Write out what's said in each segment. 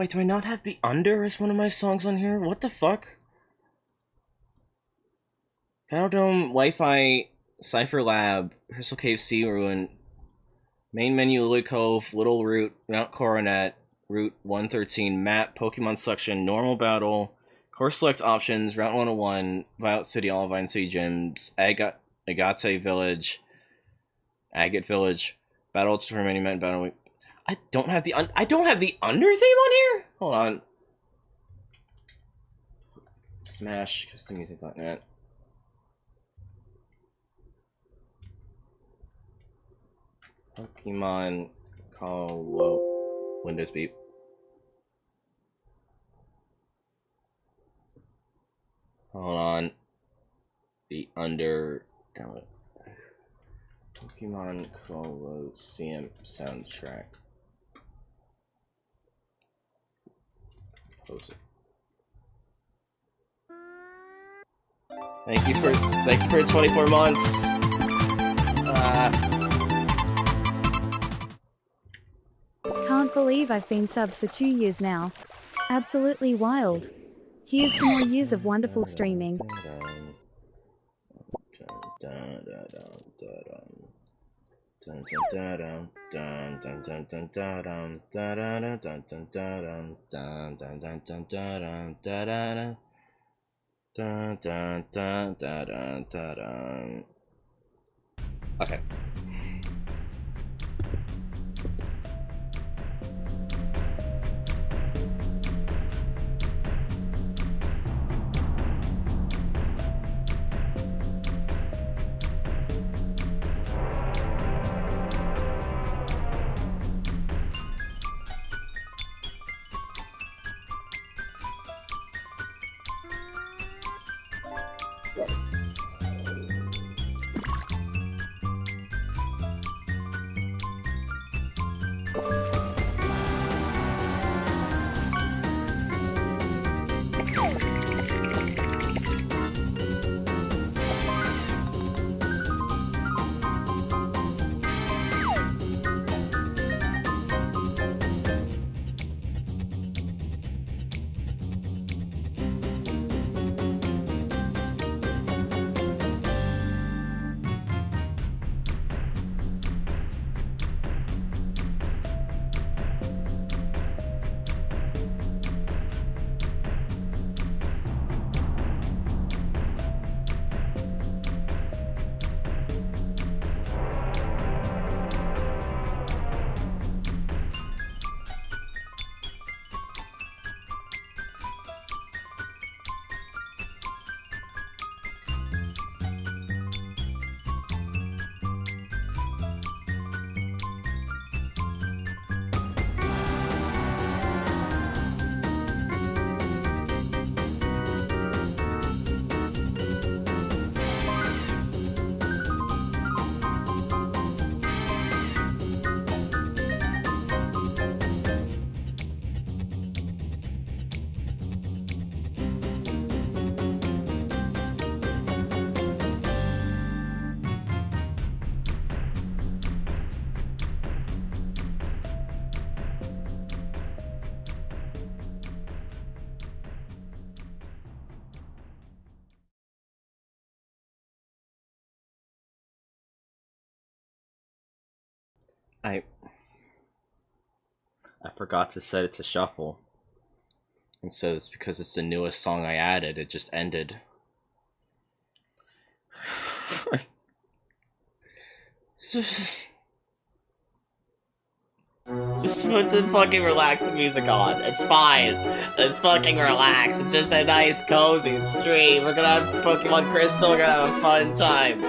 Wait, do I not have the Under as one of my songs on here? What the fuck? Battle Dome, Wi-Fi, Cypher Lab, Crystal Cave Sea Ruin, Main Menu, Lily Cove, Little Route, Mount Coronet, Route 113, Map, Pokemon Selection, Normal Battle, Course Select Options, Route 101, Violet City, Olivine City Gyms, Agate Village, Agate Village, Battle to Remaining Men, Battle Week. I don't have the Under theme on here? Hold on. Smash, custommusic.net. Pokemon Call Windows beep. Hold on. The Under download. Pokemon Colosseum soundtrack. Post it. Thank you for 24 months. Can't believe I've been subbed for 2 years now. Absolutely wild. Here's to more years of wonderful streaming. Okay. I forgot to set it to shuffle. And so it's because it's the newest song I added, it just ended. Just put the fucking relaxing music on. It's fine. It's fucking relax. It's just a nice, cozy stream. We're gonna have Pokemon Crystal. We're gonna have a fun time.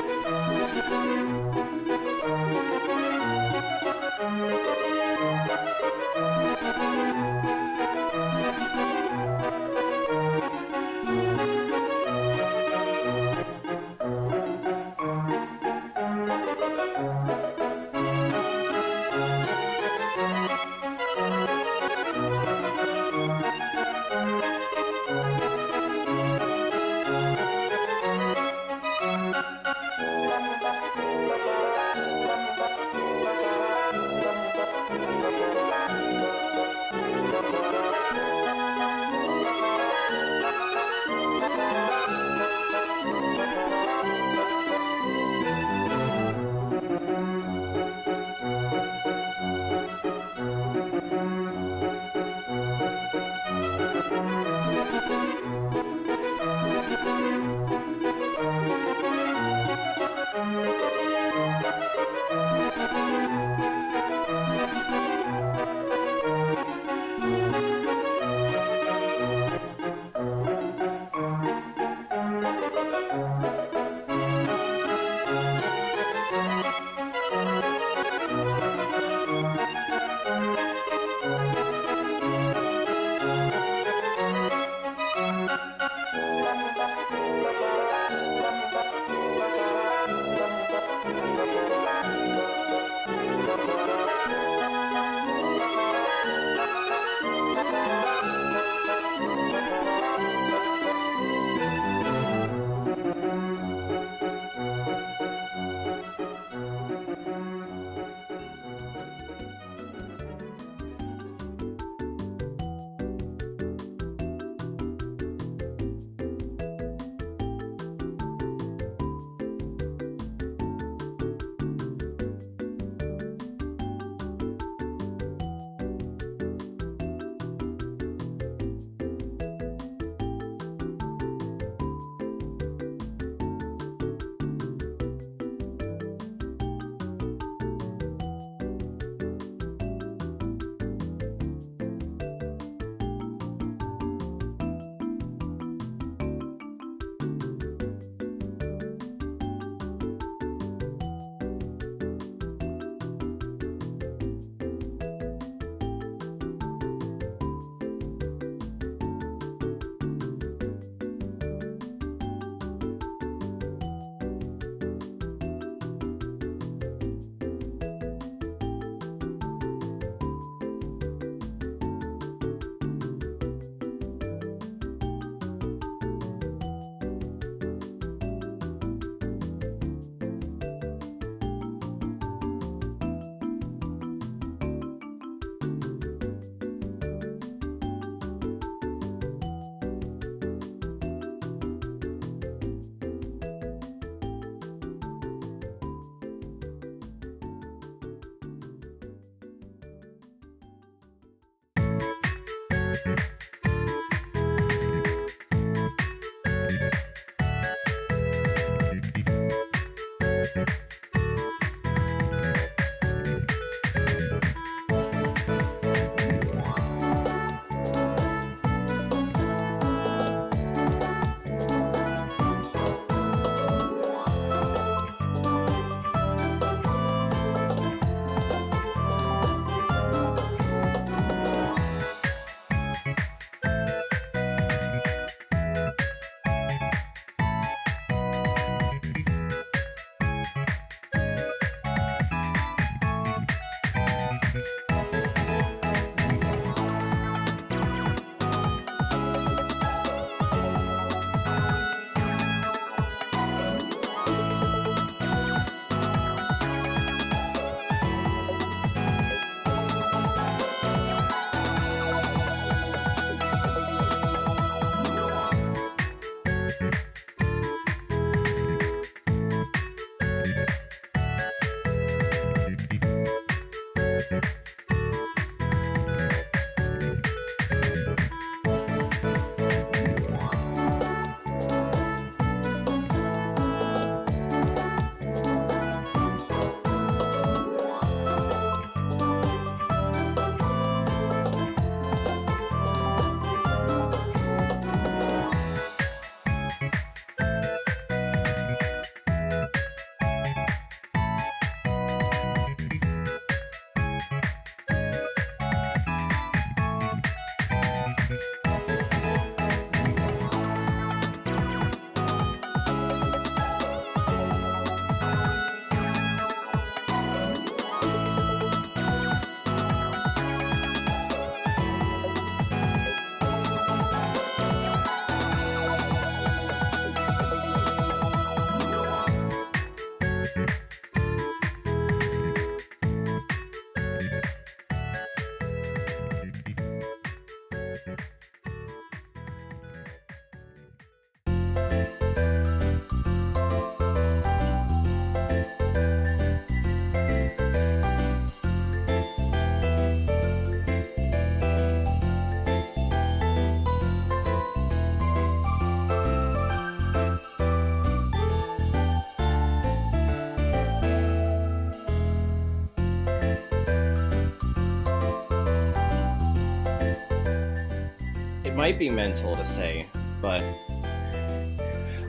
It might be mental to say, but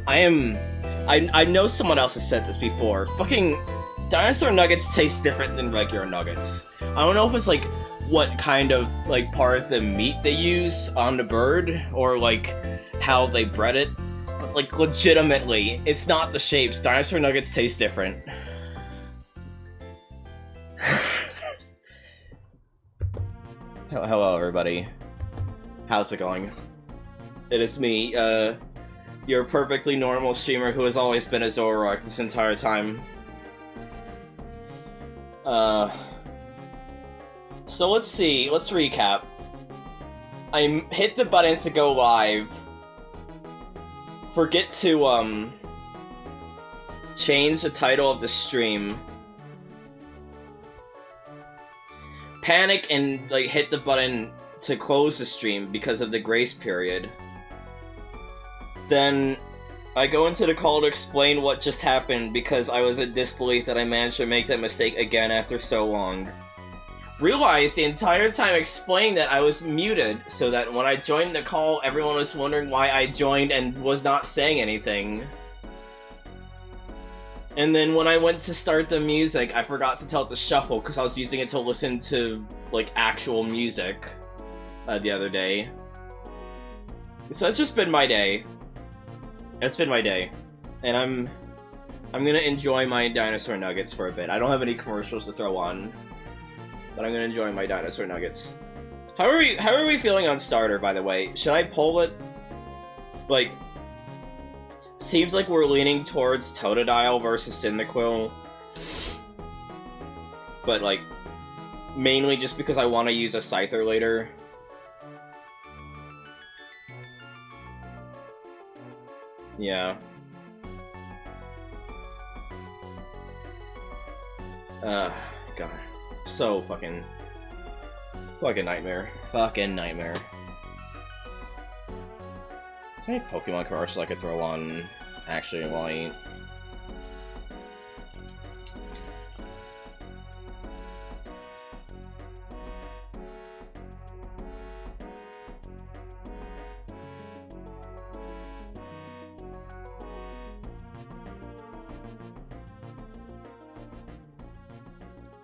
I know someone else has said this before. Fucking dinosaur nuggets taste different than regular nuggets. I don't know if it's like what kind of like part of the meat they use on the bird or like how they bred it. But like legitimately, it's not the shapes. Dinosaur nuggets taste different. Hello everybody. How's it going? It is me, your perfectly normal streamer who has always been a Zoroark this entire time. So let's see, let's recap. I hit the button to go live. Forget to, change the title of the stream. Panic and, like, hit the button to close the stream because of the grace period. Then I go into the call to explain what just happened because I was in disbelief that I managed to make that mistake again after so long. Realized the entire time explaining that I was muted so that when I joined the call everyone was wondering why I joined and was not saying anything. And then when I went to start the music, I forgot to tell it to shuffle because I was using it to listen to, like, actual music the other day. So that's just been my day. That's been my day. And I'm gonna enjoy my dinosaur nuggets for a bit. I don't have any commercials to throw on, but I'm gonna enjoy my dinosaur nuggets. How are we feeling on starter, by the way? Should I poll it? Like, seems like we're leaning towards Totodile versus Cyndaquil. But, like, mainly just because I want to use a Scyther later. Yeah. God. So fucking nightmare. Fucking nightmare. Is there any Pokemon commercials I could throw on actually while I eat?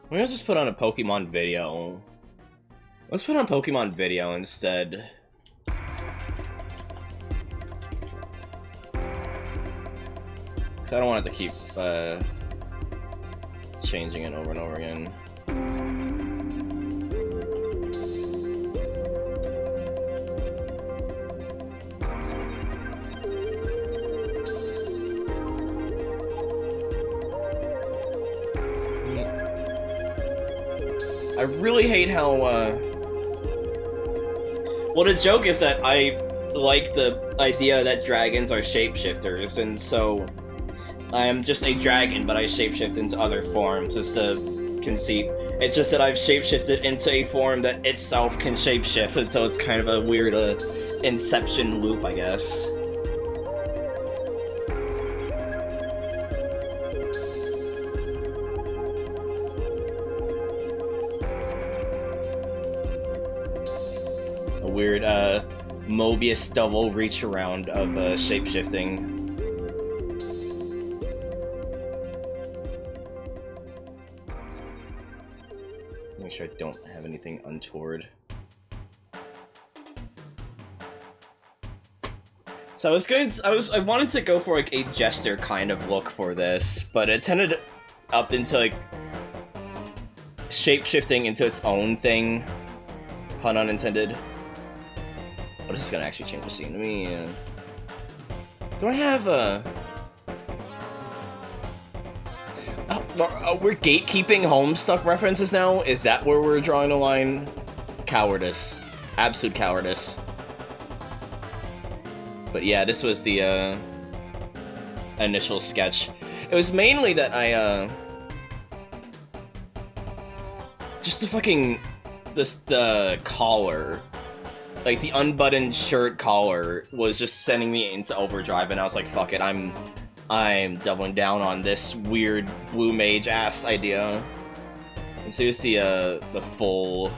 Maybe let's just put on a Pokemon video. Let's put on Pokemon video instead. Because I don't want it to keep changing it over and over again. I really hate how, well, the joke is that I like the idea that dragons are shapeshifters, and so I am just a dragon, but I shapeshift into other forms. It's the conceit. It's just that I've shapeshifted into a form that itself can shapeshift, and so it's kind of a weird, inception loop, I guess. Weird, Mobius double reach around of, shapeshifting. Make sure I don't have anything untoward. So I wanted to go for, like, a jester kind of look for this, but it ended up into, like, shapeshifting into its own thing. Pun unintended. Oh, this is gonna actually change the scene. Let me, do I have, we're gatekeeping Homestuck references now? Is that where we're drawing the line? Cowardice. Absolute cowardice. But yeah, this was the, initial sketch. It was mainly that I, just the fucking, the collar. Like, the unbuttoned shirt collar was just sending me into overdrive, and I was like, fuck it, I'm doubling down on this weird blue mage ass idea. And so here's the full,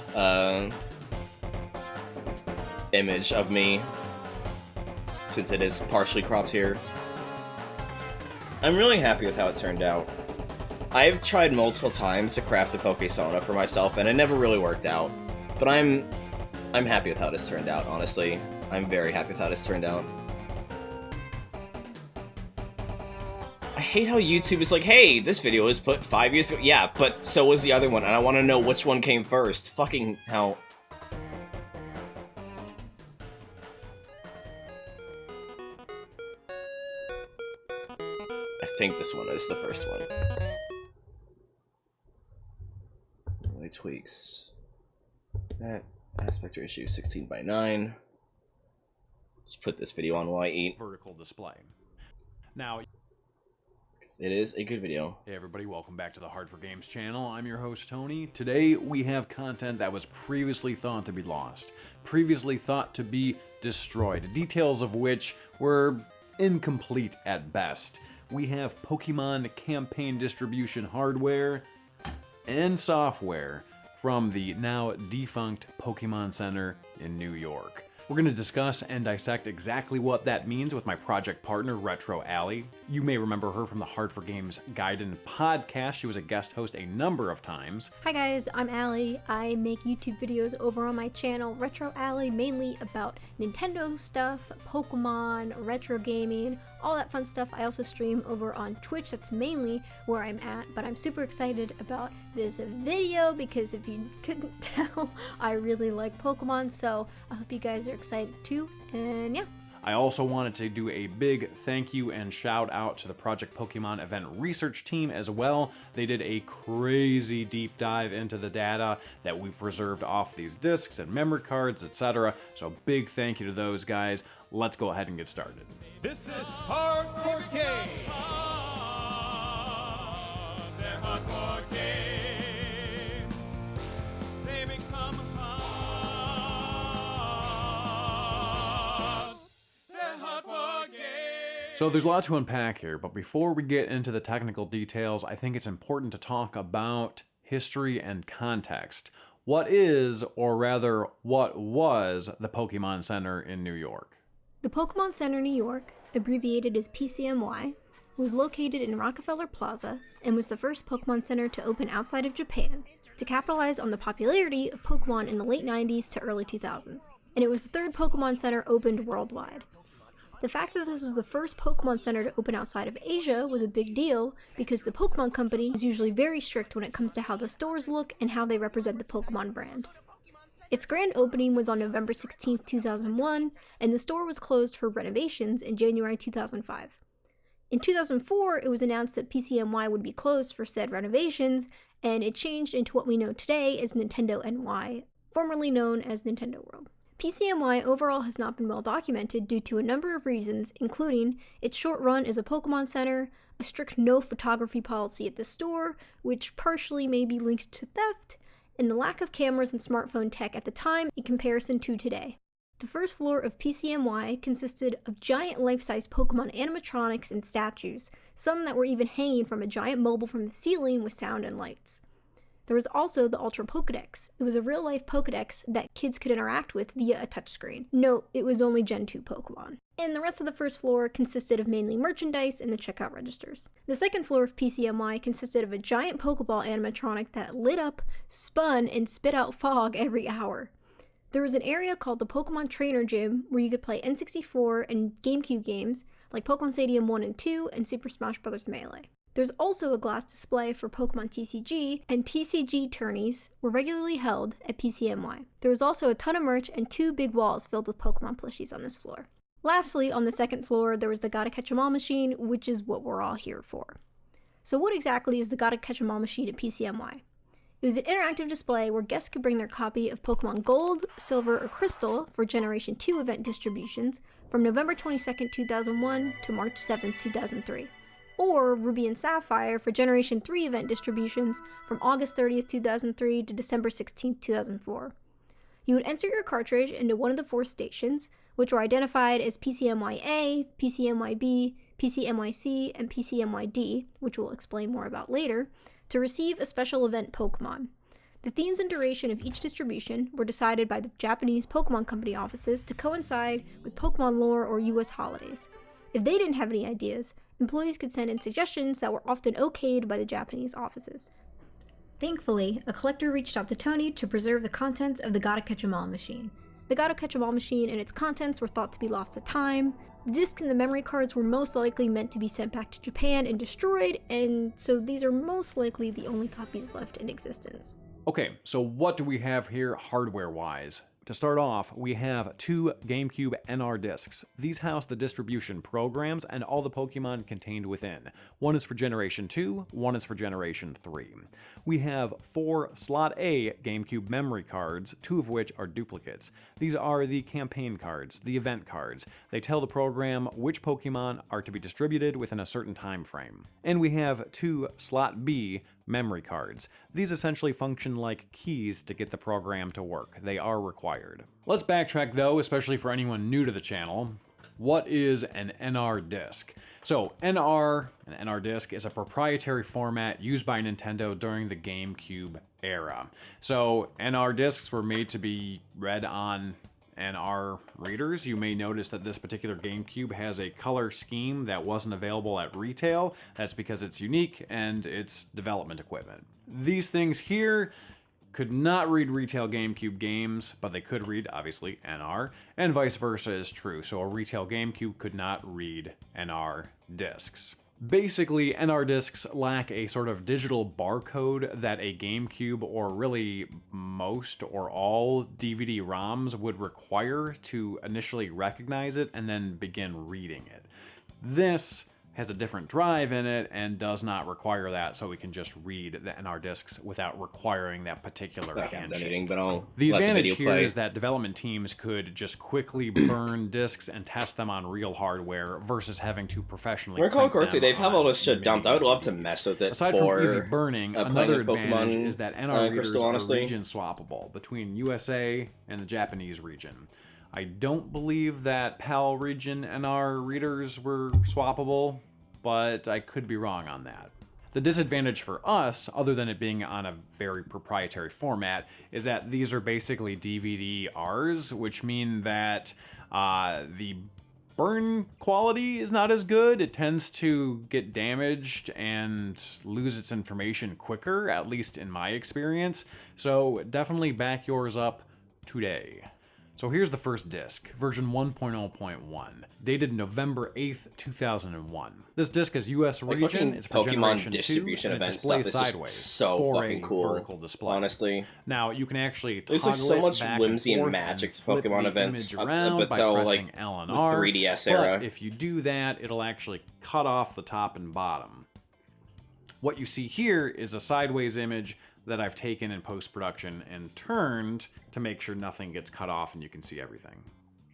image of me, since it is partially cropped here. I'm really happy with how it turned out. I've tried multiple times to craft a Pokésona for myself, and it never really worked out. But I'm happy with how this turned out, honestly. I'm very happy with how this turned out. I hate how YouTube is like, hey, this video was put 5 years ago. Yeah, but so was the other one, and I want to know which one came first. Fucking hell. I think this one is the first one. Really tweaks. That aspect ratio 16:9. Let's put this video on while I eat. Vertical display. Now, it is a good video. hey everybody, welcome back to the Hard for Games channel. I'm your host, Tony. Today we have content that was previously thought to be lost, previously thought to be destroyed, details of which were incomplete at best. We have Pokemon campaign distribution hardware and software from the now defunct Pokemon Center in New York. We're going to discuss and dissect exactly what that means with my project partner, Retro Alley. You may remember her from the Hard for Games Gaiden podcast. She was a guest host a number of times. Hi guys, I'm Allie. I make YouTube videos over on my channel, Retro Alley, mainly about Nintendo stuff, Pokemon, retro gaming, all that fun stuff. I also stream over on Twitch. That's mainly where I'm at, but I'm super excited about this video because if you couldn't tell, I really like Pokemon, so I hope you guys are excited too, and yeah. I also wanted to do a big thank you and shout out to the Project Pokemon event research team as well. They did a crazy deep dive into the data that we preserved off these discs and memory cards, etc. So big thank you to those guys. Let's go ahead and get started. This is Hardcore Games. They're hardcore games. They become a part. They're hardcore So there's a lot to unpack here, but before we get into the technical details, I think it's important to talk about history and context. What is, or rather, what was the Pokemon Center in New York? The Pokemon Center New York, abbreviated as PCMY, was located in Rockefeller Plaza and was the first Pokemon Center to open outside of Japan to capitalize on the popularity of Pokemon in the late 90s to early 2000s, and it was the third Pokemon Center opened worldwide. The fact that this was the first Pokemon Center to open outside of Asia was a big deal because the Pokemon Company is usually very strict when it comes to how the stores look and how they represent the Pokemon brand. Its grand opening was on November 16, 2001, and the store was closed for renovations in January 2005. In 2004, it was announced that PCMY would be closed for said renovations, and it changed into what we know today as Nintendo NY, formerly known as Nintendo World. PCMY overall has not been well documented due to a number of reasons, including its short run as a Pokemon Center, a strict no photography policy at the store, which partially may be linked to theft, and the lack of cameras and smartphone tech at the time in comparison to today. The first floor of PCMY consisted of giant life-size Pokemon animatronics and statues, some that were even hanging from a giant mobile from the ceiling with sound and lights. There was also the Ultra Pokedex. It was a real-life Pokedex that kids could interact with via a touchscreen. Note, it was only Gen 2 Pokemon. And the rest of the first floor consisted of mainly merchandise and the checkout registers. The second floor of PCMY consisted of a giant Pokeball animatronic that lit up, spun, and spit out fog every hour. There was an area called the Pokemon Trainer Gym where you could play N64 and GameCube games like Pokemon Stadium 1 and 2 and Super Smash Bros. Melee. There's also a glass display for Pokemon TCG, and TCG tourneys were regularly held at PCMY. There was also a ton of merch and 2 big walls filled with Pokemon plushies on this floor. Lastly, on the second floor, there was the Gotta Catch 'Em All machine, which is what we're all here for. So what exactly is the Gotta Catch 'Em All machine at PCMY? It was an interactive display where guests could bring their copy of Pokemon Gold, Silver, or Crystal for Generation 2 event distributions from November 22, 2001 to March 7, 2003. Or Ruby and Sapphire for Generation 3 event distributions from August 30th, 2003 to December 16th, 2004. You would insert your cartridge into one of the 4 stations, which were identified as PCMY-A, PCMY-B, PCMY-C, and PCMY-D, which we'll explain more about later, to receive a special event Pokemon. The themes and duration of each distribution were decided by the Japanese Pokemon Company offices to coincide with Pokemon lore or US holidays. If they didn't have any ideas, employees could send in suggestions that were often okayed by the Japanese offices. Thankfully, a collector reached out to Tony to preserve the contents of the Gotta Catch 'Em All machine. The Gotta Catch 'Em All machine and its contents were thought to be lost to time. The discs and the memory cards were most likely meant to be sent back to Japan and destroyed, and so these are most likely the only copies left in existence. Okay, so what do we have here hardware-wise? To start off, we have 2 GameCube NR discs. These house the distribution programs and all the Pokemon contained within. One is for Generation 2, one is for Generation 3. We have 4 Slot A GameCube memory cards, 2 of which are duplicates. These are the campaign cards, the event cards. They tell the program which Pokemon are to be distributed within a certain time frame. And we have 2 Slot B memory cards. These essentially function like keys to get the program to work. They are required. Let's backtrack though, especially for anyone new to the channel. What is an NR disc? So an NR disc, is a proprietary format used by Nintendo during the GameCube era. So NR discs were made to be read on NR readers. You may notice that this particular GameCube has a color scheme that wasn't available at retail. That's because it's unique and it's development equipment. These things here could not read retail GameCube games, but they could read, obviously, NR, and vice versa is true. So a retail GameCube could not read NR discs. Basically, NR discs lack a sort of digital barcode that a GameCube, or really most or all DVD-ROMs, would require to initially recognize it and then begin reading it. This has a different drive in it and does not require that, so we can just read the NR discs without requiring that particular handshake. The advantage here is that development teams could just quickly burn discs and test them on real hardware versus having to professionally print them correctly, they've had all this shit mini dumped. I would love to machines. mess with it. Aside from easy burning, another advantage is that NR readers Crystal, are honestly. region swappable between USA and the Japanese region. I don't believe that PAL region NR readers were swappable, but I could be wrong on that. The disadvantage for us, other than it being on a very proprietary format, is that these are basically DVD-Rs, which mean that the burn quality is not as good. It tends to get damaged and lose its information quicker, at least in my experience. So definitely back yours up today. So here's the first disc, version 1.0.1, dated November 8th, 2001. This disc is US region, it's for Pokemon Generation 2, distribution and it event stuff displays is just sideways so for fucking a cool, vertical display. honestly. Now, you can actually There's toggle like so it much back whimsy and forth magic to flip Pokemon the events image up around by until pressing like L and the R, 3DS but era. if you do that, it'll actually cut off the top and bottom. What you see here is a sideways image that I've taken in post-production and turned to make sure nothing gets cut off and you can see everything.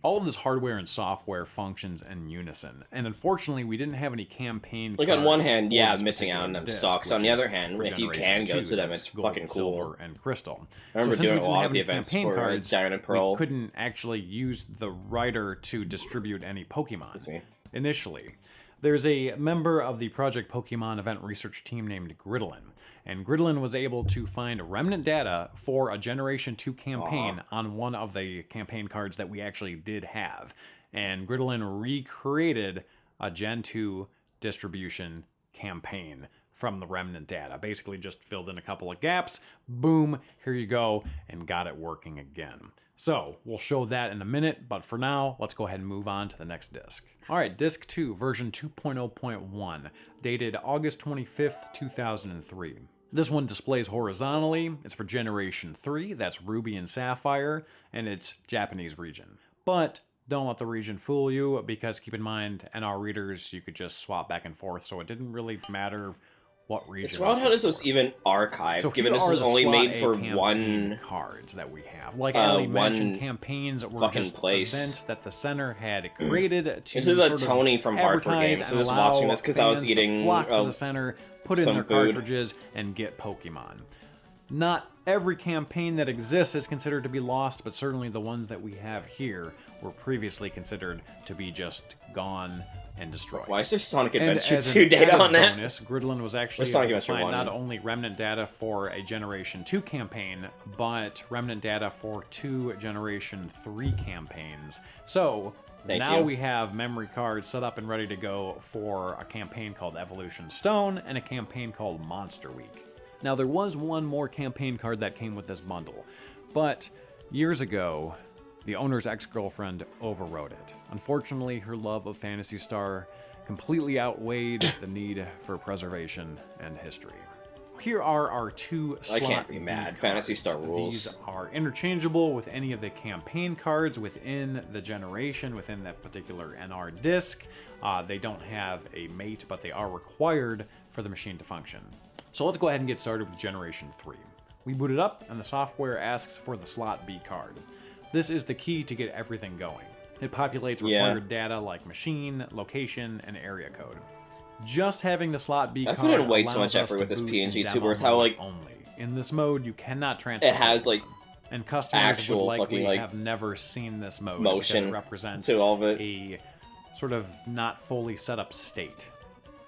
All of this hardware and software functions in unison, and unfortunately we didn't have any campaign Like on one hand, for yeah, this missing out particular on them disc, sucks. On which the is other hand, for if you Generation can go 2, to them, that's it's gold, fucking silver, cool. and crystal. I remember so since doing we a didn't lot have of the any events campaign for cards, Diamond and Pearl. we couldn't actually use the writer to distribute any Pokemon initially. There's a member of the Project Pokemon event research team named Gridlin, and Gridlin was able to find remnant data for a Generation 2 campaign on one of the campaign cards that we actually did have. And Gridlin recreated a Gen 2 distribution campaign from the remnant data. Basically just filled in a couple of gaps, boom, here you go, and got it working again. So, we'll show that in a minute, but for now, let's go ahead and move on to the next disc. Alright, disc 2, version 2.0.1, dated August 25th, 2003. This one displays horizontally, it's for Generation 3, that's Ruby and Sapphire, and it's Japanese region. But don't let the region fool you, because keep in mind, NR readers, you could just swap back and forth, so it didn't really matter what region. It's wild how this was even archived, so given this was only made for one cards that we have. Like Ali mentioned, one campaigns were fucking just place. events that the center had created to. This is a sort of Tony from Hardcore advertise Games, so and just allow watching this because I was fans to eating flock to the center, put in some their food. cartridges, and get Pokemon. Not every campaign that exists is considered to be lost, but certainly the ones that we have here were previously considered to be just gone and destroyed. Why is there Sonic And Adventure as 2 an data added on that? bonus, Gridlin was actually Or Sonic able to Adventure find 1. not only remnant data for a Generation 2 campaign, but remnant data for 2 Generation 3 campaigns. So Thank now you. we have memory cards set up and ready to go for a campaign called Evolution Stone and a campaign called Monster Week. Now there was one more campaign card that came with this bundle, but years ago, the owner's ex-girlfriend overrode it. Unfortunately, her love of Phantasy Star completely outweighed the need for preservation and history. Here are our 2 slot I can't be B mad. cards. Phantasy Star rules. These are interchangeable with any of the campaign cards within the generation, within that particular NR disc. They don't have a mate, but they are required for the machine to function. So let's go ahead and get started with Generation 3. We boot it up, and the software asks for the slot B card. This is the key to get everything going. It populates required data like machine, location, and area code. Just having the slot B card I put in way too allows much us effort to with this boot PNG in too, demo worth how, mode like, only. In this mode, you cannot transfer. it has, Pokemon. like, And customers actual would likely fucking, like, have never seen this mode motion because it represents to all of it. a sort of not fully set up state.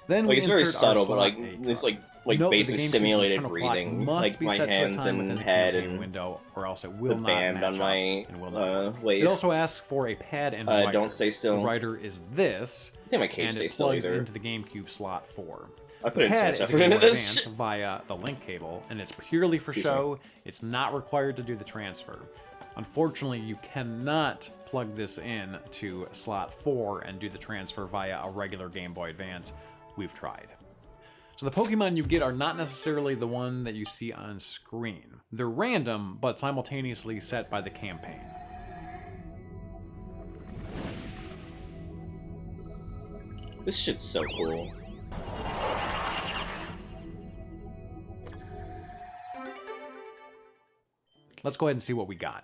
Then Like, we it's very insert our subtle, but, slot like, A it's, card. like Note that the basic GameCube's simulated internal clock breathing. must Like, be my set to a hands time within and the head campaign and window, or else it the will not band match on up my and will not. waist. It also asks for a pad and writer. Don't stay still. The writer is this, I think my cape and stays it still plugs either. into the GameCube slot 4. I put in so Pad much is a effort Game into Boy this. Advance via the link cable, and it's purely for Excuse me. show. It's not required to do the transfer. Unfortunately, you cannot plug this in to slot 4 and do the transfer via a regular Game Boy Advance. We've tried. So the Pokemon you get are not necessarily the one that you see on screen. They're random, but simultaneously set by the campaign. This shit's so cool. Let's go ahead and see what we got.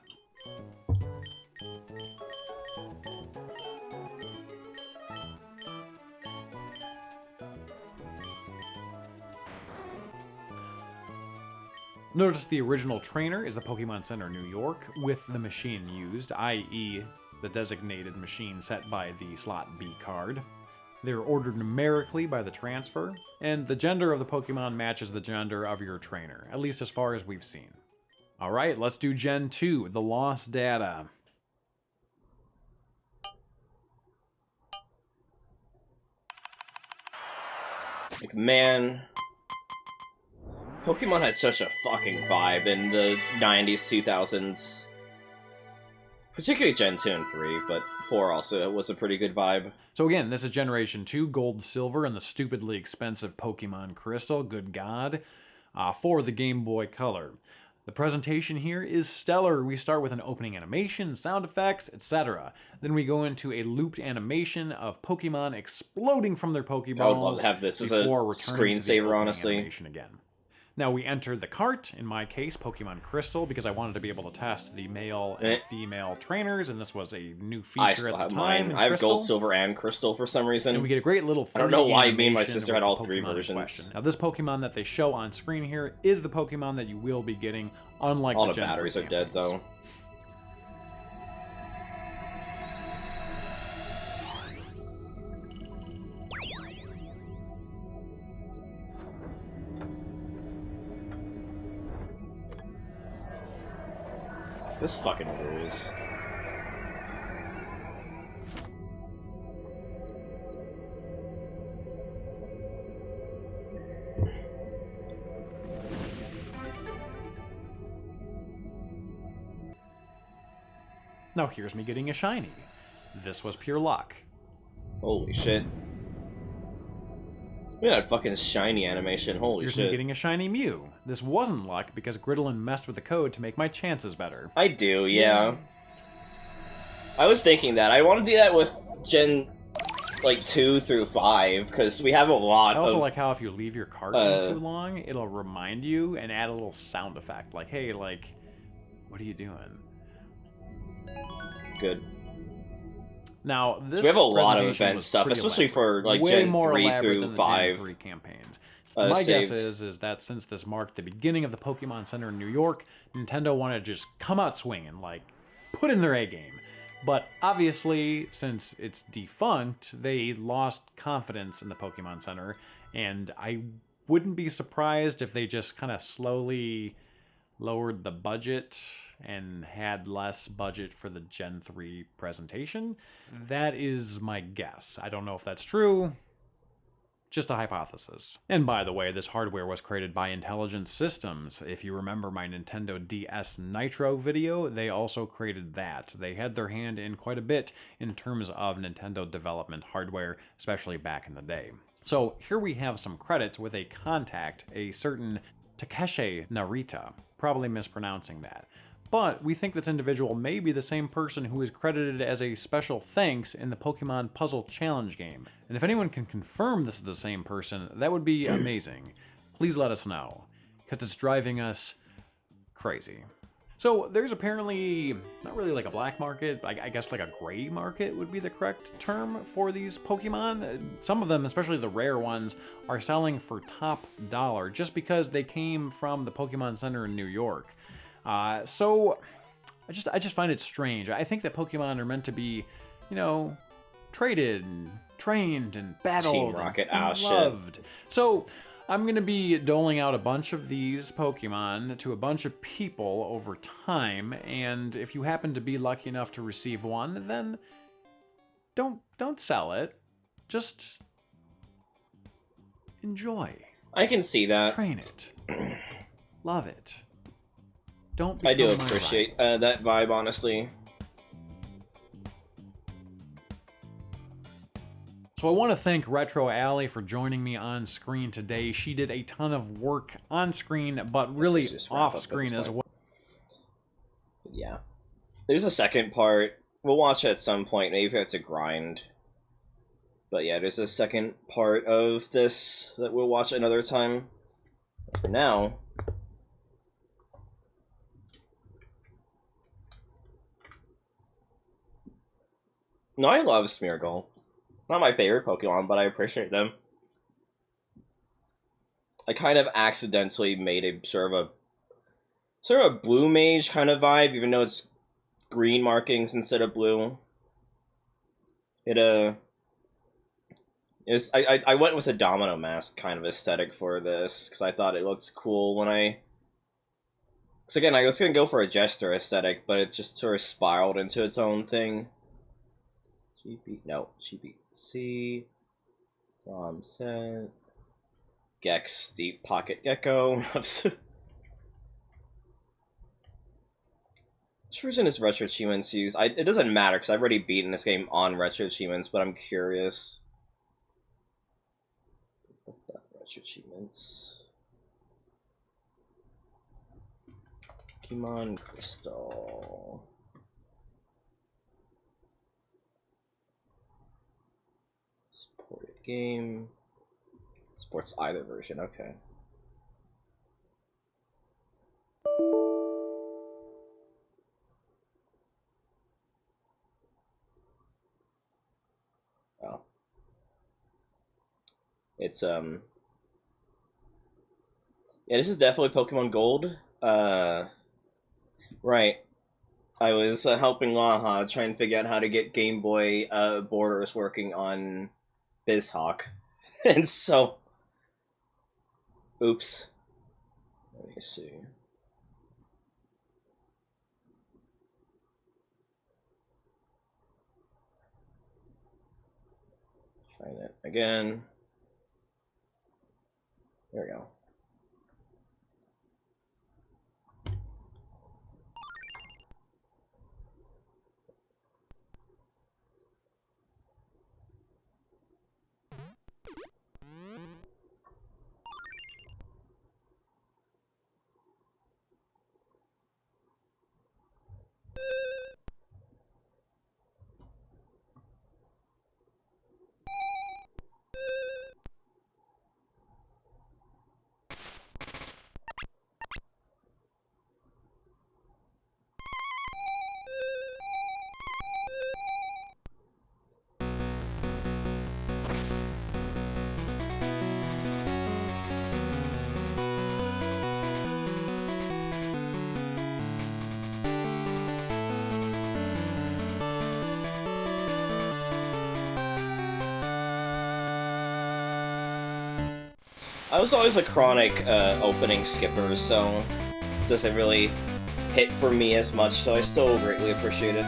Notice the original trainer is the Pokemon Center New York with the machine used, i.e. the designated machine set by the slot B card. They're ordered numerically by the transfer, and the gender of the Pokemon matches the gender of your trainer, at least as far as we've seen. Alright, let's do Gen 2, the lost data. Like, man, Pokemon had such a fucking vibe in the 90s, 2000s. Particularly Gen 2 and 3, but 4 also was a pretty good vibe. So again, this is Generation 2, Gold, Silver, and the stupidly expensive Pokemon Crystal, good god, for the Game Boy Color. The presentation here is stellar. We start with an opening animation, sound effects, etc. Then we go into a looped animation of Pokemon exploding from their Pokeballs. I would love to have this as a screensaver, honestly. Again. Now we enter the cart, in my case, Pokemon Crystal, because I wanted to be able to test the male and female trainers, and this was a new feature I still at the have time. mine. I have Gold, Silver, and Crystal for some reason. And we get a great little I don't know why me and my animation sister with had all the 3 Pokemon in versions. question. Now this Pokemon that they show on screen here is the Pokemon that you will be getting, unlike all the the Gen batteries are dead, though. This fucking rules. Now here's me getting a shiny. This was pure luck. Holy shit. We had fucking shiny animation, holy Here's shit. me getting a shiny Mew. This wasn't luck because Gridlin messed with the code to make my chances better. I do, yeah. I was thinking that. I want to do that with Gen, 2 through 5, because we have a lot I also of... like how if you leave your cart in too long, it'll remind you and add a little sound effect. Like, hey, what are you doing? Good. Now, this we have a lot of presentation event was stuff, pretty especially for elaborate. like Way Gen more 3 elaborate through than the 5. Gen 3 campaigns. My saves. guess is that since this marked the beginning of the Pokemon Center in New York, Nintendo wanted to just come out swinging, put in their A game. But obviously, since it's defunct, they lost confidence in the Pokemon Center, and I wouldn't be surprised if they just kind of slowly lowered the budget and had less budget for the Gen 3 presentation. That is my guess. I don't know if that's true. Just a hypothesis. And by the way, this hardware was created by Intelligent Systems. If you remember my Nintendo DS Nitro video, they also created that. They had their hand in quite a bit in terms of Nintendo development hardware, especially back in the day. So here we have some credits with a contact, a certain Takeshi Narita. Probably mispronouncing that. But we think this individual may be the same person who is credited as a special thanks in the Pokemon Puzzle Challenge game. And if anyone can confirm this is the same person, that would be amazing. Please let us know, because it's driving us crazy. So there's apparently, not really like a black market, I guess like a gray market would be the correct term for these Pokemon. Some of them, especially the rare ones, are selling for top dollar just because they came from the Pokemon Center in New York. So I just find it strange. I think that Pokemon are meant to be, traded and trained and battled Team Rocket, and loved. So I'm going to be doling out a bunch of these Pokemon to a bunch of people over time, and if you happen to be lucky enough to receive one, then don't sell it. Just enjoy. I can see that. Train it. Love it. Don't I do become my appreciate rival. that vibe, honestly. So I want to thank Retro Alley for joining me on screen today. She did a ton of work on screen, but really just wrap up off at screen this as point. well. Yeah. There's a second part. We'll watch it at some point. Maybe we have to grind. But yeah, there's a second part of this that we'll watch another time. But for now... No, I love Smeargle. Not my favorite Pokemon, but I appreciate them. I kind of accidentally made a sort of a blue mage kind of vibe, even though it's green markings instead of blue. It is I went with a domino mask kind of aesthetic for this because I thought it looked cool when I. Because again, I was gonna go for a jester aesthetic, but it just sort of spiraled into its own thing. GBC, ROM set, Gex, Deep Pocket Gecko. Which version is Retro Achievements used? It doesn't matter because I've already beaten this game on Retro Achievements, but I'm curious. Retro Achievements. Pokemon Crystal. Supported game. Supports either version, okay. Oh. It's, yeah, this is definitely Pokemon Gold. Right. I was helping Laha try and figure out how to get Game Boy borders working on BizHawk. And so... Oops. Let me see. Trying it again. There we go. I was always a chronic opening skipper, so it doesn't really hit for me as much, so I still greatly appreciate it.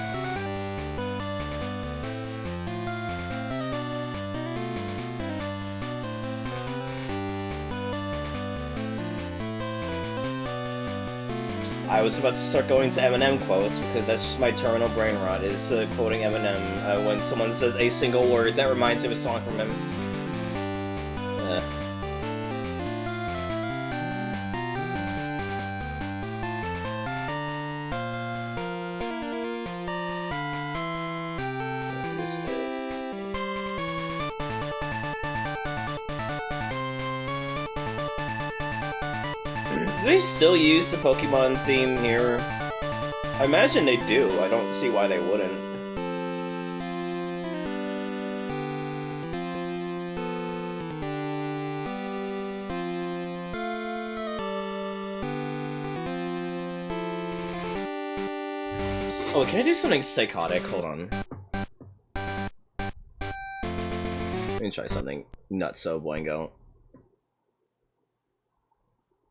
I was about to start going to Eminem quotes because that's just my terminal brain rot is quoting Eminem when someone says a single word that reminds me of a song from him. Do they still use the Pokemon theme here? I imagine they do. I don't see why they wouldn't. Oh, can I do something psychotic? Hold on. Let me try something nutso boingo.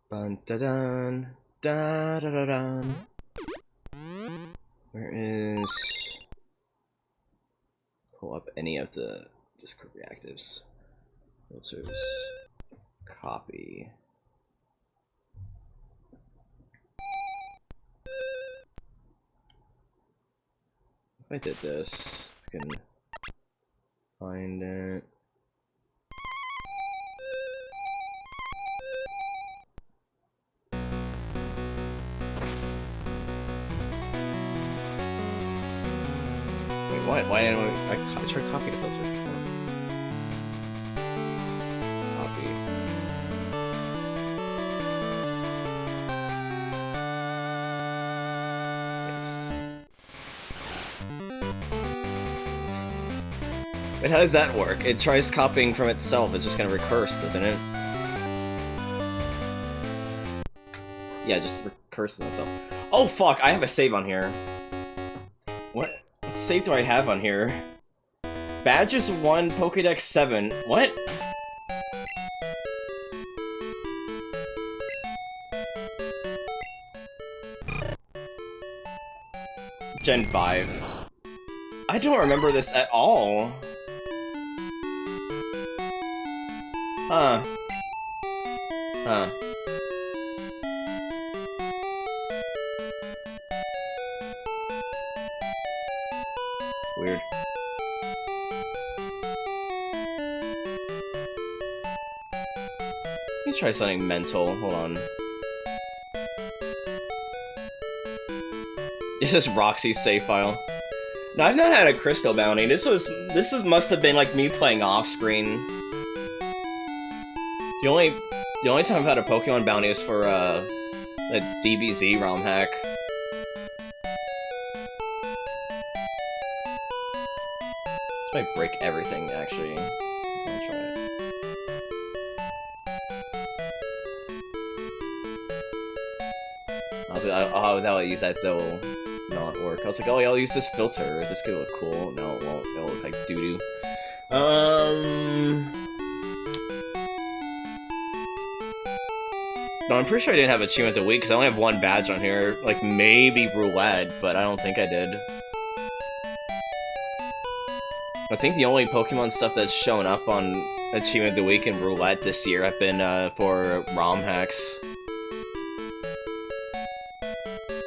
Dun da dun da da da dun. Where is pull up any of the Discord reactives? Filters, copy. If I did this, I can find it. Why didn't I try to copy the filter? Copy. Paste. But how does that work? It tries copying from itself. It's just gonna recurse, doesn't it? Yeah, just recurses itself. Oh fuck! I have a save on here. What save do I have on here? Badges 1, Pokédex 7. What? Gen 5. I don't remember this at all. Huh. Huh. Weird. Let me try something mental. Hold on. This is Roxy's save file. No, I've not had a crystal bounty. This must have been like me playing off screen. The only time I've had a Pokemon bounty is for a DBZ ROM hack. This might break everything, actually. I'm gonna try it. I was like, oh, that'll use that, though. Not work. I was like, oh yeah, I'll use this filter. This could look cool. No, it won't. It'll look like doo-doo. No, I'm pretty sure I didn't have Achievement of the Week, because I only have one badge on here. Like, maybe Roulette, but I don't think I did. I think the only Pokemon stuff that's shown up on Achievement of the Week and Roulette this year have been, for ROM hacks.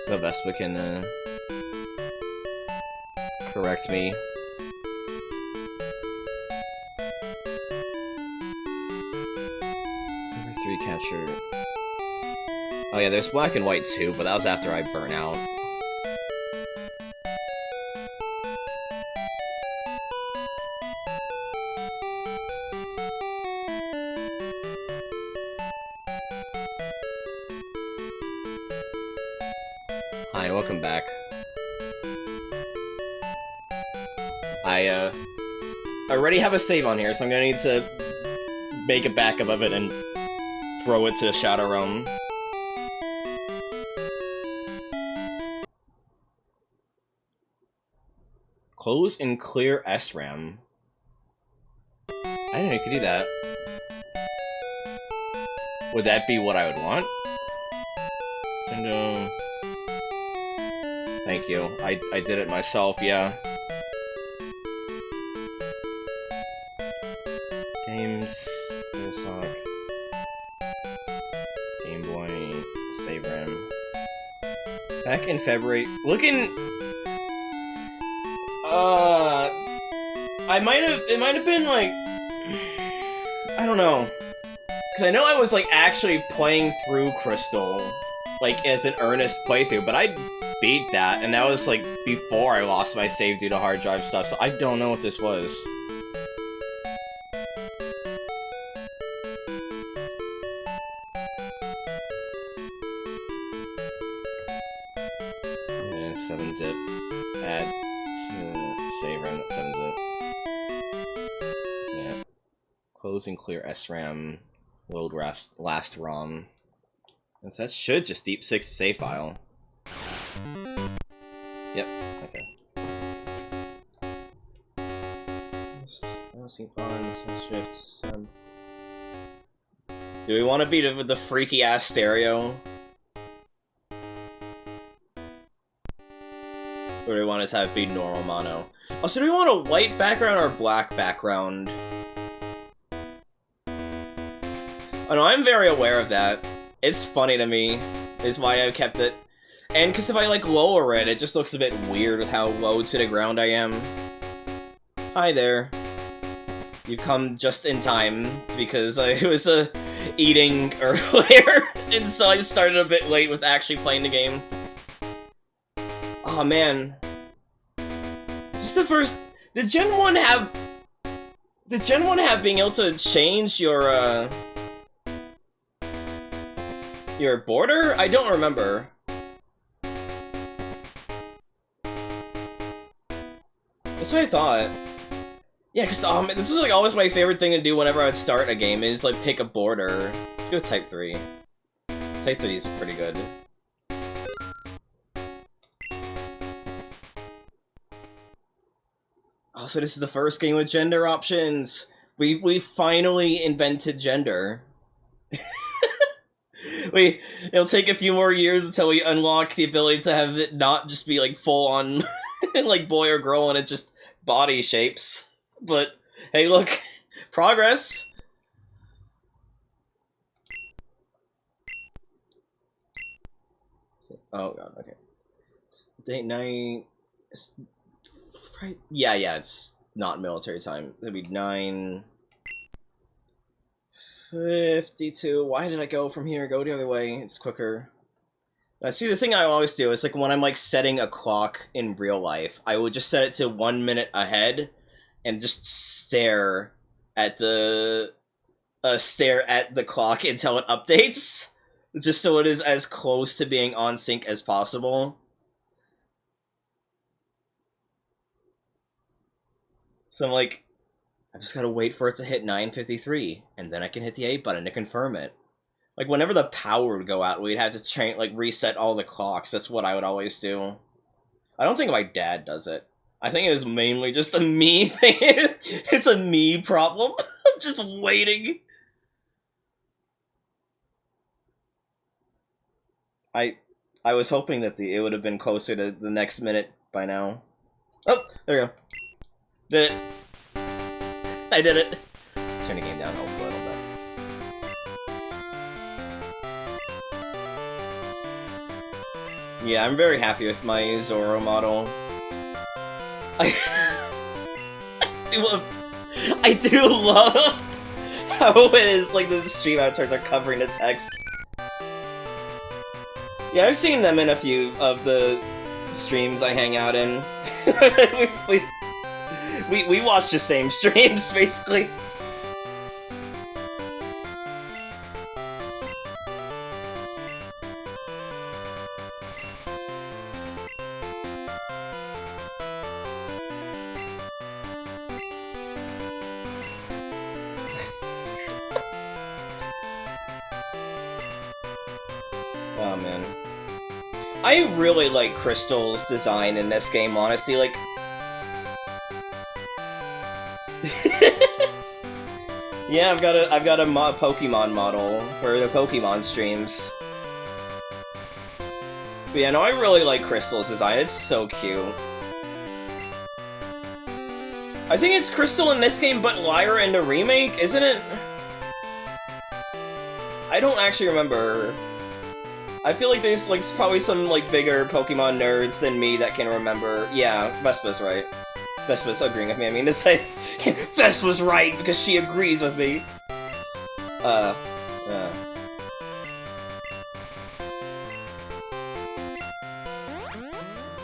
The Vespa can, correct me. Number 3 capture. Oh yeah, there's black and white too, but that was after I burnt out. Hi, welcome back. I already have a save on here, so I'm gonna need to make a backup of it and throw it to the Shadow Realm. Close and clear SRAM. I didn't know you could do that. Would that be what I would want? And, thank you. I did it myself, yeah. Games, Sonic, Game Boy, Save RAM. Back in February, looking. It might have been like, I don't know, because I know I was like actually playing through Crystal, like as an earnest playthrough, but I beat that, and that was like before I lost my save due to hard drive stuff, so I don't know what this was. Yeah, 7-zip. Add to save RAM, that's 7-zip. Yeah. Close and clear SRAM. Load last ROM. So that should just deep 6 save file. Yep, okay. Shift. Do we want to beat it with the freaky ass stereo? Or do we want to have it be normal mono? Also, do we want a white background or a black background? Oh no, I'm very aware of that. It's funny to me, is why I've kept it. And because if I, like, lower it, it just looks a bit weird with how low to the ground I am. Hi there. You come just in time, because I was, eating earlier, and so I started a bit late with actually playing the game. Oh man. Is this the first... Did Gen 1 have... Did Gen 1 have being able to change your border? I don't remember. That's what I thought. Yeah, because this is like always my favorite thing to do whenever I would start a game, is like pick a border. Let's go Type 3. Type 3 is pretty good. Also, this is the first game with gender options. We finally invented gender. It'll take a few more years until we unlock the ability to have it not just be like full on like boy or girl and it's just body shapes. But hey, look, progress. Oh god, okay. Date night. Right. Yeah, it's not military time. It'll be 9:52. Why did I go from here? Go the other way. It's quicker. See, the thing I always do is, like, when I'm, like, setting a clock in real life, I would just set it to 1 minute ahead and just stare at the clock until it updates. Just so it is as close to being on sync as possible. So I'm like, I just gotta wait for it to hit 9:53, and then I can hit the A button to confirm it. Like, whenever the power would go out, we'd have to reset all the clocks. That's what I would always do. I don't think my dad does it. I think it is mainly just a me thing. It's a me problem. I'm just waiting. I was hoping that it would have been closer to the next minute by now. Oh, there we go. Did it. I did it. Turn the game down a little bit. Yeah, I'm very happy with my Zoro model. I do love how it is, like, the stream avatars are covering the text. Yeah, I've seen them in a few of the streams I hang out in. We watch the same streams, basically. Oh, man. I really like Crystal's design in this game, honestly, like... Yeah, I've got a Pokemon model for the Pokemon streams. But yeah, no, I really like Crystal's design, it's so cute. I think it's Crystal in this game, but Lyra in the remake, isn't it? I don't actually remember. I feel like there's, like, probably some, like, bigger Pokemon nerds than me that can remember. Yeah, Vespa's right. Vespa's agreeing with me, I mean to say. Vespa's right, because she agrees with me. I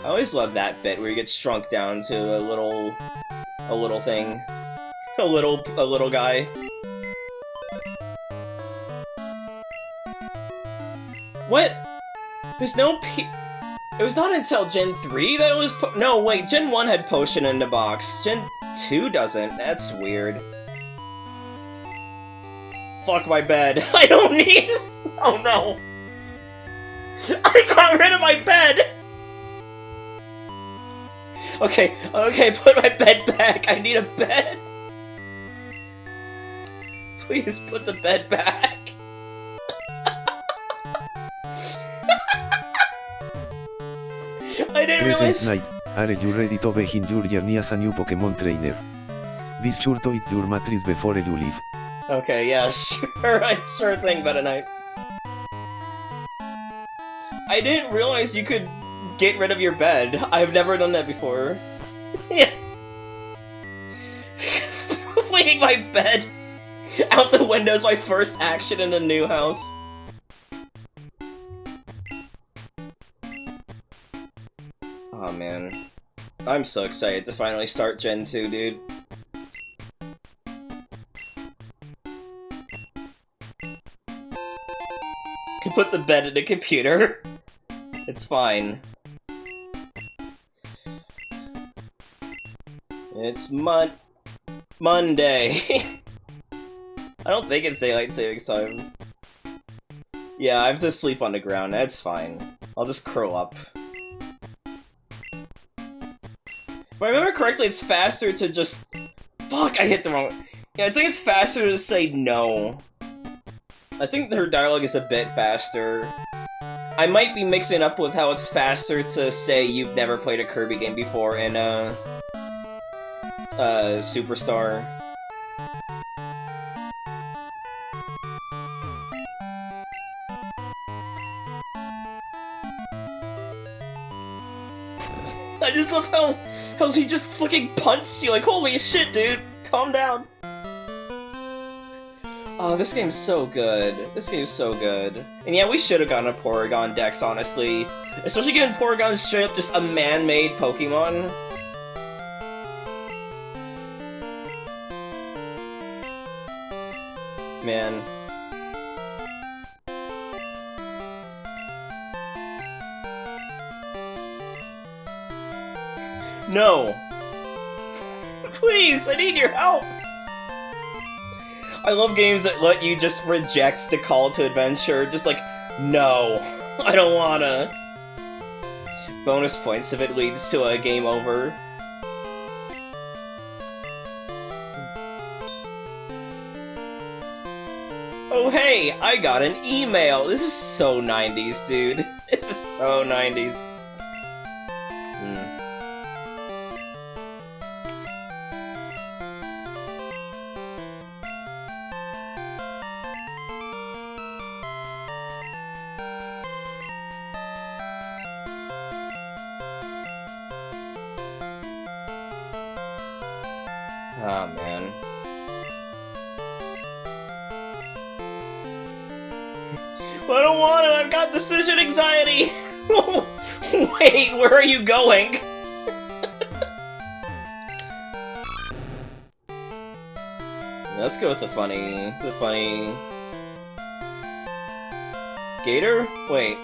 always love that bit where he gets shrunk down to a little thing. A little guy. What? There's no It was not until Gen 3 that it was no, wait, Gen 1 had potion in the box. Gen 2 doesn't. That's weird. Fuck my bed. I don't need Oh no. I got rid of my bed! Okay, put my bed back. I need a bed. Please put the bed back. I didn't realize. Present night, are you ready to begin your journey as a new Pokemon trainer? Be sure to eat your matrix before you leave. Okay, yeah, sure thing, Meta Knight. I didn't realize you could get rid of your bed. I've never done that before. Yeah. Fleeing my bed out the window is my first action in a new house. Oh man. I'm so excited to finally start Gen 2, dude. Can put the bed in the computer. It's fine. It's Monday. I don't think it's daylight savings time. Yeah, I have to sleep on the ground. That's fine. I'll just curl up. If I remember correctly, it's faster to just... Fuck, I hit the wrong... Yeah, I think it's faster to say no. I think her dialogue is a bit faster. I might be mixing up with how it's faster to say you've never played a Kirby game before in, Superstar. I just love how he just fucking punts you, like, holy shit, dude! Calm down! Oh, this game's so good. This game's so good. And yeah, we should have gotten a Porygon Dex, honestly. Especially given Porygon's straight up just a man-made Pokemon. Man. No! Please, I need your help! I love games that let you just reject the call to adventure, just like, no, I don't wanna. Bonus points if it leads to a game over. Oh hey, I got an email! This is so 90s, dude. This is so 90s. Oh, man. But I don't want to! I've got decision anxiety! Wait, where are you going? Let's go with the funny... Gator? Wait.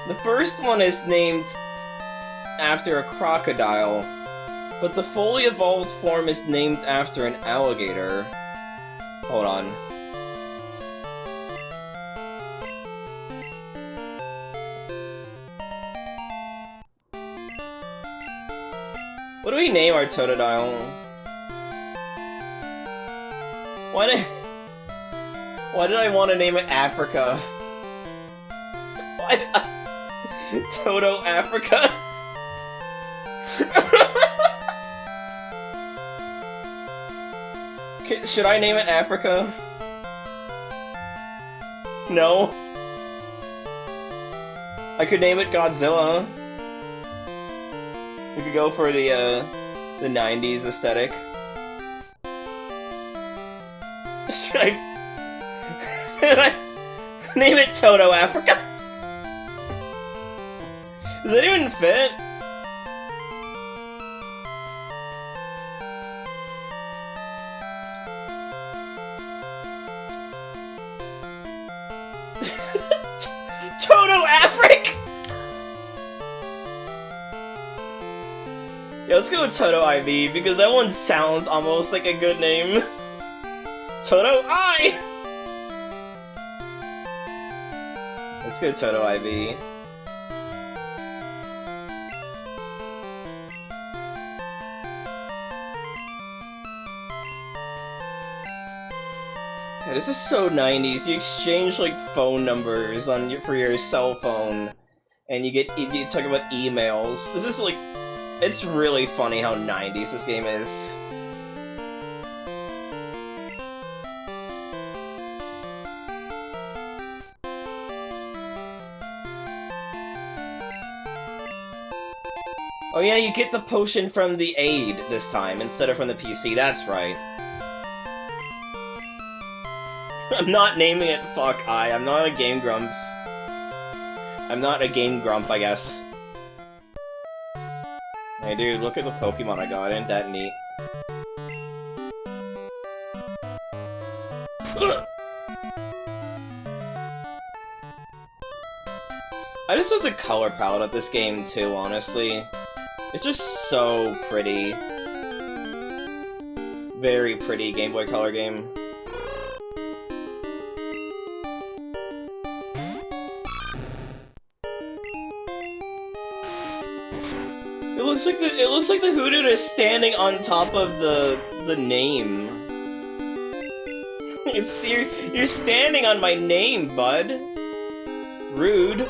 The first one is named after a crocodile. But the fully evolved form is named after an alligator. Hold on. What do we name our Totodile? Why did I want to name it Africa? Why did Toto Africa? Should I name it Africa? No. I could name it Godzilla. We could go for the 90s aesthetic. Should I name it Toto Africa? Does that even fit? Toto Afric? Yeah, let's go with Toto IV, because that one sounds almost like a good name. Toto I! Let's go Toto IV. God, this is so 90s. You exchange like phone numbers for your cell phone, and you talk about emails. This is like, it's really funny how 90s this game is. Oh yeah, you get the potion from the aid this time instead of from the PC. That's right. I'm not naming it Fuck I. I'm not a Game Grumps. I'm not a Game Grump, I guess. Hey dude, look at the Pokemon I got. Ain't that neat? I just love the color palette of this game too, honestly. It's just so pretty. Very pretty Game Boy Color game. It looks like the Hoodoo is standing on top of the name. You're standing on my name, bud. Rude.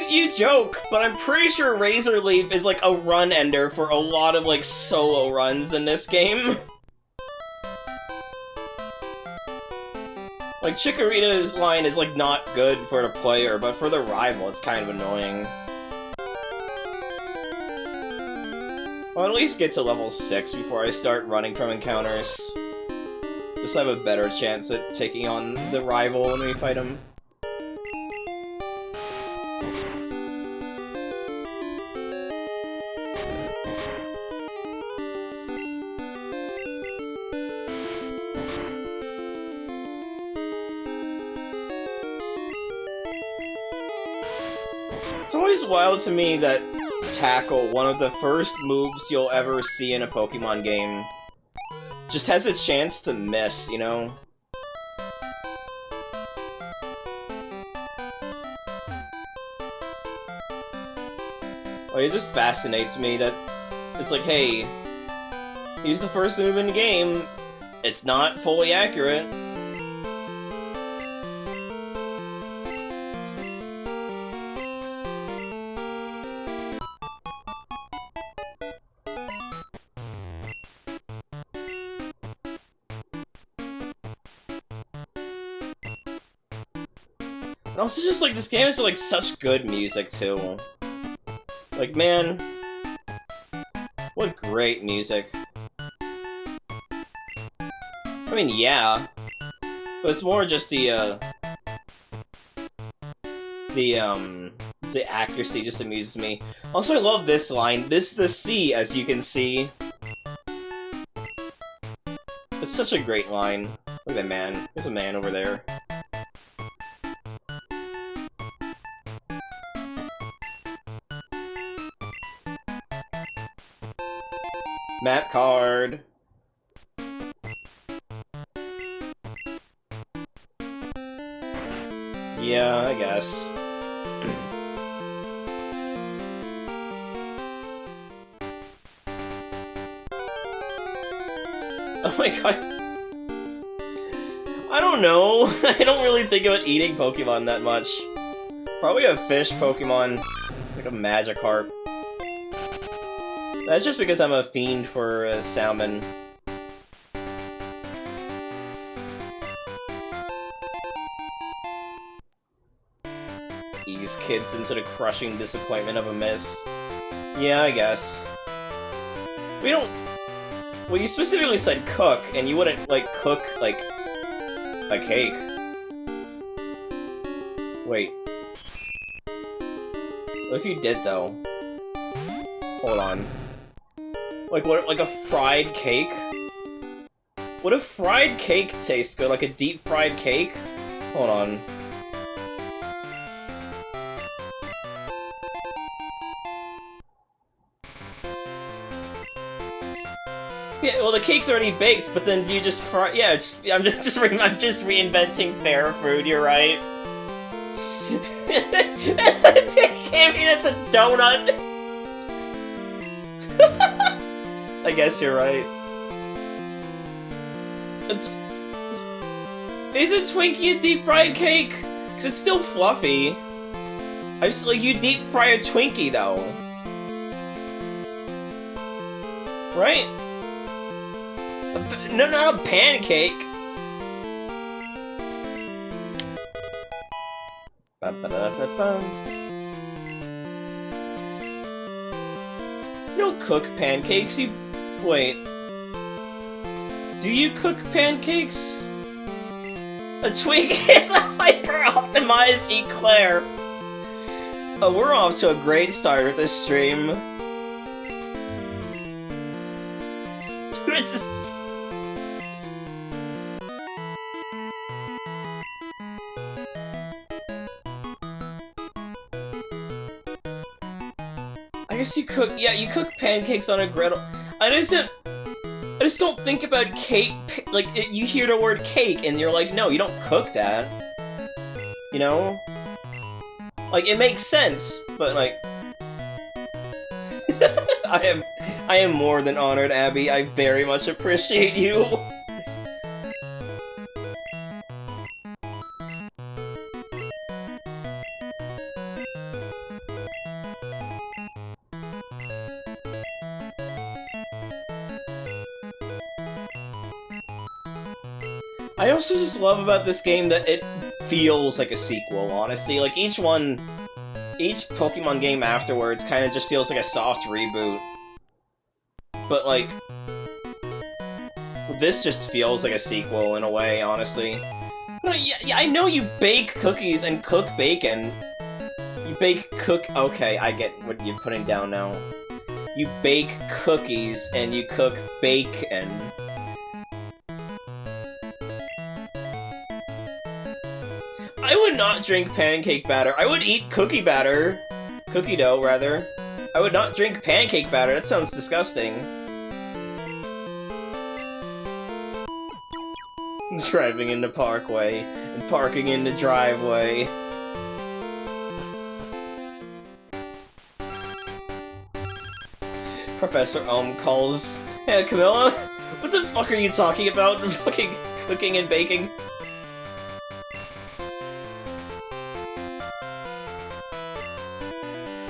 You joke, but I'm pretty sure Razor Leaf is like a run ender for a lot of like solo runs in this game. Like Chikorita's line is like not good for the player, but for the rival it's kind of annoying. I'll at least get to level 6 before I start running from encounters. Just have a better chance at taking on the rival when we fight him. It's always wild to me that Tackle, one of the first moves you'll ever see in a Pokemon game, just has a chance to miss, you know? Like, it just fascinates me that it's like, hey, use the first move in the game, it's not fully accurate. And also just, like, this game has, like, such good music, too. Like, man, what great music. I mean, yeah, but it's more just the accuracy just amuses me. Also, I love this line. This the sea, as you can see. It's such a great line. Look at that man. There's a man over there. Map card. Yeah, I guess. Oh my god. I don't know. I don't really think about eating Pokemon that much. Probably a fish Pokemon, like a Magikarp. That's just because I'm a fiend for salmon. Ease kids into the crushing disappointment of a miss. Yeah, I guess. We don't... Well, you specifically said cook, and you wouldn't, like, cook, like, a cake. Wait. What if you did, though? Hold on. Like, what, like a fried cake? Would a fried cake taste good? Like a deep fried cake? Hold on. Yeah, well, the cake's already baked, but then do you just fry? Yeah, I'm just reinventing fair food. You're right. That's a Cammy. That's a donut. I guess you're right. Is a Twinkie a deep fried cake? Cause it's still fluffy. I just like you deep fry a Twinkie though, right? No, not a pancake. You don't cook pancakes, you... Wait. Do you cook pancakes? A Twinkie is a hyper-optimized eclair. Oh, we're off to a great start with this stream. It's just... guess you cook. Yeah, you cook pancakes on a griddle. I just don't think about cake. Like you hear the word cake and you're like, no, you don't cook that. You know? Like it makes sense, but like, I am more than honored, Abby. I very much appreciate you. I also just love about this game that it feels like a sequel, honestly. Like, each Pokemon game afterwards kind of just feels like a soft reboot. But, like, this just feels like a sequel in a way, honestly. But, yeah, I know you bake cookies and cook bacon. Okay, I get what you're putting down now. You bake cookies and you cook bacon. I would not drink pancake batter. I would eat cookie batter. Cookie dough, rather. I would not drink pancake batter. That sounds disgusting. Driving into Parkway and parking in the driveway. Professor calls, "Hey, Camilla, what the fuck are you talking about? Fucking cooking and baking?"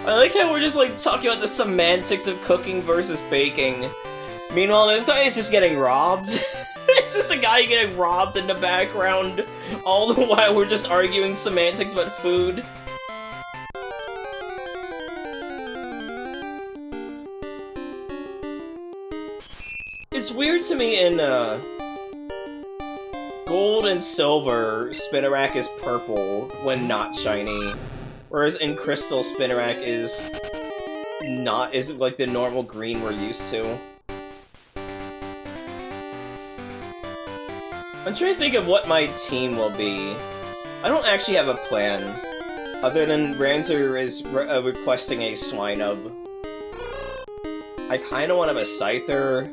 I like how we're just, like, talking about the semantics of cooking versus baking. Meanwhile, this guy is just getting robbed. It's just a guy getting robbed in the background. All the while we're just arguing semantics about food. It's weird to me in, Gold and Silver, Spinarak is purple when not shiny. Whereas in Crystal, Spinarak is like the normal green we're used to. I'm trying to think of what my team will be. I don't actually have a plan, other than Ranzer is requesting a Swinub. I kinda want to have a Scyther.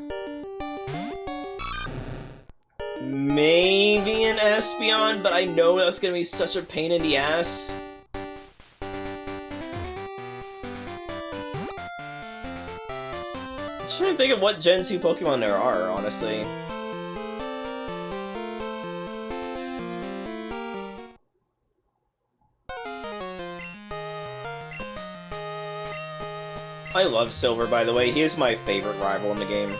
Maybe an Espeon, but I know that's gonna be such a pain in the ass. I'm trying to think of what Gen 2 Pokemon there are, honestly. I love Silver, by the way. He is my favorite rival in the game.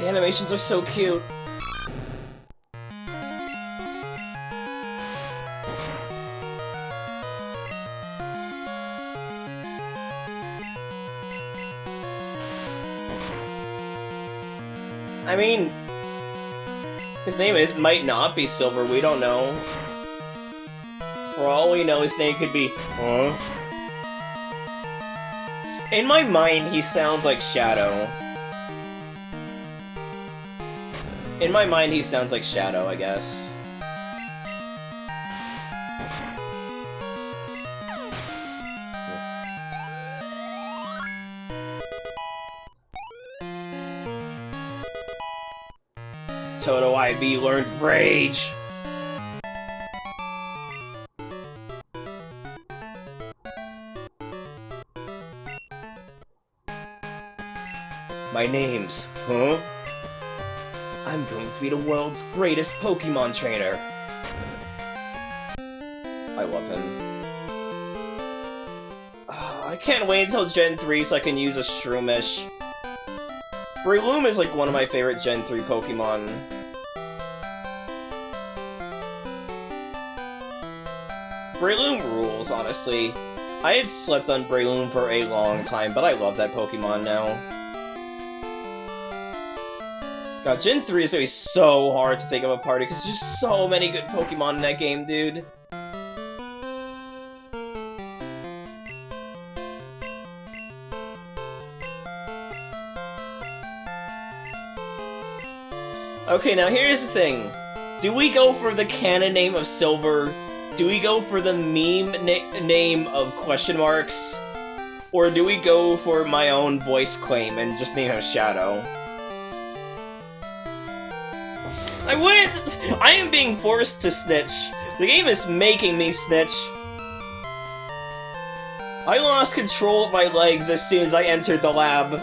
The animations are so cute. I mean, his name might not be Silver, we don't know. For all we know, his name could be, huh? In my mind, he sounds like Shadow. In my mind, he sounds like Shadow, I guess. Toto IV learned Rage! My name's, huh? I'm going to be the world's greatest Pokemon trainer. I love him. I can't wait until Gen 3 so I can use a Shroomish. Breloom is like one of my favorite Gen 3 Pokemon. Breloom rules, honestly. I had slept on Breloom for a long time, but I love that Pokemon now. God, Gen 3 is gonna be so hard to think of a party because there's just so many good Pokemon in that game, dude. Okay, now here's the thing. Do we go for the canon name of Silver? Do we go for the meme name of question marks? Or do we go for my own voice claim and just name him Shadow? I wouldn't- I am being forced to snitch. The game is making me snitch. I lost control of my legs as soon as I entered the lab.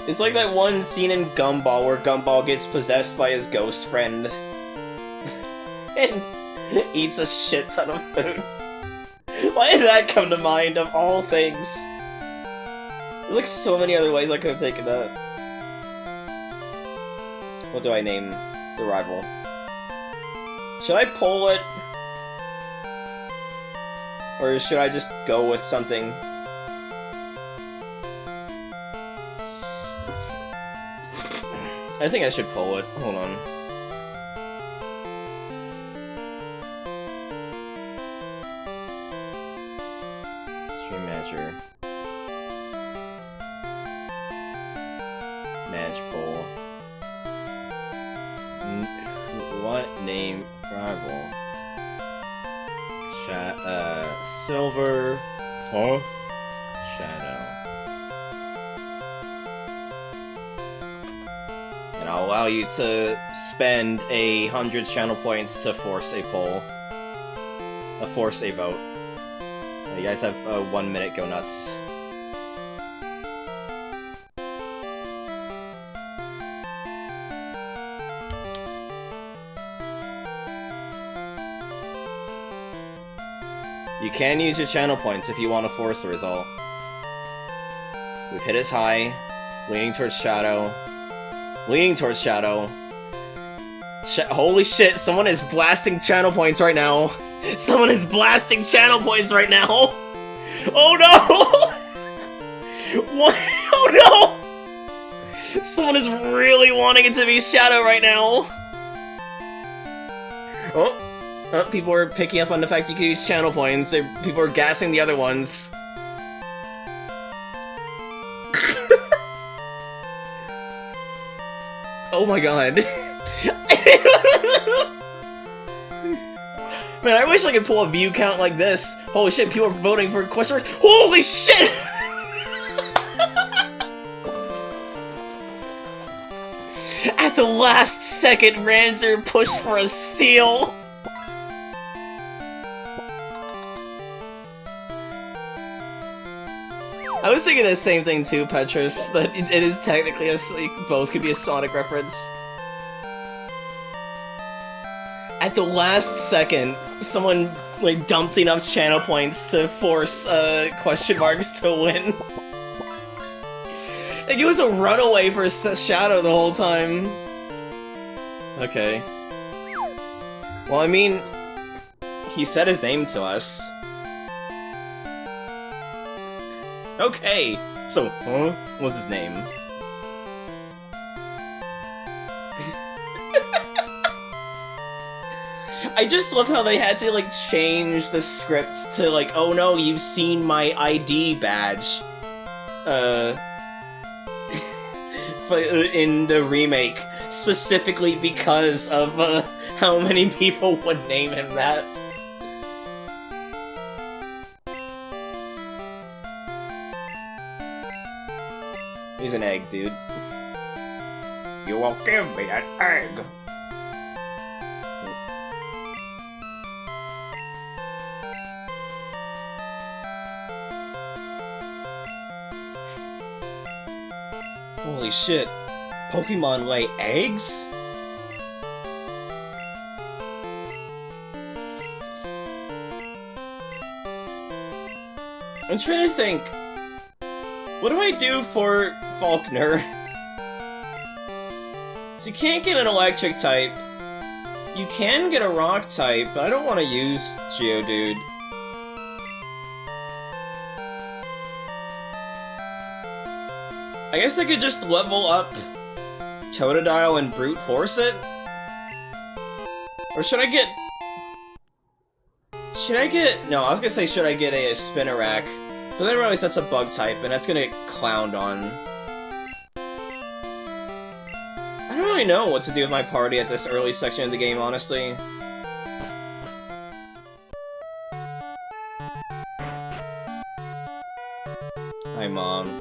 It's like that one scene in Gumball where Gumball gets possessed by his ghost friend. And eats a shit ton of food. Why did that come to mind, of all things? There's like so many other ways I could have taken that. What do I name the rival? Should I poll it? Or should I just go with something? I think I should poll it. Hold on. Stream manager. Manage poll. What name rival? Silver. Huh? Shadow. And I'll allow you to spend 100 channel points to force a poll. Force a vote. You guys have 1 minute, go nuts. You can use your channel points if you want to force a result. We've hit his high, leaning towards Shadow. Leaning towards Shadow. Holy shit, someone is blasting channel points right now. Someone is blasting channel points right now. Oh no! What? Oh no! Someone is really wanting it to be Shadow right now. Oh. Oh, people are picking up on the fact you can use channel points. People are gassing the other ones. Oh my god. Man, I wish I could pull a view count like this. Holy shit, people are voting for question marks. Holy shit! At the last second, Ranzer pushed for a steal. I was thinking the same thing too, Petrus, that it is technically a, like, both could be a Sonic reference. At the last second, someone like dumped enough channel points to force question marks to win. Like it was a runaway for Shadow the whole time. Okay. Well, I mean, he said his name to us. Okay, so, huh? What's his name? I just love how they had to, like, change the script to, like, oh no, you've seen my ID badge. In the remake, specifically because of, how many people would name him that. He's an egg, dude. You won't give me an egg! Holy shit. Pokemon lay eggs? I'm trying to think. What do I do for Faulkner? So you can't get an electric type. You can get a rock type, but I don't want to use Geodude. I guess I could just level up Totodile and brute force it? Or should I get... no, I was gonna say should I get a Spinarak, But then I realize that's a bug type, and that's gonna get clowned on. I don't really know what to do with my party at this early section of the game, honestly. Hi, Mom.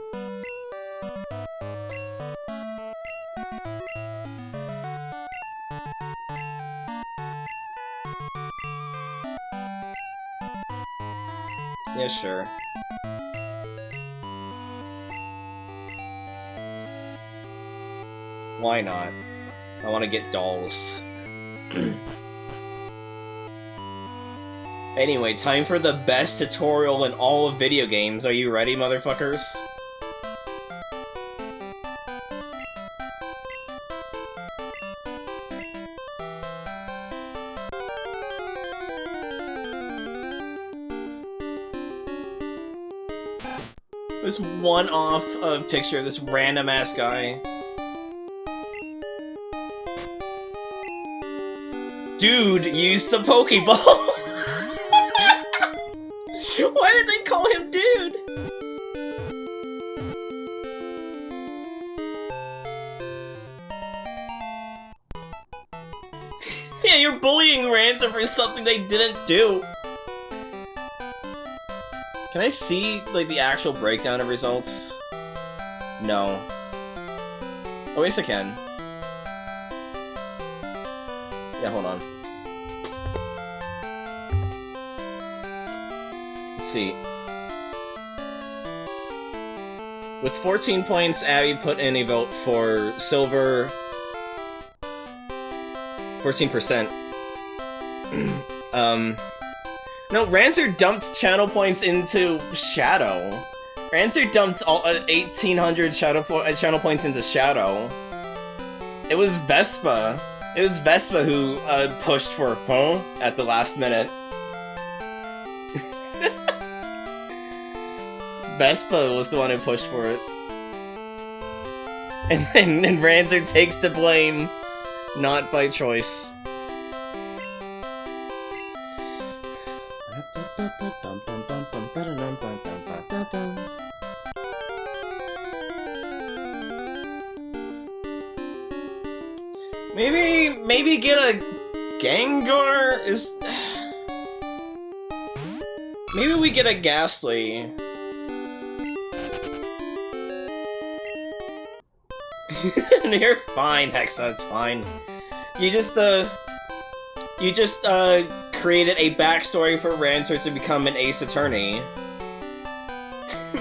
Yeah, sure. Why not? I want to get dolls. Anyway, time for the best tutorial in all of video games. Are you ready, motherfuckers? This one-off picture of this random-ass guy. Dude used the Pokeball! Why did they call him Dude? Yeah, you're bullying Ransom for something they didn't do. Can I see, like, the actual breakdown of results? No. Oh, yes I can. Yeah, hold on. Let's see. With 14 points, Abby put in a vote for Silver. 14%. No, Rancer dumped channel points into Shadow. Rancer dumped all 1,800 channel points into Shadow. It was Vespa. It was Vespa who pushed for huh at the last minute. Vespa was the one who pushed for it. And Rancer takes the blame, not by choice. Maybe get a Gengar is. Maybe we get a Ghastly. You're fine, Hexa. It's fine. You just created a backstory for Rancer to become an Ace Attorney.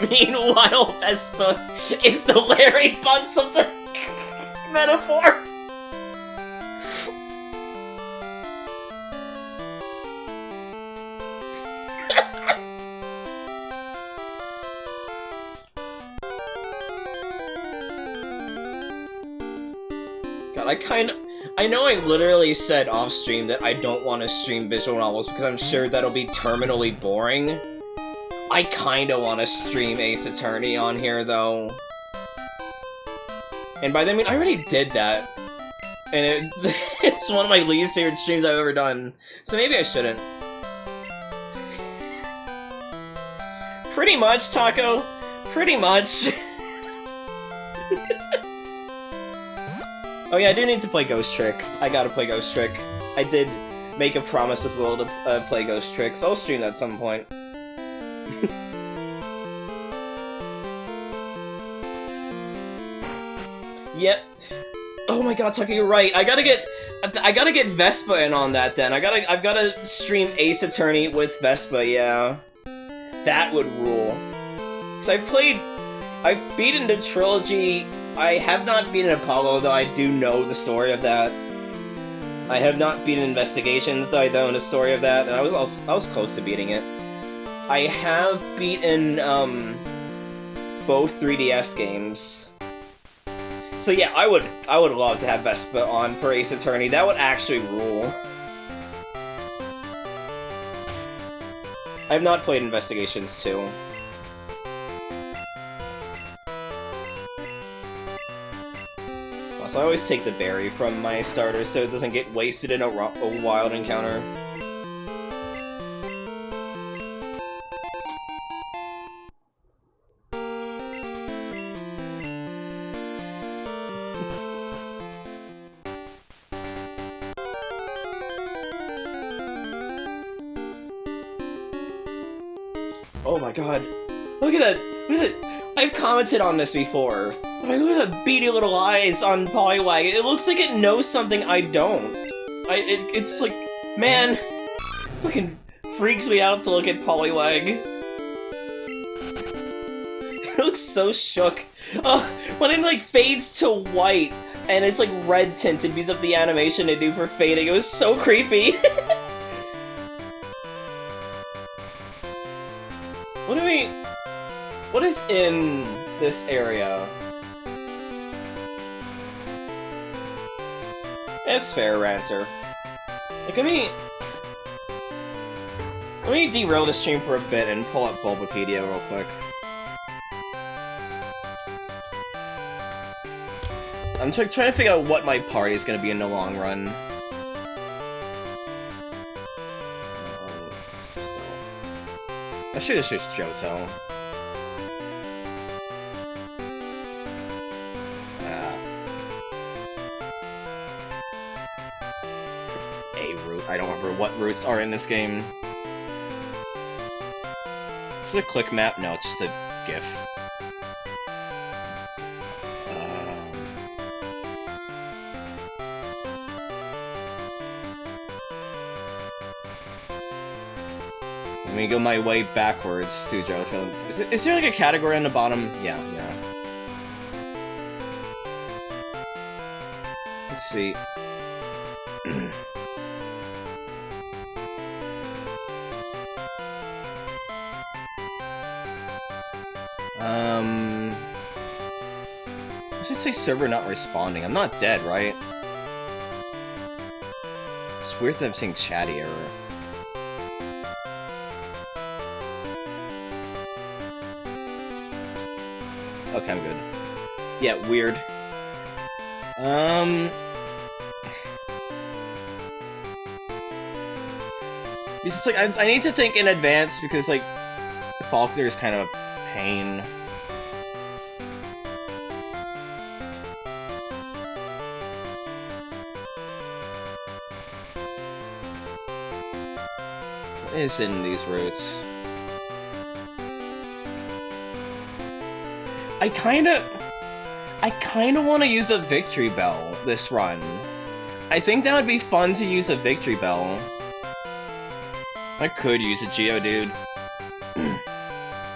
Meanwhile, Vespa is the Larry Bunce of the metaphor. God, I know I literally said off stream that I don't want to stream visual novels because I'm sure that'll be terminally boring. I kinda want to stream Ace Attorney on here, though. And by that I mean, I already did that. And it's one of my least favorite streams I've ever done. So maybe I shouldn't. Pretty much, Taco. Pretty much. Oh yeah, I do need to play Ghost Trick. I gotta play Ghost Trick. I did make a promise with Will to play Ghost Trick, so I'll stream that at some point. Yep. Oh my god, Tucker, you're right. I gotta get Vespa in on that then. I've gotta stream Ace Attorney with Vespa, yeah. That would rule. Cause I've beaten the trilogy. I have not beaten Apollo, though I do know the story of that. I have not beaten Investigations, though I know the story of that, and I was close to beating it. I have beaten both 3DS games. So yeah, I would love to have Vespa on for Ace Attorney. That would actually rule. I have not played Investigations 2. So I always take the berry from my starter so it doesn't get wasted in a wild encounter. Oh my god. Look at that! Look at that! I've commented on this before, but look at the beady little eyes on Poliwag. It looks like it knows something I don't. It's like, man, fucking freaks me out to look at Poliwag. It looks so shook. When it like fades to white and it's like red tinted because of the animation they do for fading, it was so creepy. What is in this area? It's fair answer. Like, let me derail the stream for a bit and pull up Bulbapedia real quick. I'm trying to figure out what my party is going to be in the long run. I should have switched Johto. I don't remember what routes are in this game. Is it a click map? No, it's just a GIF. Let me go my way backwards to Johto. Is there like a category on the bottom? Yeah. Let's see. I should say server not responding. I'm not dead, right? It's weird that I'm seeing chatty error. Okay, I'm good. Yeah, weird. It's like, I need to think in advance because, like, Faulkner is kind of a pain. What is in these routes? I kinda want to use a Victory Bell this run. I think that would be fun to use a Victory Bell. I could use a Geodude.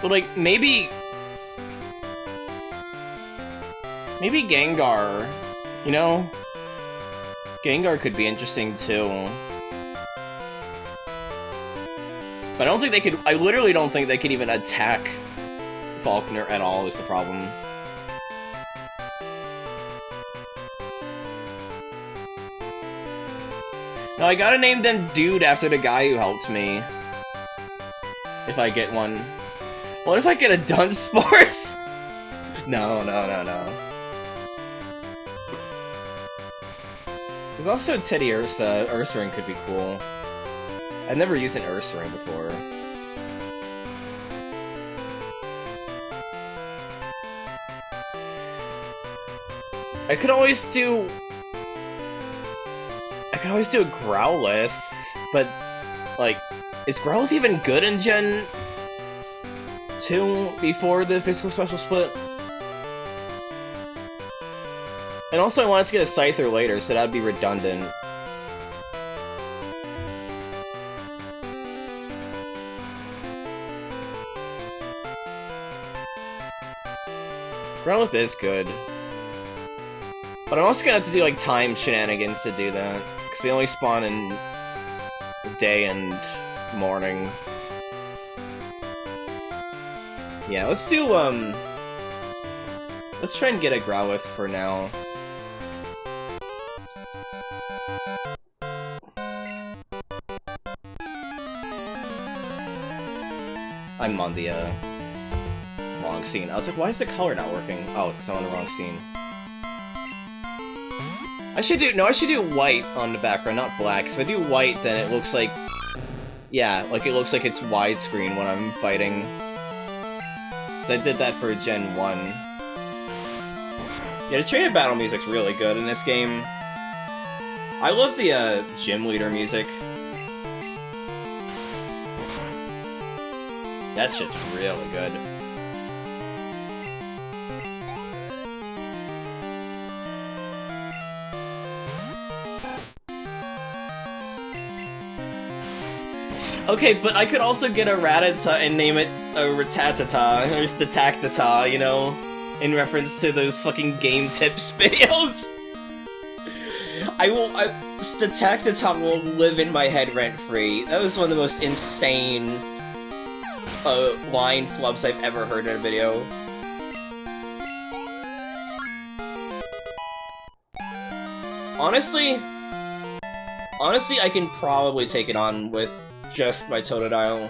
But like, maybe Gengar, you know? Gengar could be interesting too. But I don't think they could, I literally don't think they could even attack Faulkner at all is the problem. Now I gotta name them Dude after the guy who helped me. If I get one. What if I get a Dunsparce? No. There's also Teddy Ursa. Ursaring could be cool. I've never used an Ursaring before. I could always do a Growlithe, but, like, is Growlithe even good in Gen 2 before the physical special split? And also I wanted to get a Scyther later, so that'd be redundant. Growlithe is good. But I'm also gonna have to do, like, time shenanigans to do that. Because they only spawn in day and morning. Yeah, let's do, let's try and get a Growlithe for now. I'm on the, wrong scene. I was like, why is the color not working? Oh, it's because I'm on the wrong scene. I should do white on the background, not black. Because if I do white, then it looks like... Yeah, like it looks like it's widescreen when I'm fighting. So I did that for Gen 1. Yeah, the trainer battle music's really good in this game. I love the, gym leader music. That shit's really good. Okay, but I could also get a Rattata and name it a Ratatata, or Statactata, you know? In reference to those fucking game tips videos. Statactata will live in my head rent-free. That was one of the most insane line flubs I've ever heard in a video. Honestly, I can probably take it on with just my Totodile.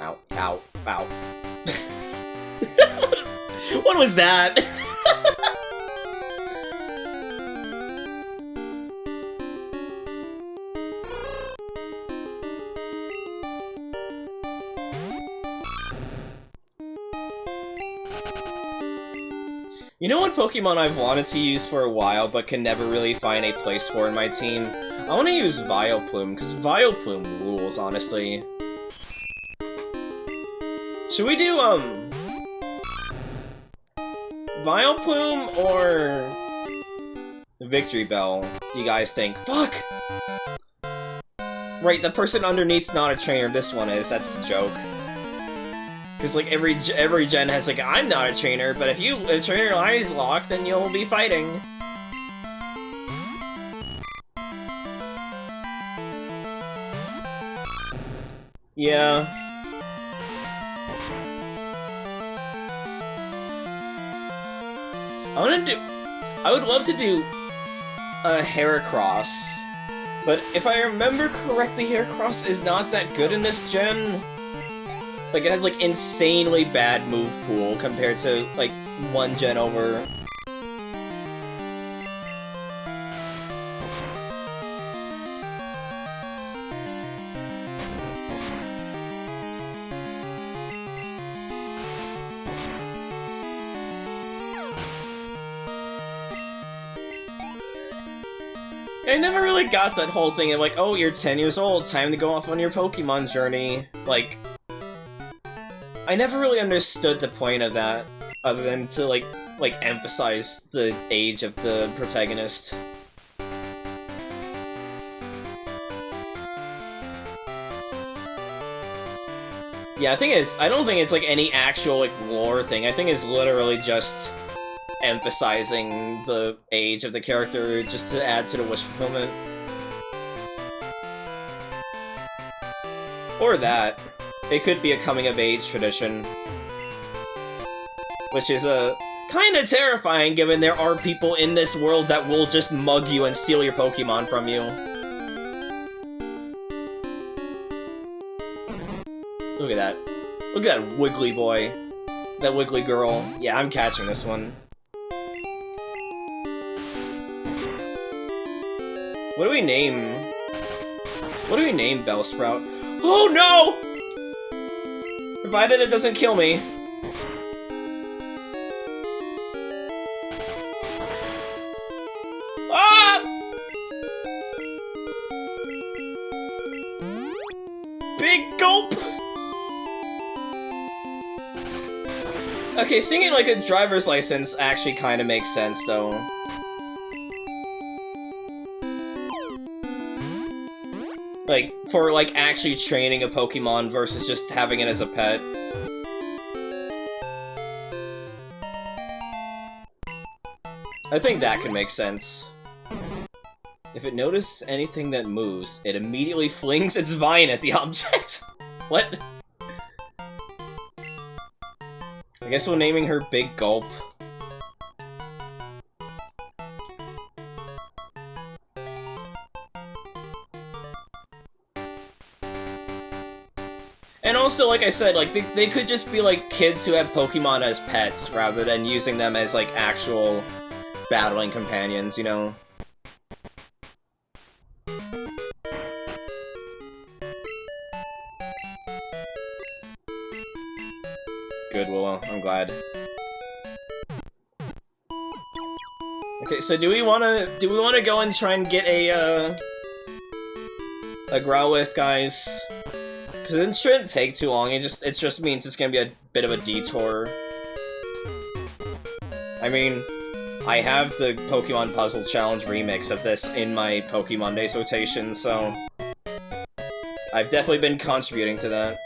Ow, ow, ow. What was that? You know what Pokemon I've wanted to use for a while, but can never really find a place for in my team? I want to use Vileplume, because Vileplume rules, honestly. Should we do, Vileplume or Victory Bell, do you guys think? Fuck! Right, the person underneath's not a trainer, this one is, that's the joke. Because, like, every gen has, like, I'm not a trainer, but if trainer eyes lock, then you'll be fighting. Yeah. I would love to do a Heracross, but if I remember correctly, Heracross is not that good in this gen. Like, it has, like, insanely bad move pool compared to, like, one gen over. I never really got that whole thing of, like, oh, you're 10 years old, time to go off on your Pokemon journey. Like, I never really understood the point of that, other than to, like emphasize the age of the protagonist. Yeah, I don't think it's, like, any actual, like, lore thing. I think it's literally just emphasizing the age of the character just to add to the wish fulfillment. Or that. It could be a coming-of-age tradition. Which is, kinda terrifying, given there are people in this world that will just mug you and steal your Pokemon from you. Look at that. Look at that wiggly boy. That wiggly girl. Yeah, I'm catching this one. What do we name Bellsprout? Oh no! Provided it doesn't kill me. Ah! Big gulp! Okay, seeing it like a driver's license actually kind of makes sense, though. Like, for, like, actually training a Pokemon versus just having it as a pet. I think that could make sense. If it notices anything that moves, it immediately flings its vine at the object. What? I guess we're naming her Big Gulp. And also, like I said, like, they could just be, like, kids who have Pokemon as pets, rather than using them as, like, actual battling companions, you know? Good, Willow. I'm glad. Okay, so do we wanna go and try and get a a Growlithe, guys. Because it shouldn't take too long, it just means it's gonna be a bit of a detour. I mean, I have the Pokemon Puzzle Challenge remix of this in my Pokémondays rotation, so I've definitely been contributing to that.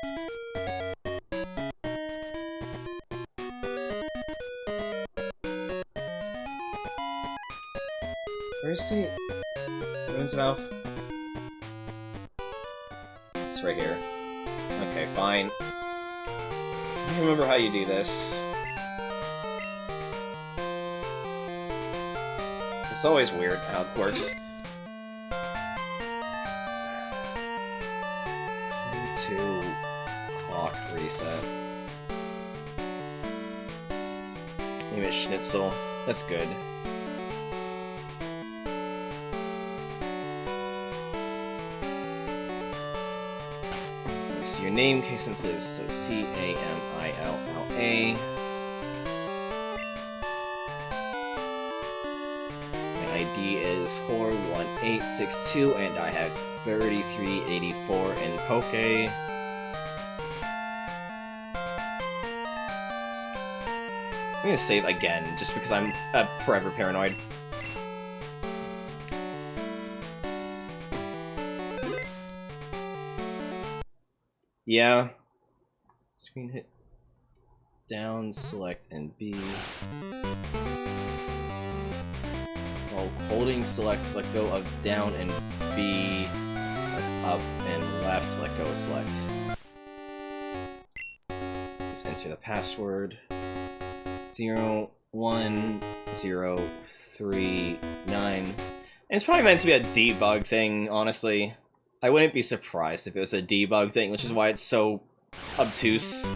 Where's the Moon's Mouth? It's right here. Okay, fine. I don't remember how you do this. It's always weird how it works. 2 clock reset. Name it Schnitzel. That's good. Your name, case sensitive, so C-A-M-I-L-L-A. My ID is 41862, and I have 3384 in Poke. I'm gonna save again, just because I'm forever paranoid. Yeah. Screen hit down, select, and B. While holding select, let go of down and B. Press up and left, let go of select. Just enter the password. 01039. And it's probably meant to be a debug thing, honestly. I wouldn't be surprised if it was a debug thing, which is why it's so obtuse.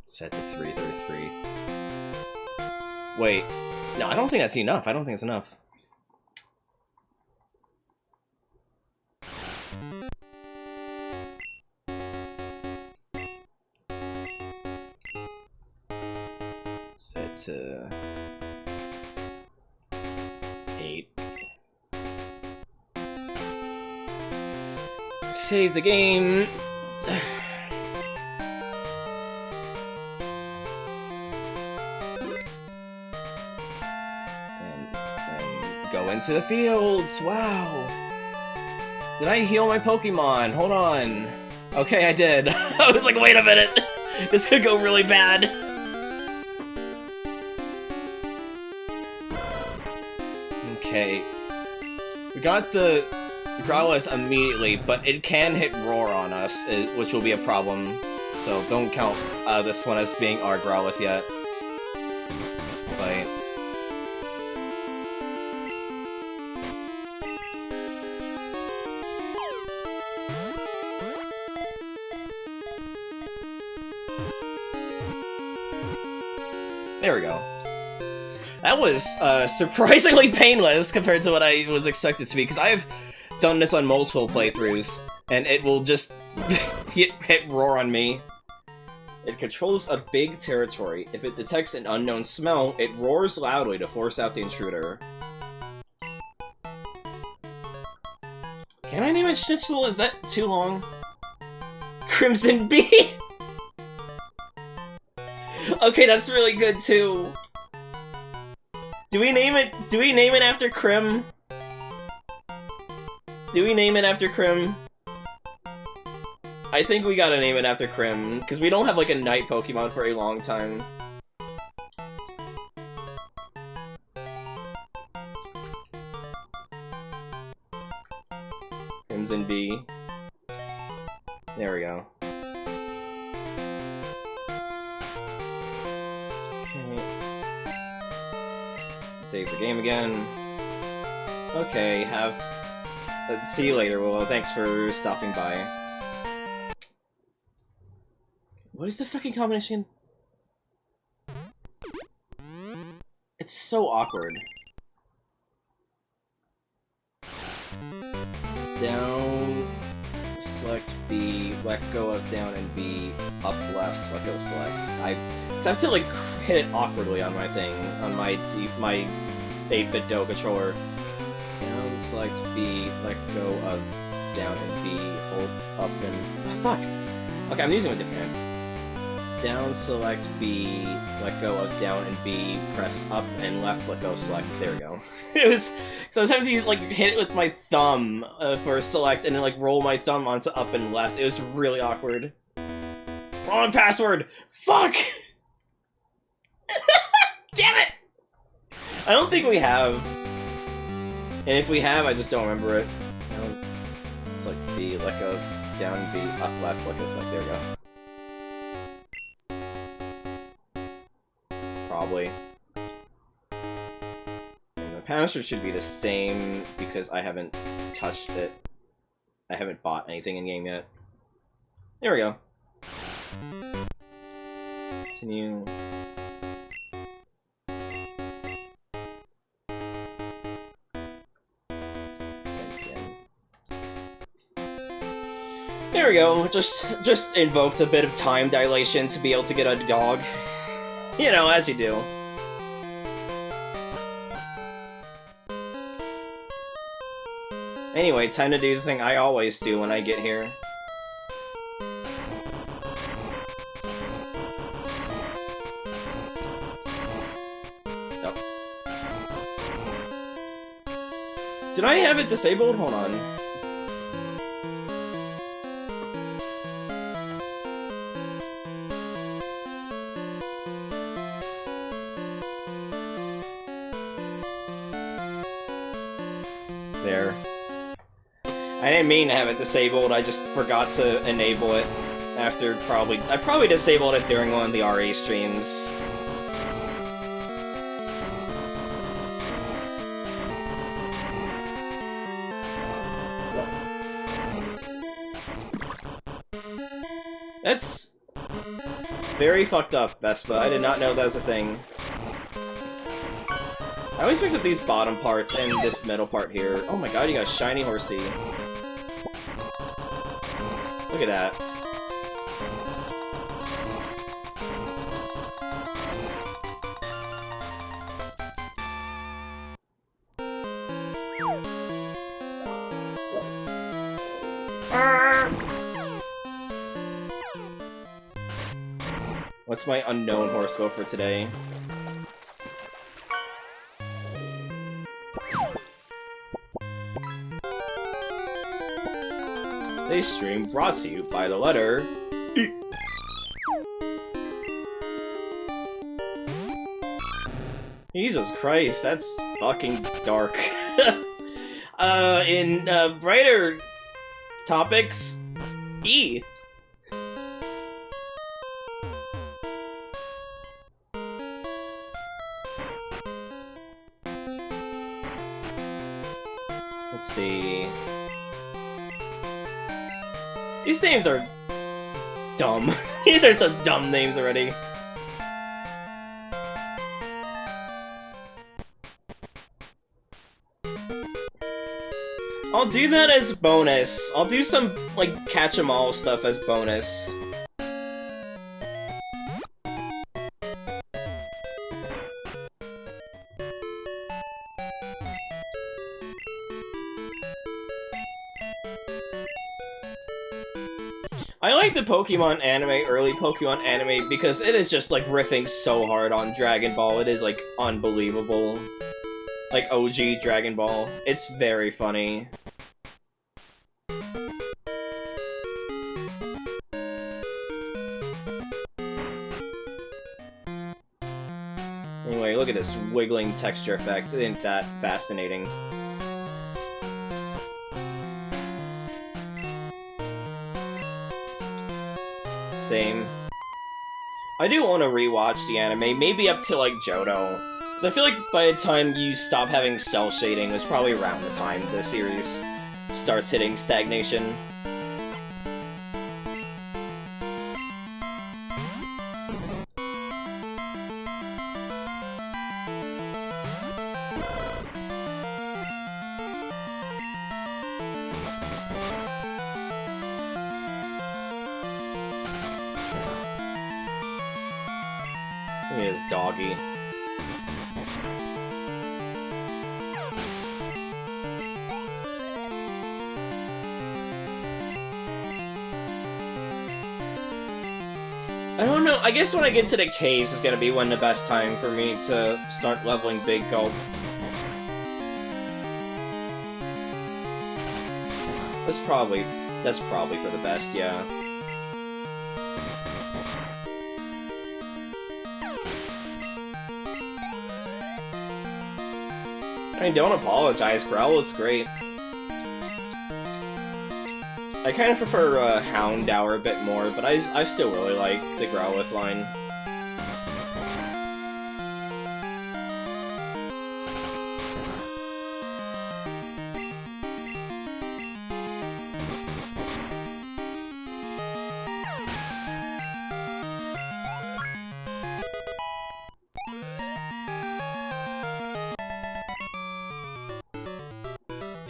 Set to 333. Wait. No, I don't think that's enough. I don't think it's enough. Set to 8. Save the game. And go into the fields. Wow. Did I heal my Pokemon? Hold on. Okay, I did. I was like, wait a minute. This could go really bad. Okay. We got the Growlithe immediately, but it can hit Roar on us, which will be a problem. So don't count this one as being our Growlithe yet. But there we go. That was surprisingly painless compared to what I was expected to be, because I've done this on multiple playthroughs, and it will just hit Roar on me. It controls a big territory. If it detects an unknown smell, it roars loudly to force out the intruder. Can I name it Schnitzel? Is that too long? Crimson Bee? Okay, that's really good too. Do we name it after Crim? Do we name it after Crim? I think we gotta name it after Crim, because we don't have like a night Pokemon for a long time. Crimson Bee. There we go. Okay. Save the game again. Okay, see you later, Willow. Thanks for stopping by. What is the fucking combination? It's so awkward. Down, select select, B, let go of down, and B, up left, let go select. So I have to like hit it awkwardly on my thing, on my 8-bit Do controller. Down, select, B, let go of down, and B, hold up and... Fuck! Okay, I'm using a different hand. Down, select, B, let go of down, and B, press up and left, let go, select. There we go. It was... So I was having to use, like, hit it with my thumb for select, and then, like, roll my thumb onto up and left. It was really awkward. Wrong password! Fuck! Damn it! I don't think we have. And if we have, I just don't remember it. Select B, let go, down, B, up, left, let go, select. There we go. Probably. And the password should be the same because I haven't touched it. I haven't bought anything in game yet. There we go. Continue. There we go. Just invoked a bit of time dilation to be able to get a dog. You know, as you do. Anyway, time to do the thing I always do when I get here. Oh. Did I have it disabled? Hold on. There. I didn't mean to have it disabled, I just forgot to enable it after I probably disabled it during one of the RE streams. That's very fucked up, Vespa. I did not know that was a thing. I always mix up these bottom parts and this middle part here. Oh my god, you got a shiny horsey. Look at that. What's my unknown horoscope for today? Today's stream brought to you by the letter E. Jesus Christ, that's fucking dark. In brighter topics, E. Let's see. These names are dumb. These are some dumb names already. I'll do that as bonus. I'll do some, like, catch-em-all stuff as bonus. I like the Pokemon anime, early Pokemon anime, because it is just, like, riffing so hard on Dragon Ball. It is, like, unbelievable. Like, OG Dragon Ball. It's very funny. Anyway, look at this wiggling texture effect. Isn't that fascinating? Same. I do want to rewatch the anime, maybe up to, like, Johto. Because I feel like by the time you stop having cell shading, it's probably around the time the series starts hitting stagnation. He is doggy. I don't know, I guess when I get to the caves is gonna be when the best time for me to start leveling Big Gulp. That's probably for the best, yeah. I mean, don't apologize, Growl, it's great. I kind of prefer Houndour a bit more, but I still really like the Growlithe line.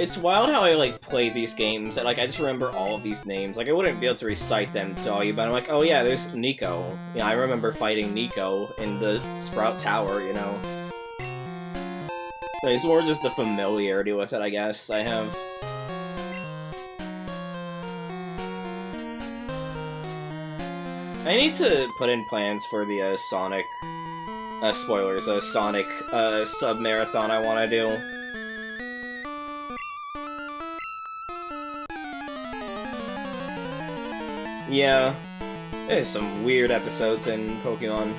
It's wild how I, like, play these games, and, like, I just remember all of these names. Like, I wouldn't be able to recite them to all you, but I'm like, oh yeah, there's Nico. Yeah, I remember fighting Nico in the Sprout Tower, you know? But it's more just the familiarity with it, I guess, I have. I need to put in plans for the, Sonic... spoilers, Sonic, sub-marathon I want to do. Yeah, there's some weird episodes in Pokemon.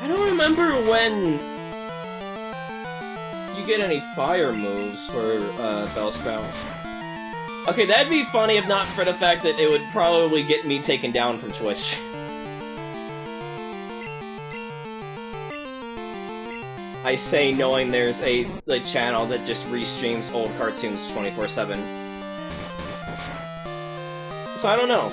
I don't remember when you get any fire moves for Bellsprout. Okay, that'd be funny if not for the fact that it would probably get me taken down from Twitch. I say knowing there's a channel that just restreams old cartoons 24/7. So I don't know.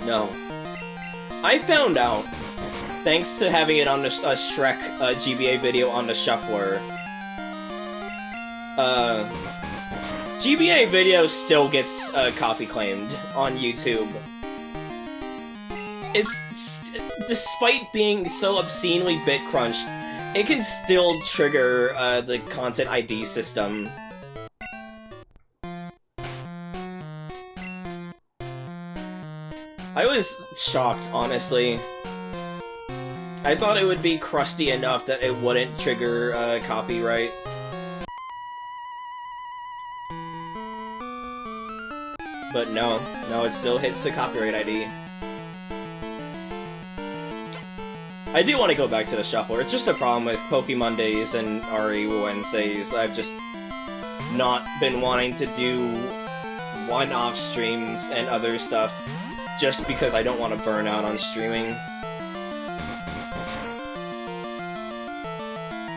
No. I found out, thanks to having it on the Shrek GBA video on the Shuffler, GBA video still gets copy claimed on YouTube. It's despite being so obscenely bit crunched, it can still trigger the content ID system. I was shocked, honestly. I thought it would be crusty enough that it wouldn't trigger copyright. But no, it still hits the copyright ID. I do want to go back to the Shuffler. It's just a problem with Pokémondays and RE Wednesdays. I've just not been wanting to do one-off streams and other stuff just because I don't want to burn out on streaming.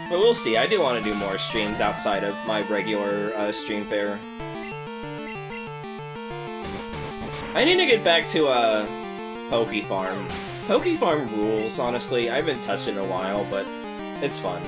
But we'll see, I do want to do more streams outside of my regular stream fare. I need to get back to Pokefarm. Pokefarm rules, honestly. I haven't touched it in a while, but it's fun.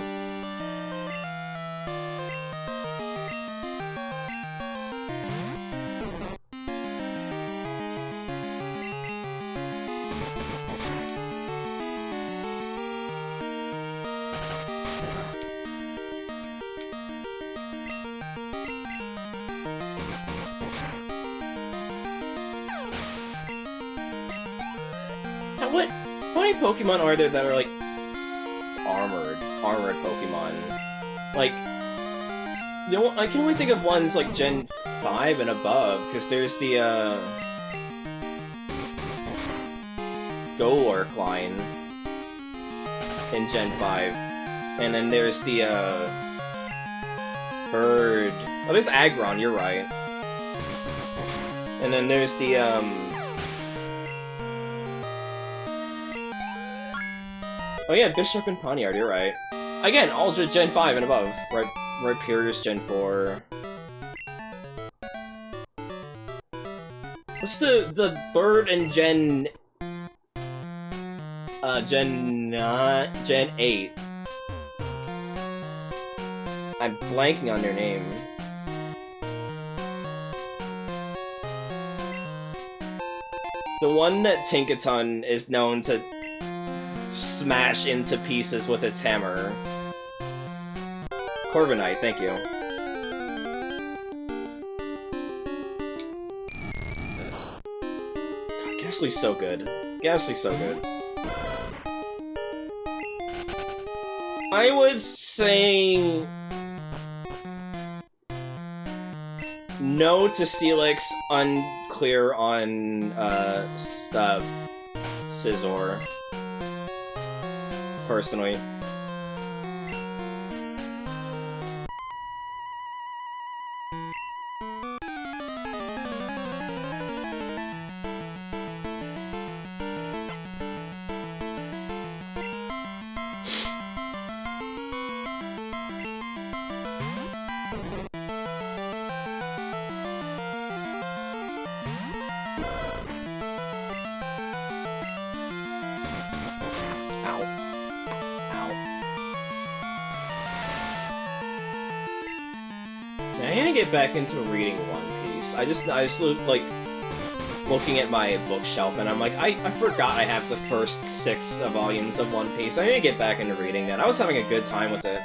How many Pokemon are there that are, like, armored Pokemon? Like, I can only think of ones, like, Gen 5 and above, because there's the, Golurk line in Gen 5, and then there's the, Bird... Oh, there's Aggron, you're right. And then there's the, Oh yeah, Bishop and Poniard, you're right. Again, all Gen 5 and above. Rhyperior's Gen 4. What's the bird in Gen 8? I'm blanking on their name. The one that Tinkaton is known to smash into pieces with its hammer. Corviknight, thank you. God, Ghastly's so good. Ghastly's so good. I would say no to Steelix, unclear on Scizor. Personally. I need to get back into reading One Piece. I just like looking at my bookshelf and I'm like, I forgot I have the first 6 volumes of One Piece. I need to get back into reading that. I was having a good time with it.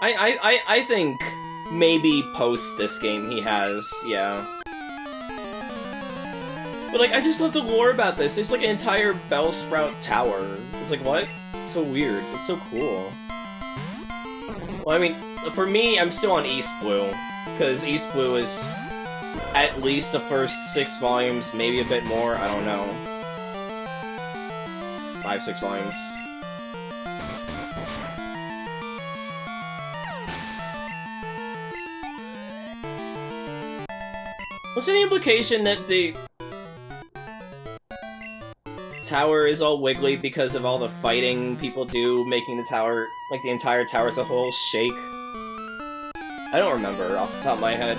I think maybe post this game he has, yeah. But like, I just love the lore about this. There's like an entire Bellsprout Tower. It's like, what? It's so weird. It's so cool. Well, I mean, for me, I'm still on East Blue. Because East Blue is at least the first 6 volumes, maybe a bit more, I don't know. 5, 6 volumes. What's any implication that the tower is all wiggly because of all the fighting people do, making the tower, like the entire tower as a whole, shake? I don't remember off the top of my head.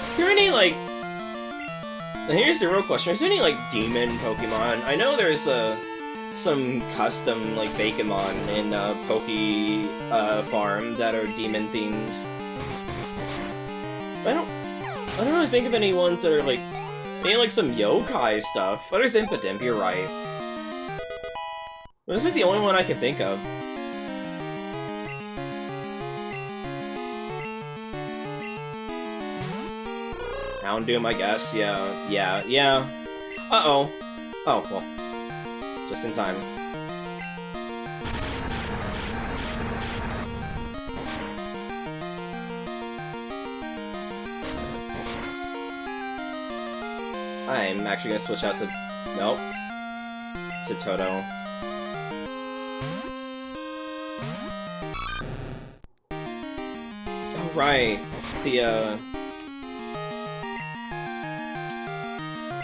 Is there any, like... And here's the real question, is there any, like, demon Pokemon? I know there's, some custom, like, Baconmon in, Poke, Farm that are demon-themed. I don't really think of any ones that are, like, maybe, like, some yokai stuff. Oh, there's Impidimp, you're right. But this is the only one I can think of. Houndoom, I guess, yeah. Uh-oh. Oh, well. Just in time. I'm actually gonna switch out to... Nope. To Toto. Oh, right.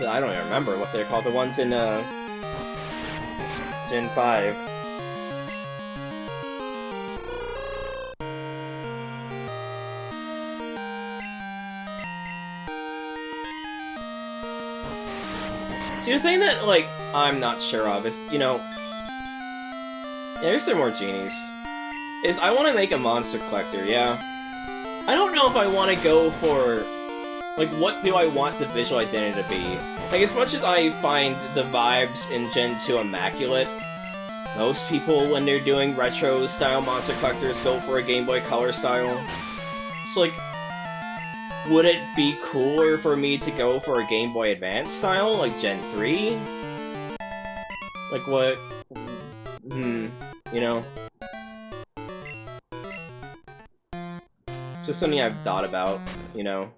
I don't even remember what they're called. The ones in, Gen 5. See, the thing that, like, I'm not sure of is, you know... Yeah, I guess they're more genies. Is I want to make a monster collector, yeah. I don't know if I want to go for... Like, what do I want the visual identity to be? Like, as much as I find the vibes in Gen 2 immaculate, most people, when they're doing retro-style monster collectors, go for a Game Boy Color style. So, like, would it be cooler for me to go for a Game Boy Advance style, like Gen 3? Like, what? You know? It's just something I've thought about, you know?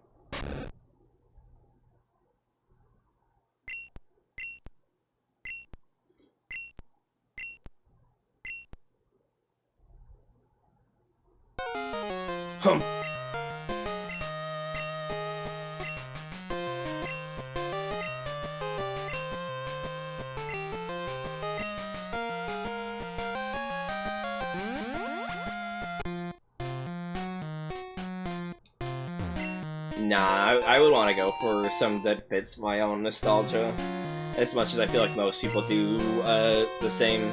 Hum. Nah, I would want to go for some that fits my own nostalgia, as much as I feel like most people do the same.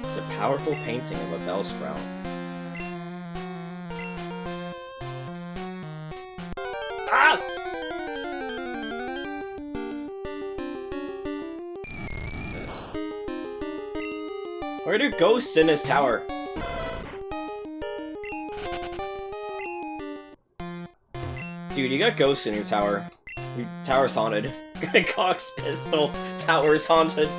It's a powerful painting of a Bellsprout. Ah! Where do ghosts in his tower? Dude, you got ghosts in your tower. Your tower's haunted. Cox pistol. Tower's haunted.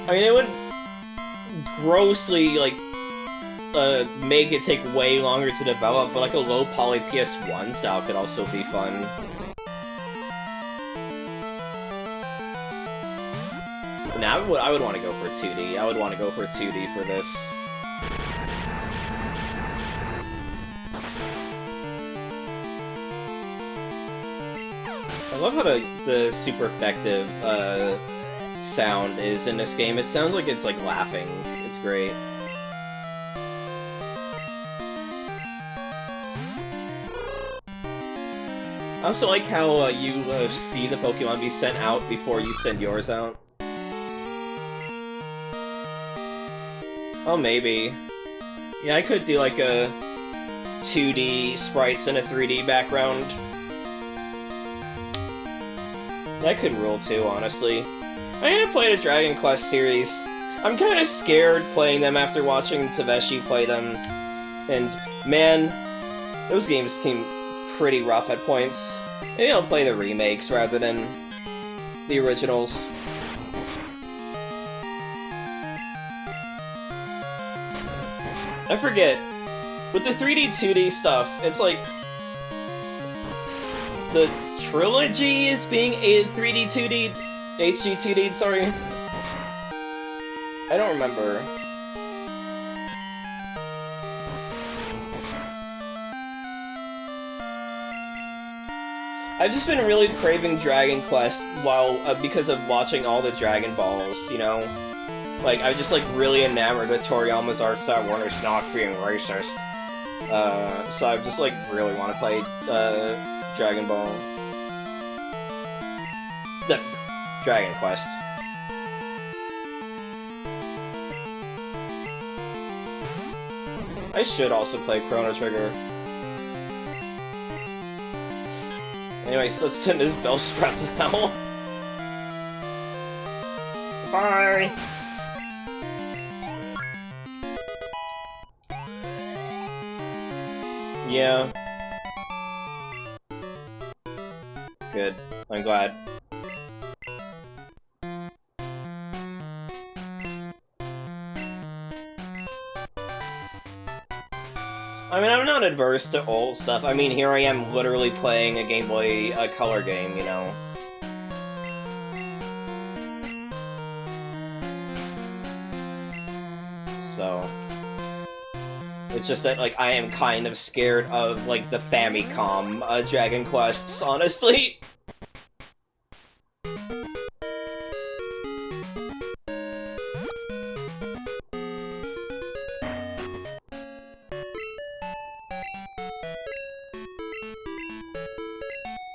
I mean, it would grossly, like, make it take way longer to develop, but like a low poly PS1 style could also be fun. Now, I would want to go for 2D. I would want to go for 2D for this. I love how the super effective sound is in this game. It sounds like it's like laughing. It's great. I also like how you see the Pokemon be sent out before you send yours out. Oh, maybe. Yeah, I could do like a 2D sprites and a 3D background. That could rule too, honestly. I need to play the Dragon Quest series. I'm kind of scared playing them after watching Taveshi play them. And, man, those games came pretty rough at points. Maybe I'll play the remakes rather than the originals. I forget. With the 3D, 2D stuff, it's like... the trilogy is being a 3D, 2D... HG 2D, sorry. I don't remember. I've just been really craving Dragon Quest while because of watching all the Dragon Balls, you know? Like, I'm just like really enamored with Toriyama's art style, Warner's not being racist. So I just like really want to play Dragon Ball. The Dragon Quest. I should also play Chrono Trigger. Anyways, let's send this Bellsprout to hell. Bye! Yeah. Good. I'm glad. I mean, I'm not adverse to old stuff. I mean, here I am literally playing a Game Boy Color game, you know? So... it's just that, like, I am kind of scared of, like, the Famicom Dragon Quests, honestly.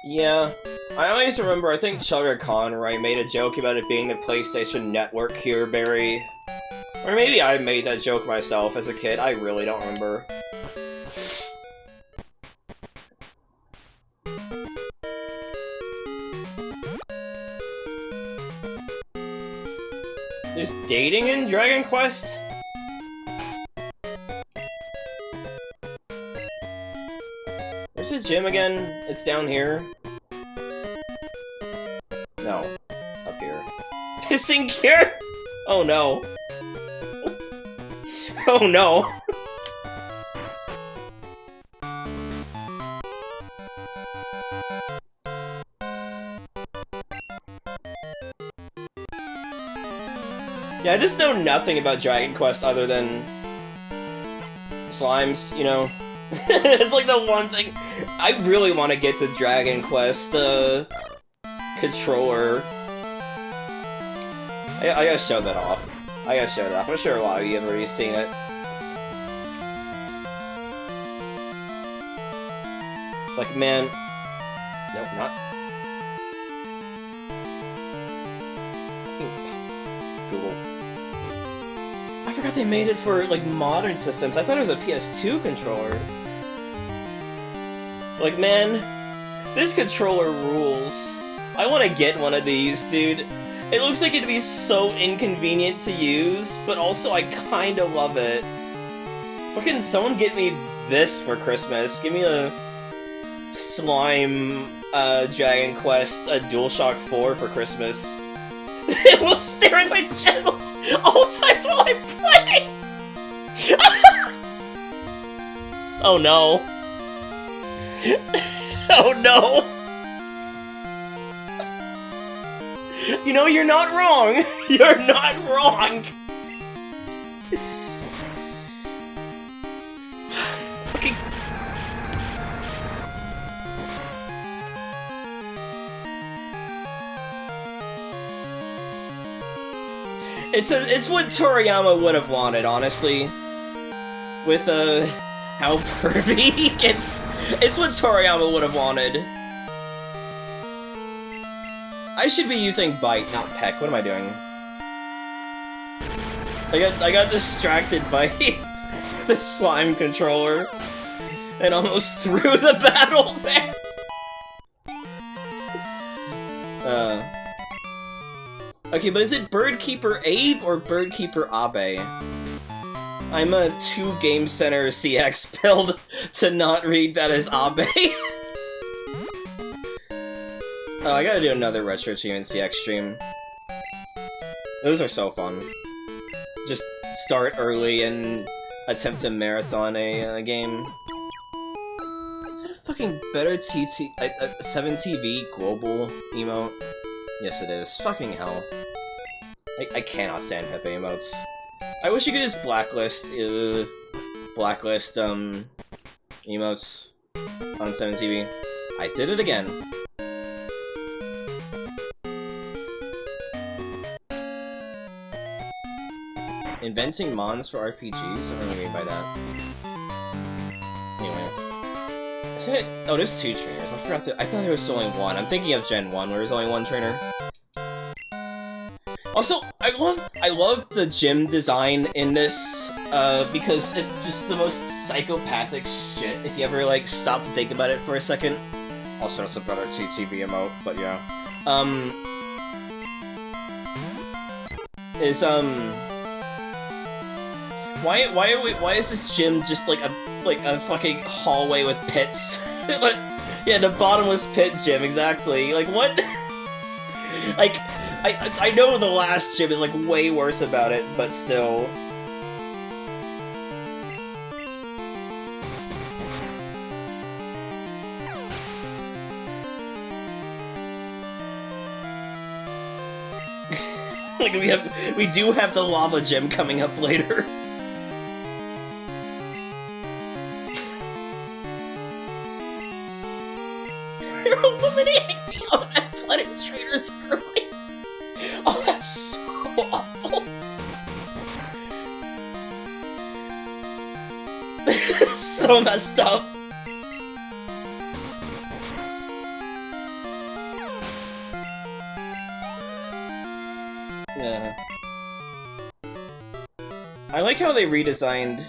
Yeah, I always remember, I think Chugga Conroy made a joke about it being the PlayStation Network Cureberry. Or maybe I made that joke myself as a kid, I really don't remember. There's dating in Dragon Quest? There's gym again? It's down here? No. Up here. Pissing cure? Oh no. Oh no. Yeah, I just know nothing about Dragon Quest other than slimes, you know? It's like the one thing I really want to get the Dragon Quest controller. I gotta show that off. I'm sure a lot of you have already seen it. Like, man... Nope, not... Google. I forgot they made it for, like, modern systems. I thought it was a PS2 controller. Like, man, this controller rules. I want to get one of these, dude. It looks like it'd be so inconvenient to use, but also I kinda love it. Fucking someone get me this for Christmas. Give me a slime Dragon Quest DualShock 4 for Christmas. It will stare at my channels all times while I play! Oh no. Oh no! You know, you're not wrong! You're not wrong! Fucking... It's what Toriyama would have wanted, honestly. With, how pervy he gets. It's what Toriyama would have wanted. I should be using Bite, not Peck. What am I doing? I got distracted by the slime controller and almost threw the battle there. Okay, but is it Birdkeeper Abe or Birdkeeper Abe? I'm a 2 Game Center CX build to not read that as Abe. Oh, I gotta do another Retro Achievement CX stream. Those are so fun. Just start early and attempt to marathon a game. Is that a fucking better 7TV global emote? Yes it is. Fucking hell. I cannot stand Pepe emotes. I wish you could just blacklist emotes on 7TV. I did it again. Inventing mons for RPGs? I don't know what I mean by that. Anyway. Isn't it? Oh, there's 2 trainers. I thought there was only 1. I'm thinking of Gen 1 where there's only 1 trainer. Also, I love the gym design in this, because it's just the most psychopathic shit if you ever, like, stop to think about it for a second. Also, it's a better TTV emote, but yeah. Why is this gym just like a fucking hallway with pits? Like, yeah, the bottomless pit gym, exactly. Like, what? Like, I know the last gym is like way worse about it, but still. Like, we do have the lava gym coming up later. You're eliminating the unathletic trainers early. Oh, that's so awful. It's so messed up. Yeah. I like how they redesigned.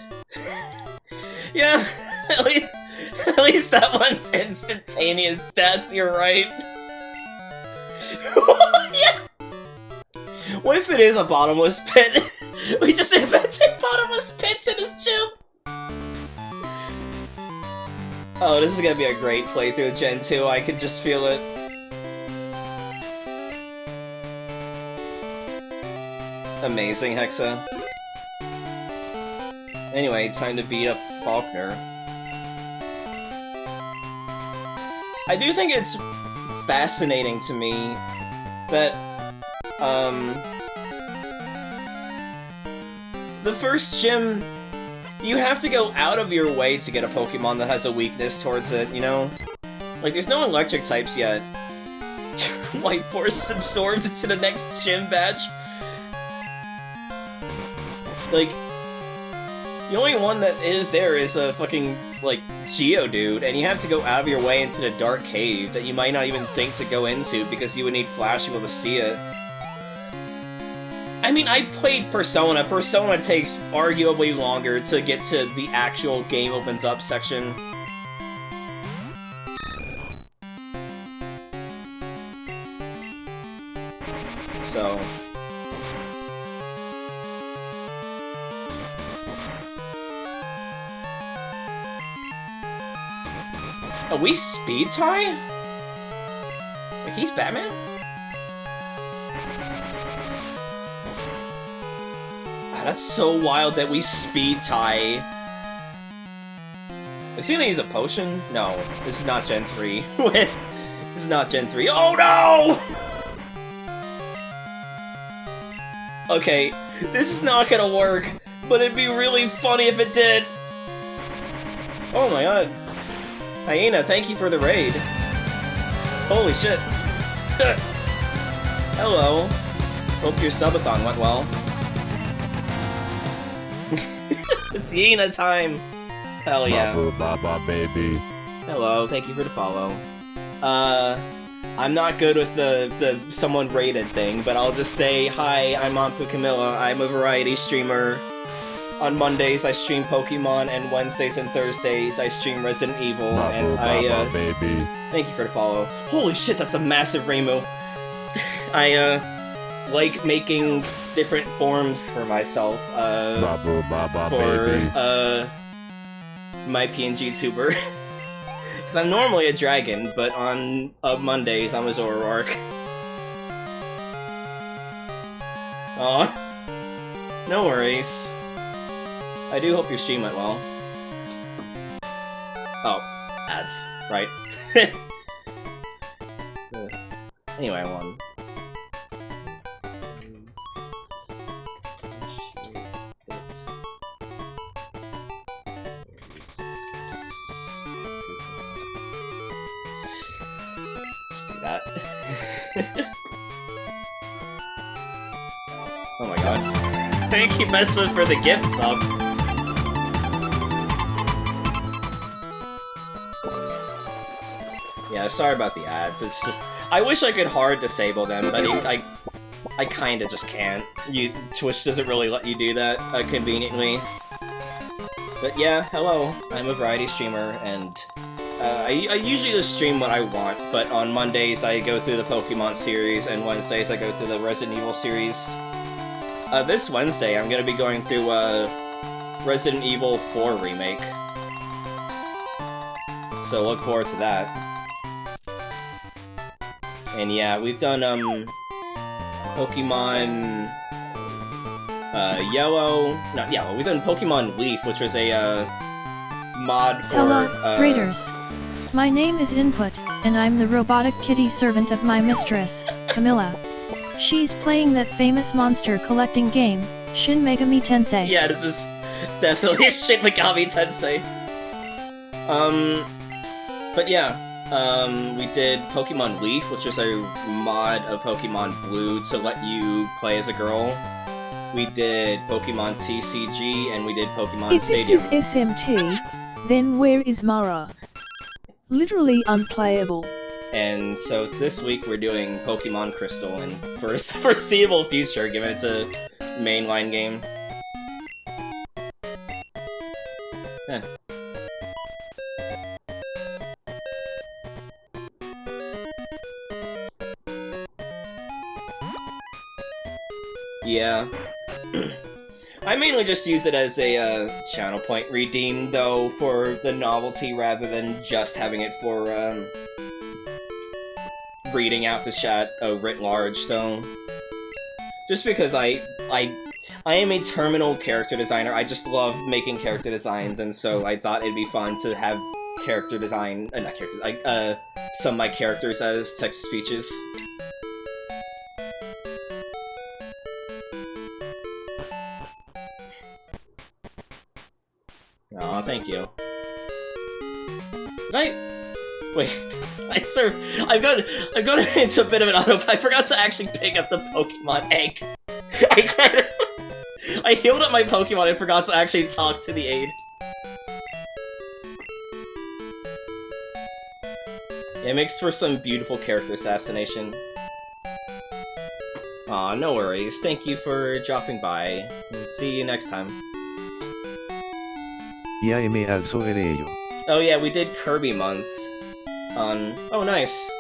Yeah, at least that one's instantaneous death, you're right. Yeah! What if it is a bottomless pit? We just invented bottomless pits in his gym! Oh, this is gonna be a great playthrough, Gen 2. I can just feel it. Amazing, Hexa. Anyway, time to beat up Faulkner. I do think it's fascinating to me that, the first gym, you have to go out of your way to get a Pokemon that has a weakness towards it, you know? Like, there's no electric types yet. Light Force absorbed into the next gym badge. Like, the only one that is there is a fucking, like, Geodude, and you have to go out of your way into the dark cave that you might not even think to go into because you would need Flash to be able to see it. I mean, I played Persona. Persona takes arguably longer to get to the actual game opens up section. So... Are we speed tie? Like, he's Batman? Ah, that's so wild that we speed tie. Is he gonna use a potion? No, this is not Gen 3. This is not Gen 3. Oh no! Okay, this is not gonna work, but it'd be really funny if it did. Oh my god. Hyena, thank you for the raid. Holy shit. Hello. Hope your subathon went well. It's Hyena time. Hell yeah. Baba baby. Hello, thank you for the follow. I'm not good with the someone rated thing, but I'll just say hi, I'm Anpu Camilla. I'm a variety streamer. On Mondays, I stream Pokemon, and Wednesdays and Thursdays, I stream Resident Evil, and baby. Thank you for the follow. Holy shit, that's a massive Reimu! I, like making different forms for myself, baby. My PNG tuber. Because I'm normally a dragon, but on Mondays, I'm a Zoroark. Aw. No worries. I do hope your stream went well. Oh, ads, right. Anyway, I won. Just do that. Oh my god. Thank you, Bestman, for the gift sub. Yeah, sorry about the ads. It's just I wish I could hard disable them, but I kinda just can't. Twitch doesn't really let you do that conveniently. But yeah, hello. I'm a variety streamer, and I usually just stream what I want. But on Mondays I go through the Pokemon series, and Wednesdays I go through the Resident Evil series. This Wednesday I'm gonna be going through Resident Evil 4 remake. So look forward to that. And yeah, we've done, Pokemon, Yellow, not Yellow, we've done Pokemon Leaf, which was a, mod for, Hello, readers. My name is Input, and I'm the robotic kitty servant of my mistress, Camilla. She's playing that famous monster collecting game, Shin Megami Tensei. Yeah, this is definitely Shin Megami Tensei. But yeah. We did Pokemon Leaf, which is a mod of Pokemon Blue to let you play as a girl. We did Pokemon TCG, and we did Pokemon Stadium. If this is SMT, then where is Mara? Literally unplayable. And so it's this week we're doing Pokemon Crystal, and for a foreseeable future, given it's a mainline game. Eh. Yeah. I mainly just use it as a channel point redeem, though, for the novelty rather than just having it for reading out the chat writ large, though. Just because I am a terminal character designer. I just love making character designs, and so I thought it'd be fun to have character design, not characters, some of my characters as text speeches. Aw, thank you. Wait, I've got into a bit of an auto, but I forgot to actually pick up the Pokemon egg. I healed up my Pokemon and forgot to actually talk to the aide. It makes for some beautiful character assassination. Aw, no worries. Thank you for dropping by. And see you next time. Ya me alzo ello. Oh yeah, we did Kirby Month on... Oh, nice.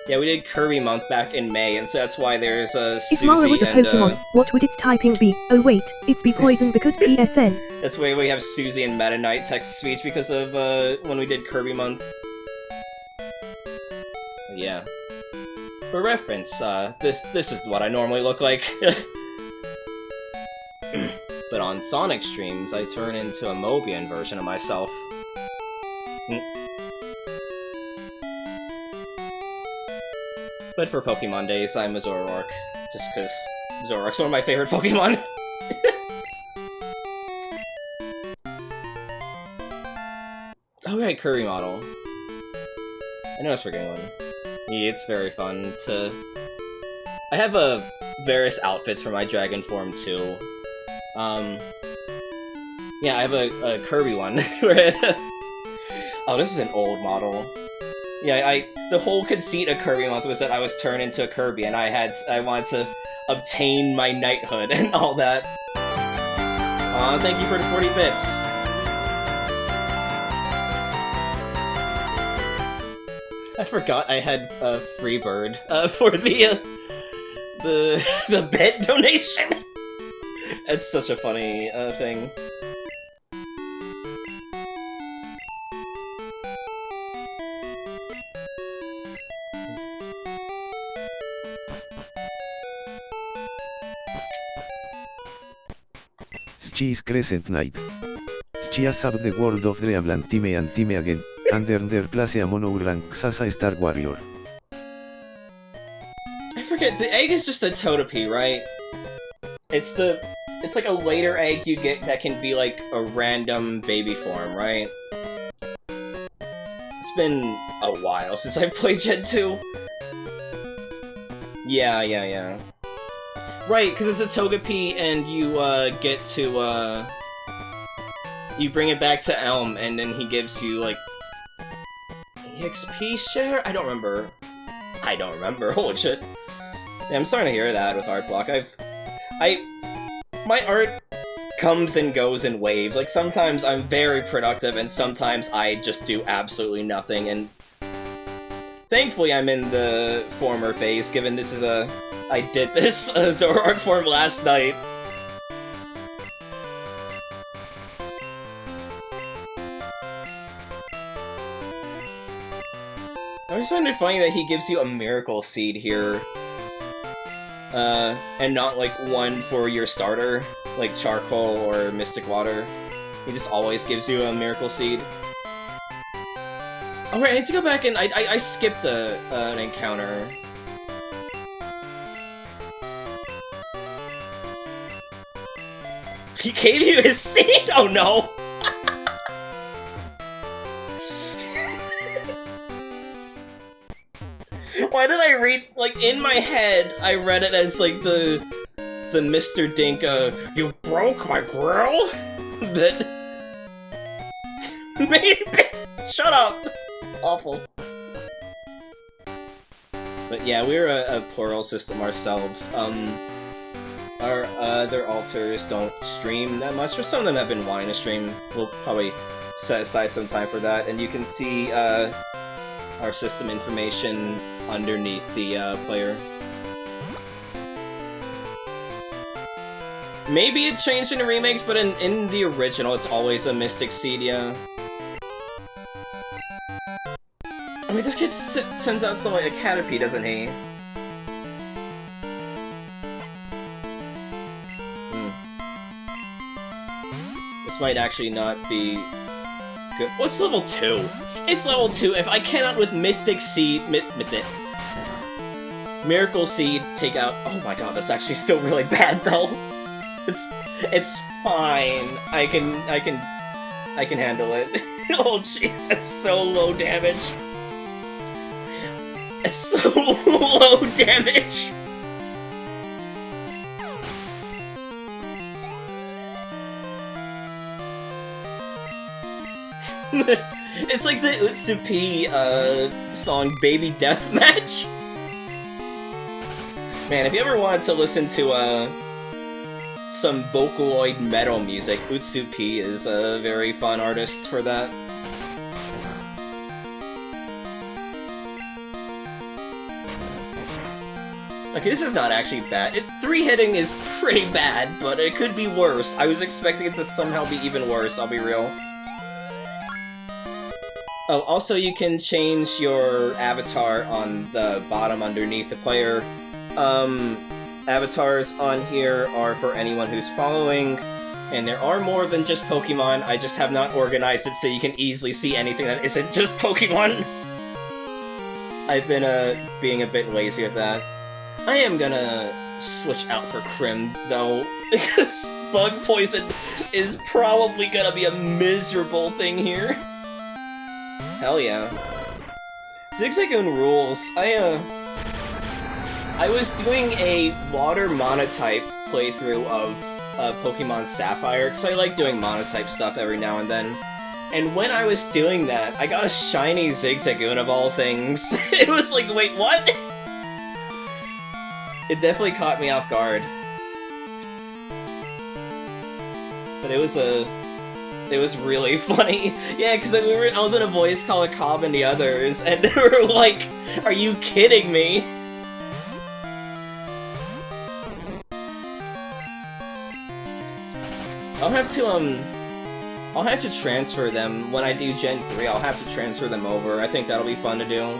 Yeah, we did Kirby Month back in May, and so that's why there's Susie If Mara was a and, Pokemon, what would its typing be? Oh wait, it's be poison because PSN. That's why we have Susie and Meta Knight text speech because of when we did Kirby Month. But yeah. For reference, this is what I normally look like. But on Sonic streams, I turn into a Mobian version of myself. But for Pokémondays, I'm a Zoroark, just because Zoroark's one of my favorite Pokemon. Oh right, Curry model. I know it's forgetting one. Yeah, it's very fun to... I have various outfits for my Dragon form too. Yeah, I have a Kirby one. Oh, this is an old model. Yeah, the whole conceit of Kirby Month was that I was turned into a Kirby, and I wanted to obtain my knighthood and all that. Aw, thank you for the 40 bits. I forgot I had a Freebird for the bit donation. It's such a funny thing. Schis Crescent Knight. Schia sub the world of Dreamland time and time again, under their place a mono rank Sasa Star Warrior. I forget, the egg is just a Togepi, right? It's like a later egg you get that can be like a random baby form, right? It's been a while since I played Gen 2. Yeah. Right, because it's a Togepi and you get to you bring it back to Elm and then he gives you like EXP share? I don't remember. Holy shit. Yeah, I'm starting to hear that with art block. My art comes and goes in waves. Like, sometimes I'm very productive, and sometimes I just do absolutely nothing, and thankfully I'm in the former phase, given this is I did this Zoroark form last night. I always find it funny that he gives you a Miracle Seed here. And not like one for your starter, like Charcoal or Mystic Water. He just always gives you a Miracle Seed. Alright, I need to go back and I skipped an encounter. He gave you his seed? Oh no! Why did I read, like, in my head, I read it as, like, the Mr. Dink, you broke my grill? That... Shut up! Awful. But yeah, we're a plural system ourselves. Our other alters don't stream that much, but some of them have been wanting to stream. We'll probably set aside some time for that, and you can see, our system information underneath the player. Maybe it changed in the remakes, but in the original, it's always a Mystic Seed, yeah. I mean, this kid sends out some, like, a Caterpie, doesn't he? This might actually not be good. What's level 2? It's level 2. If I cannot with Mystic Seed... Miracle Seed take out... Oh my god, that's actually still really bad, though. It's fine. I can handle it. Oh jeez, that's so low damage. It's so low damage. It's like the Utsupi song Baby Deathmatch. Man, if you ever wanted to listen to some Vocaloid metal music, Utsupi is a very fun artist for that. Okay, this is not actually bad. It's 3-hitting is pretty bad, but it could be worse. I was expecting it to somehow be even worse, I'll be real. Oh, also you can change your avatar on the bottom underneath the player. Avatars on here are for anyone who's following, and there are more than just Pokemon. I just have not organized it so you can easily see anything that isn't just Pokemon. I've been, being a bit lazy with that. I am gonna switch out for Crim, though, because Bug Poison is probably gonna be a miserable thing here. Hell yeah. Zigzagoon rules. I was doing a water monotype playthrough of Pokemon Sapphire, because I like doing monotype stuff every now and then. And when I was doing that, I got a shiny Zigzagoon of all things. It was like, wait, what? It definitely caught me off guard. But it was really funny. Yeah, because I was in a voice call of Cobb and the others, and they were like, are you kidding me? I'll have to transfer them when I do Gen 3. I'll have to transfer them over. I think that'll be fun to do.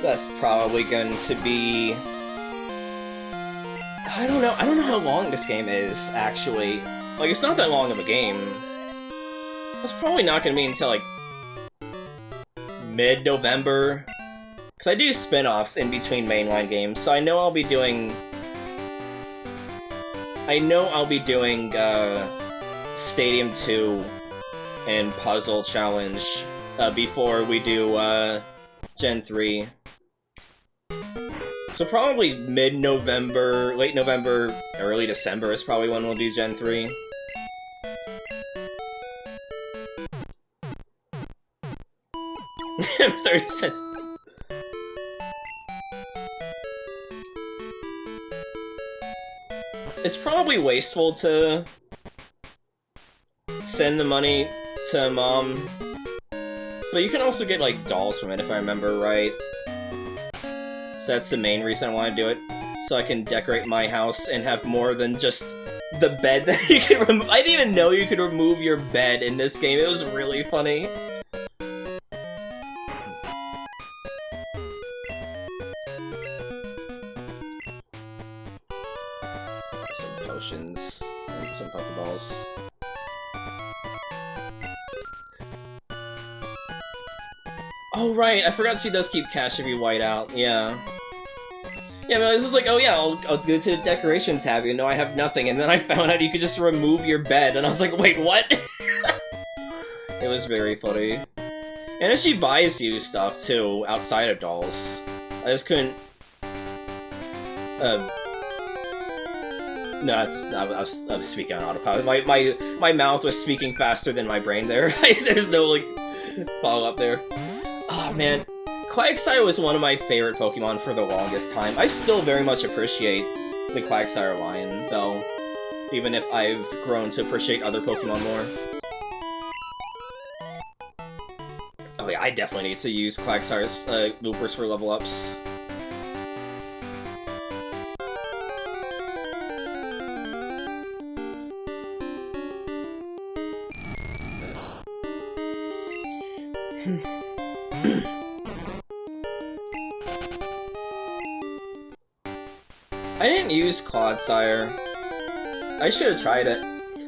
That's probably going to be... I don't know how long this game is, actually. Like, it's not that long of a game. It's probably not going to be until, like, mid-November. Because I do spin-offs in between mainline games, so I know I'll be doing... Stadium 2 and Puzzle Challenge before we do, Gen 3. So probably mid-November, late November, early December is probably when we'll do Gen 3. $0.30. It's probably wasteful to send the money to Mom, but you can also get, like, dolls from it, if I remember right. So that's the main reason I want to do it, so I can decorate my house and have more than just the bed that you can remove. I didn't even know you could remove your bed in this game. It was really funny. Some potions and some Pokeballs. Oh right, I forgot she does keep cash if you white out, yeah. Yeah, but this is like, oh yeah, I'll go to the decoration tab, you know I have nothing, and then I found out you could just remove your bed, and I was like, wait, what? It was very funny. And if she buys you stuff, too, outside of dolls, I just couldn't... No, I was speaking on autopilot. My mouth was speaking faster than my brain there. There's no, like, follow-up there. Oh, man. Quagsire was one of my favorite Pokemon for the longest time. I still very much appreciate the Quagsire line, though. even if I've grown to appreciate other Pokemon more. Oh yeah, I definitely need to use Quagsire's loopers for level ups. I didn't use Clodsire. I should have tried it.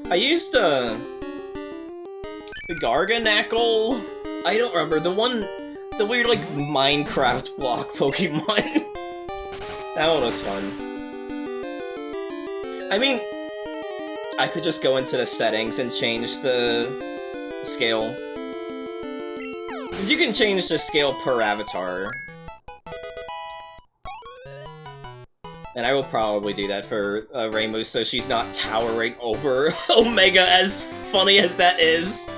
I used the Garganacl. I don't remember the weird like Minecraft block Pokemon. That one was fun. I mean, I could just go into the settings and change the scale. Because you can change the scale per avatar. And I will probably do that for Raymu so she's not towering over Omega, as funny as that is.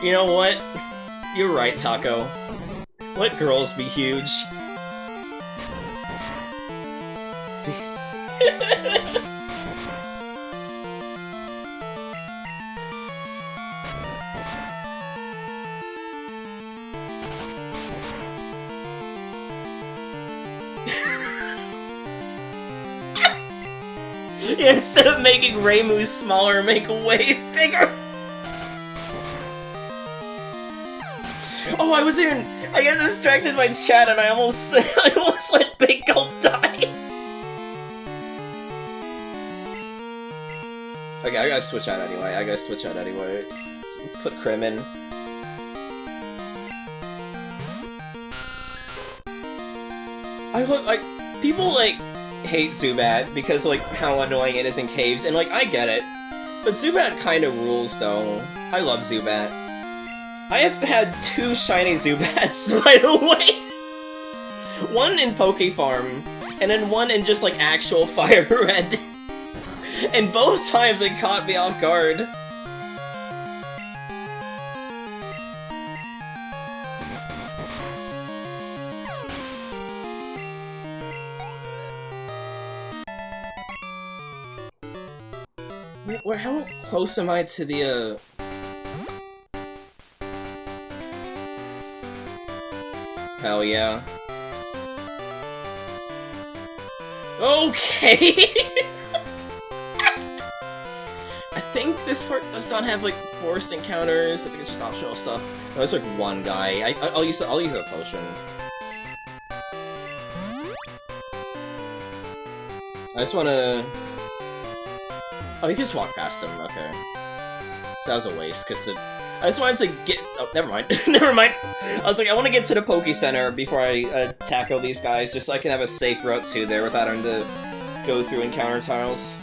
You know what? You're right, Taco. Let girls be huge. Yeah, instead of making Raymu smaller, make way bigger. Oh, I got distracted by chat and I almost let Big Gulp die. Okay, I gotta switch out anyway. Just put Crim in. People hate Zubat because how annoying it is in caves, and I get it. But Zubat kinda rules though. I love Zubat. I have had 2 shiny Zubats, by the way! One in Poke Farm, and then one in just actual Fire Red. And both times it caught me off guard. Wait, how close am I to the, Hell yeah. Okay! I think this part does not have forced encounters. I think it's just optional stuff. No, there's one guy. I'll use a potion. I just wanna... Oh, you can just walk past him. Okay. So that was a waste, because I just wanted to get... Oh, never mind. Never mind. I was I want to get to the Poke Center before I tackle these guys, just so I can have a safe route to there without having to go through encounter tiles.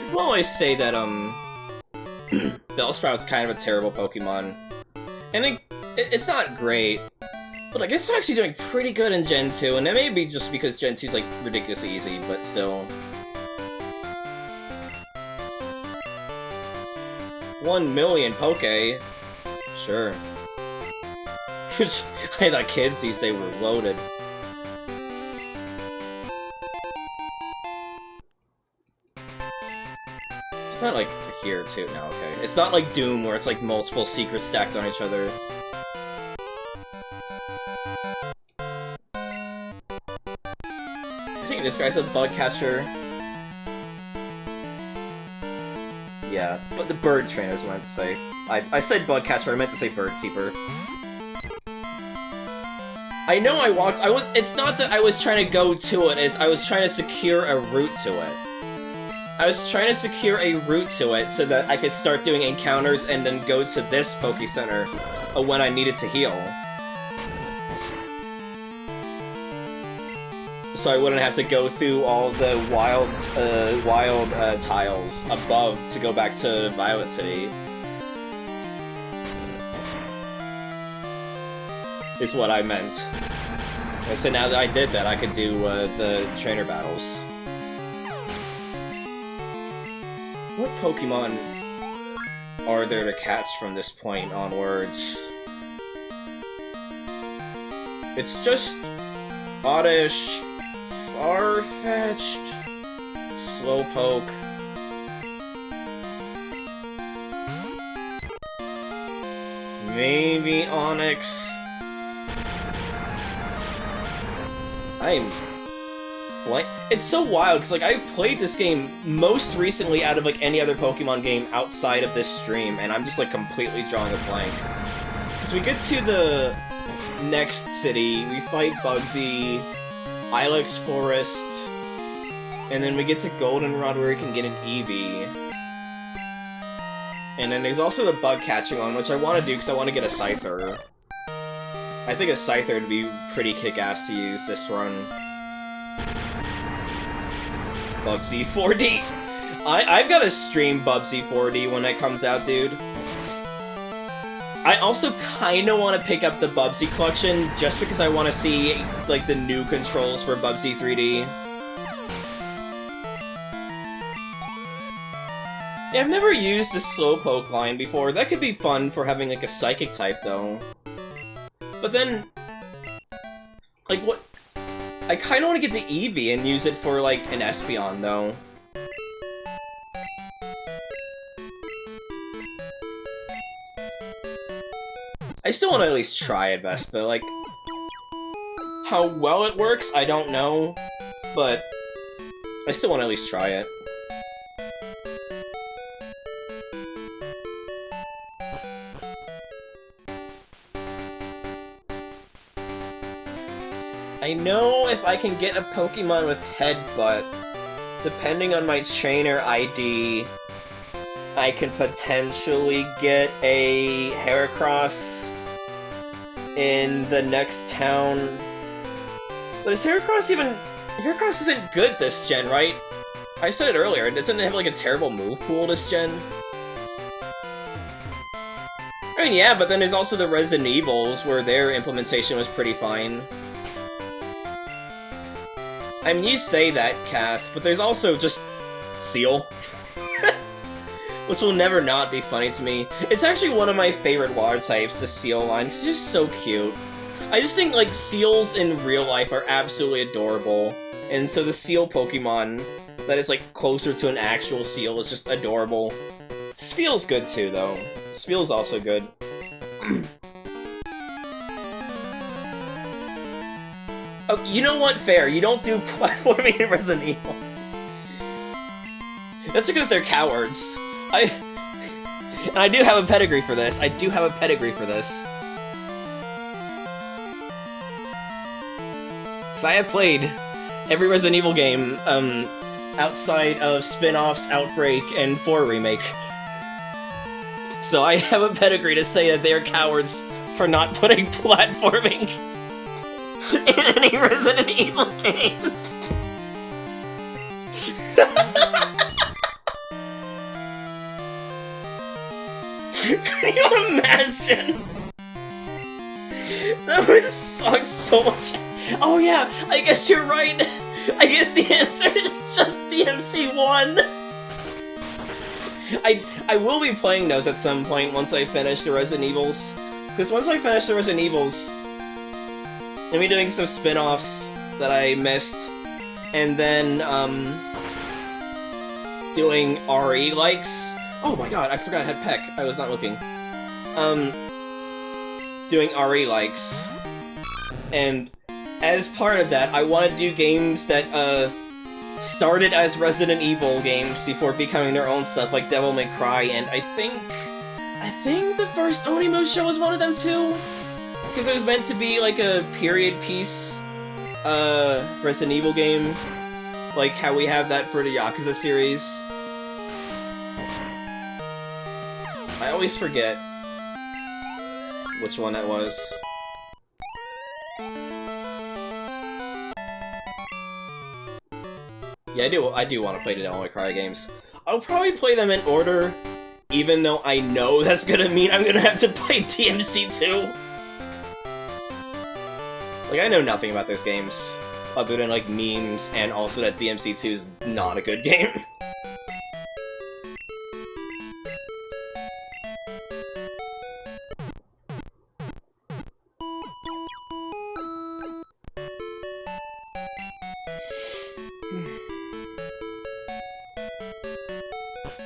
People always say that, Bellsprout's kind of a terrible Pokemon. And it's not great, but I guess it's actually doing pretty good in Gen 2, and that may be just because Gen 2's, ridiculously easy, but still. 1 million Poke? Sure. I thought kids these days were loaded. It's not here too. No, okay. It's not like Doom where it's multiple secrets stacked on each other. I think this guy's a bug catcher. Yeah, but the bird trainers I meant to say. I said bug catcher, I meant to say bird keeper. I know it's not that I was trying to go to it, I was trying to secure a route to it. I was trying to secure a route to it so that I could start doing encounters and then go to this Poke Center when I needed to heal. So I wouldn't have to go through all the wild tiles above to go back to Violet City. Is what I meant. And so now that I did that, I could do the trainer battles. What Pokemon are there to catch from this point onwards? It's just Oddish, Farfetch'd, Slowpoke. Maybe Onix. It's so wild, because, like, I played this game most recently out of, like, any other Pokemon game outside of this stream, and I'm just, like, completely drawing a blank. So we get to the next city, we fight Bugsy, Ilex Forest, and then we get to Goldenrod where we can get an Eevee. And then there's also the bug catching one, which I want to do because I want to get a Scyther. I think a Scyther would be pretty kick-ass to use this run. Bubsy 4D! I've got to stream Bubsy 4D when it comes out, dude. I also kinda want to pick up the Bubsy collection just because I want to see, like, the new controls for Bubsy 3D. Yeah, I've never used the Slowpoke line before. That could be fun for having, like, a Psychic type, though. But then, like, what? I kinda want to get the Eevee and use it for, like, an Espeon, though. I still want to at least try it, Vespa. Like, how well it works, I don't know, but I still want to at least try it. I know if I can get a Pokemon with Headbutt, depending on my trainer ID, I can potentially get a Heracross in the next town. But is Heracross even... Heracross isn't good this gen, right? I said it earlier, doesn't it have like a terrible move pool this gen? I mean, yeah, but then there's also the Resident Evils, where their implementation was pretty fine. I mean, you say that, Kath, but there's also just Seal. Which will never not be funny to me. It's actually one of my favorite water types, the Seal line, because it's just so cute. I just think, like, Seals in real life are absolutely adorable. And so the Seal Pokemon that is, like, closer to an actual Seal is just adorable. Speel's good too, though. Speel's also good. Oh, you know what? Fair. You don't do platforming in Resident Evil. That's because they're cowards. And I do have a pedigree for this. I do have a pedigree for this. Because I have played every Resident Evil game, outside of spin-offs, Outbreak, and 4 Remake. So I have a pedigree to say that they are cowards for not putting platforming in any Resident Evil games. Can you imagine? That would suck so much. Oh yeah, I guess you're right. I guess the answer is just DMC1. I will be playing those at some point once I finish the Resident Evils. Because once I finish the Resident Evils, I'll be doing some spin-offs that I missed. And then, doing RE likes. Oh my god, I forgot I had Peck. I was not looking. Doing RE likes. And as part of that, I want to do games that, started as Resident Evil games before becoming their own stuff, like Devil May Cry, and I think the first Onimusha was one of them too? Because it was meant to be like a period piece, Resident Evil game. Like how we have that for the Yakuza series. I always forget which one that was. Yeah, I do want to play the Devil May Cry games. I'll probably play them in order, even though I know that's gonna mean I'm gonna have to play DMC2. Like, I know nothing about those games, other than, like, memes, and also that DMC2 is not a good game.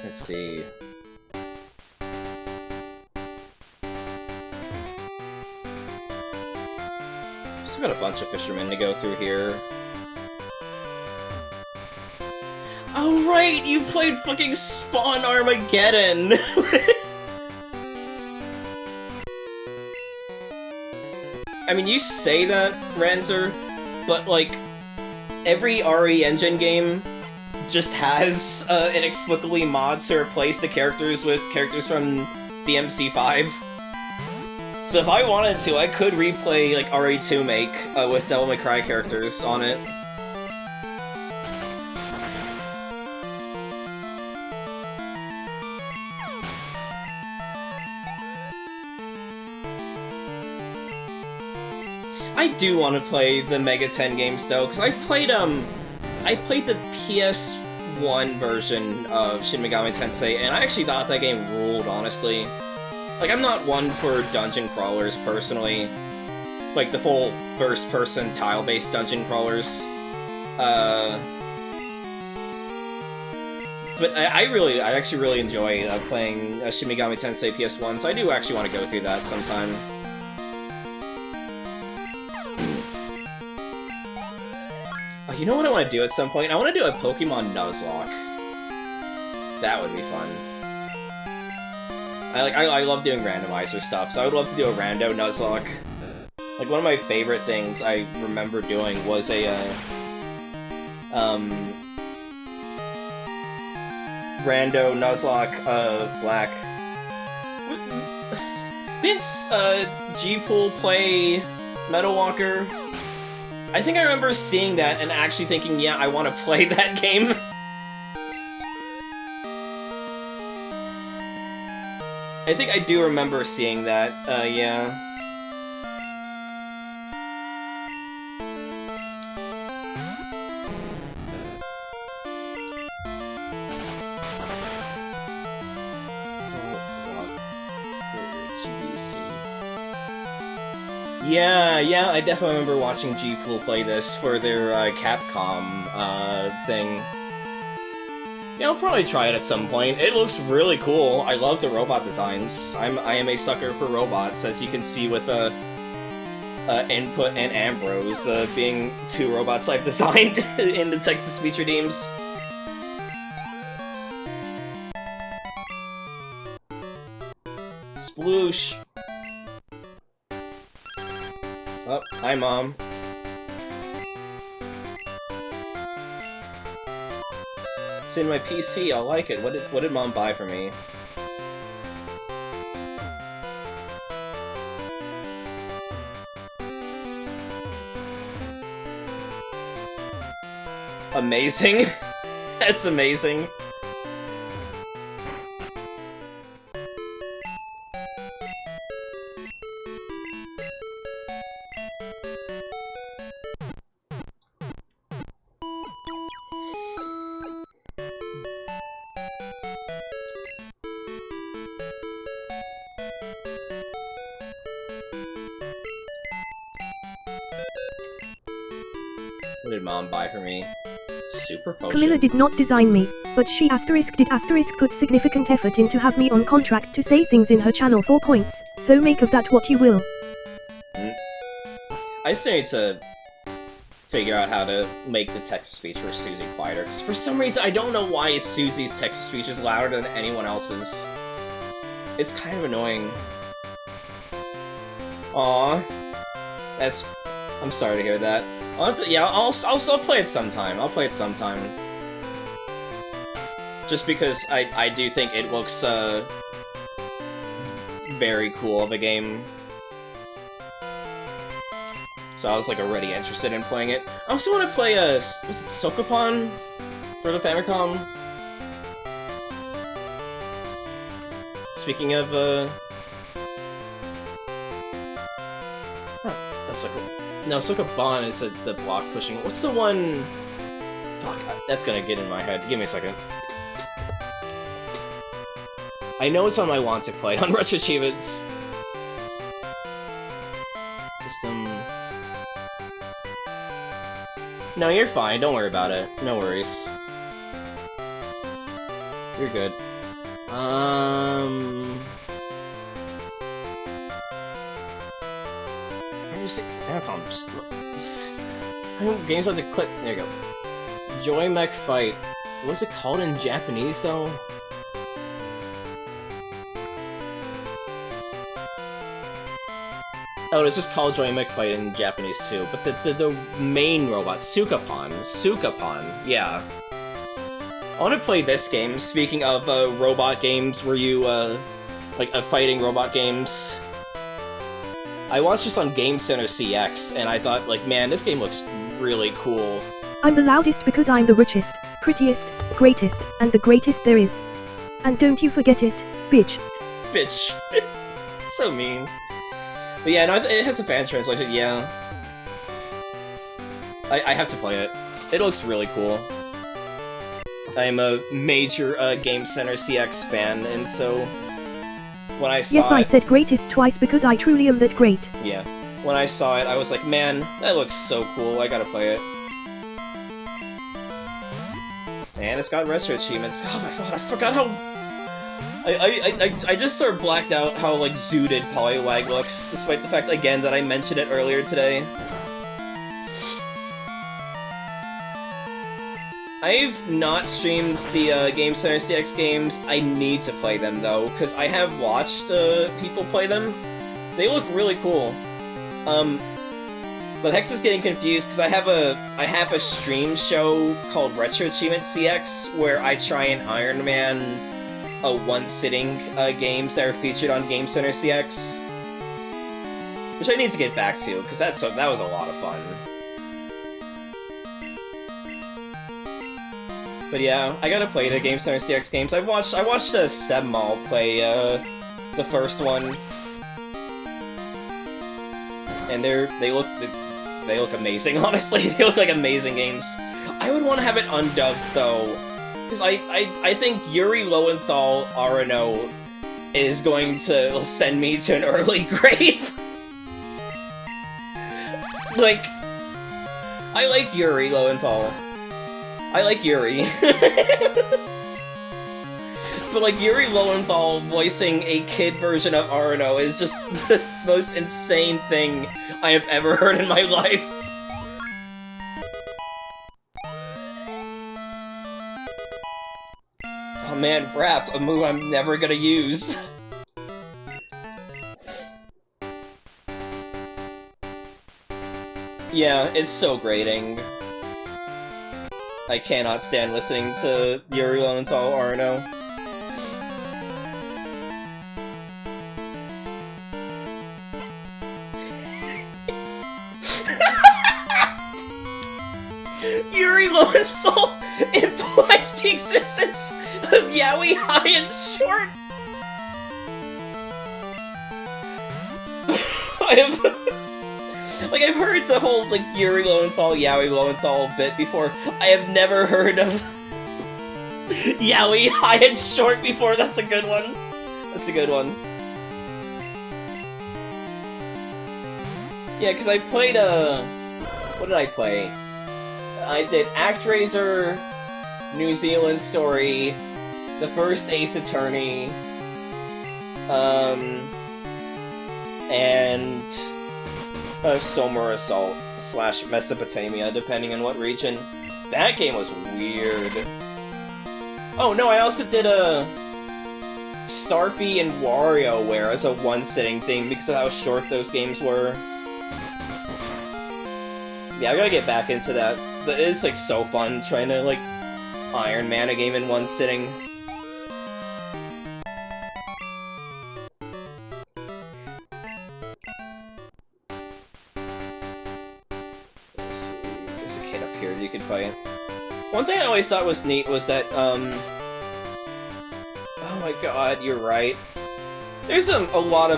Let's see. Still got a bunch of fishermen to go through here. Oh right, you played fucking Spawn Armageddon! I mean, you say that, Ranzer, but like, every RE Engine game just has inexplicably mods to replace the characters with characters from DMC5. So if I wanted to, I could replay like RE2 Make with Devil May Cry characters on it. I do want to play the Mega 10 games though, because I played the PS1 version of Shin Megami Tensei, and I actually thought that game ruled, honestly. Like, I'm not one for dungeon crawlers, personally. Like, the full first-person tile-based dungeon crawlers. But I actually really enjoy playing Shin Megami Tensei PS1, so I do actually want to go through that sometime. You know what I want to do at some point? I want to do a Pokemon Nuzlocke. That would be fun. I love doing randomizer stuff, so I would love to do a rando Nuzlocke. Like, one of my favorite things I remember doing was a, rando Nuzlocke, Black. Didn't, G-Pool play Metal Walker? I think I remember seeing that and actually thinking, yeah, I want to play that game. I think I do remember seeing that, yeah. Yeah, I definitely remember watching G-Pool play this for their Capcom thing. Yeah, I'll probably try it at some point. It looks really cool. I love the robot designs. I am a sucker for robots, as you can see with Input and Ambrose being two robots I've designed in the Texas Speech Redeems. Sploosh! Oh, hi, Mom. It's in my PC, I'll like it. What did Mom buy for me? Amazing. That's amazing. What did Mom buy for me? Super potion. Camilla did not design me, but she did put significant effort in to have me on contract to say things in her channel 4 points, so make of that what you will. I still need to figure out how to make the text speech for Susie quieter, because for some reason I don't know why Susie's text speech is louder than anyone else's. It's kind of annoying. Aww. I'm sorry to hear that. I'll play it sometime. I'll play it sometime. Just because I do think it looks very cool of a game. So I was like already interested in playing it. I also want to play was it Sokopon for the Famicom? Speaking of that's so cool. No, Sokopon is the block pushing. What's the one? Fuck, that's gonna get in my head. Give me a second. I know it's on my want to play on Retro Achievements. System. No, you're fine. Don't worry about it. No worries. You're good. I just Famicom. I don't games have to click. There you go. Joy Mech Fight. What's it called in Japanese though? Oh, it's just called Joy Mech Fight in Japanese too. But the main robot, Sukapon, yeah. I want to play this game. Speaking of robot games, where you like fighting robot games. I watched this on Game Center CX, and I thought, like, man, this game looks really cool. I'm the loudest because I'm the richest, prettiest, greatest, and the greatest there is. And don't you forget it, bitch. Bitch. So mean. But yeah, no, it has a fan translation, yeah. I have to play it. It looks really cool. I'm a major Game Center CX fan, and so when I saw Yes, I said greatest twice because I truly am that great. Yeah. When I saw it, I was like, man, that looks so cool, I gotta play it. And it's got retro achievements. Oh my god, I forgot how... I just sort of blacked out how, like, zooted Poliwag looks, despite the fact, again, that I mentioned it earlier today. I've not streamed the Game Center CX games. I need to play them, though, because I have watched people play them. They look really cool. But Hex is getting confused, because I have a stream show called Retro Achievement CX, where I try and Iron Man one-sitting games that are featured on Game Center CX. Which I need to get back to, because that was a lot of fun. But yeah, I gotta play the Game Center CX games. I watched Sebmal play the first one, and they look amazing. Honestly, they look like amazing games. I would want to have it undubbed though, because I think Yuri Lowenthal Arano is going to send me to an early grave. Like, I like Yuri Lowenthal. I like Yuri. But like, Yuri Lowenthal voicing a kid version of Arano is just the most insane thing I have ever heard in my life. Oh man, rap, a move I'm never gonna use. Yeah, it's so grating. I cannot stand listening to Yuri Lowenthal Arno. Yuri Lowenthal implies the existence of Yaoi High and Short. I have... Like, I've heard the whole, like, Yuri Lowenthal, Yaoi Lowenthal bit before. I have never heard of Yaoi High and Short before. That's a good one. That's a good one. Yeah, because I played, what did I play? I did ActRaiser, New Zealand Story, the first Ace Attorney, and... Somer Assault / Mesopotamia, depending on what region. That game was weird. Oh no, I also did a Starfy and WarioWare as a one-sitting thing because of how short those games were. Yeah, I gotta get back into that. But it is like so fun trying to like Iron Man a game in one sitting. you could fight. One thing I always thought was neat was that, oh my god, you're right. There's a lot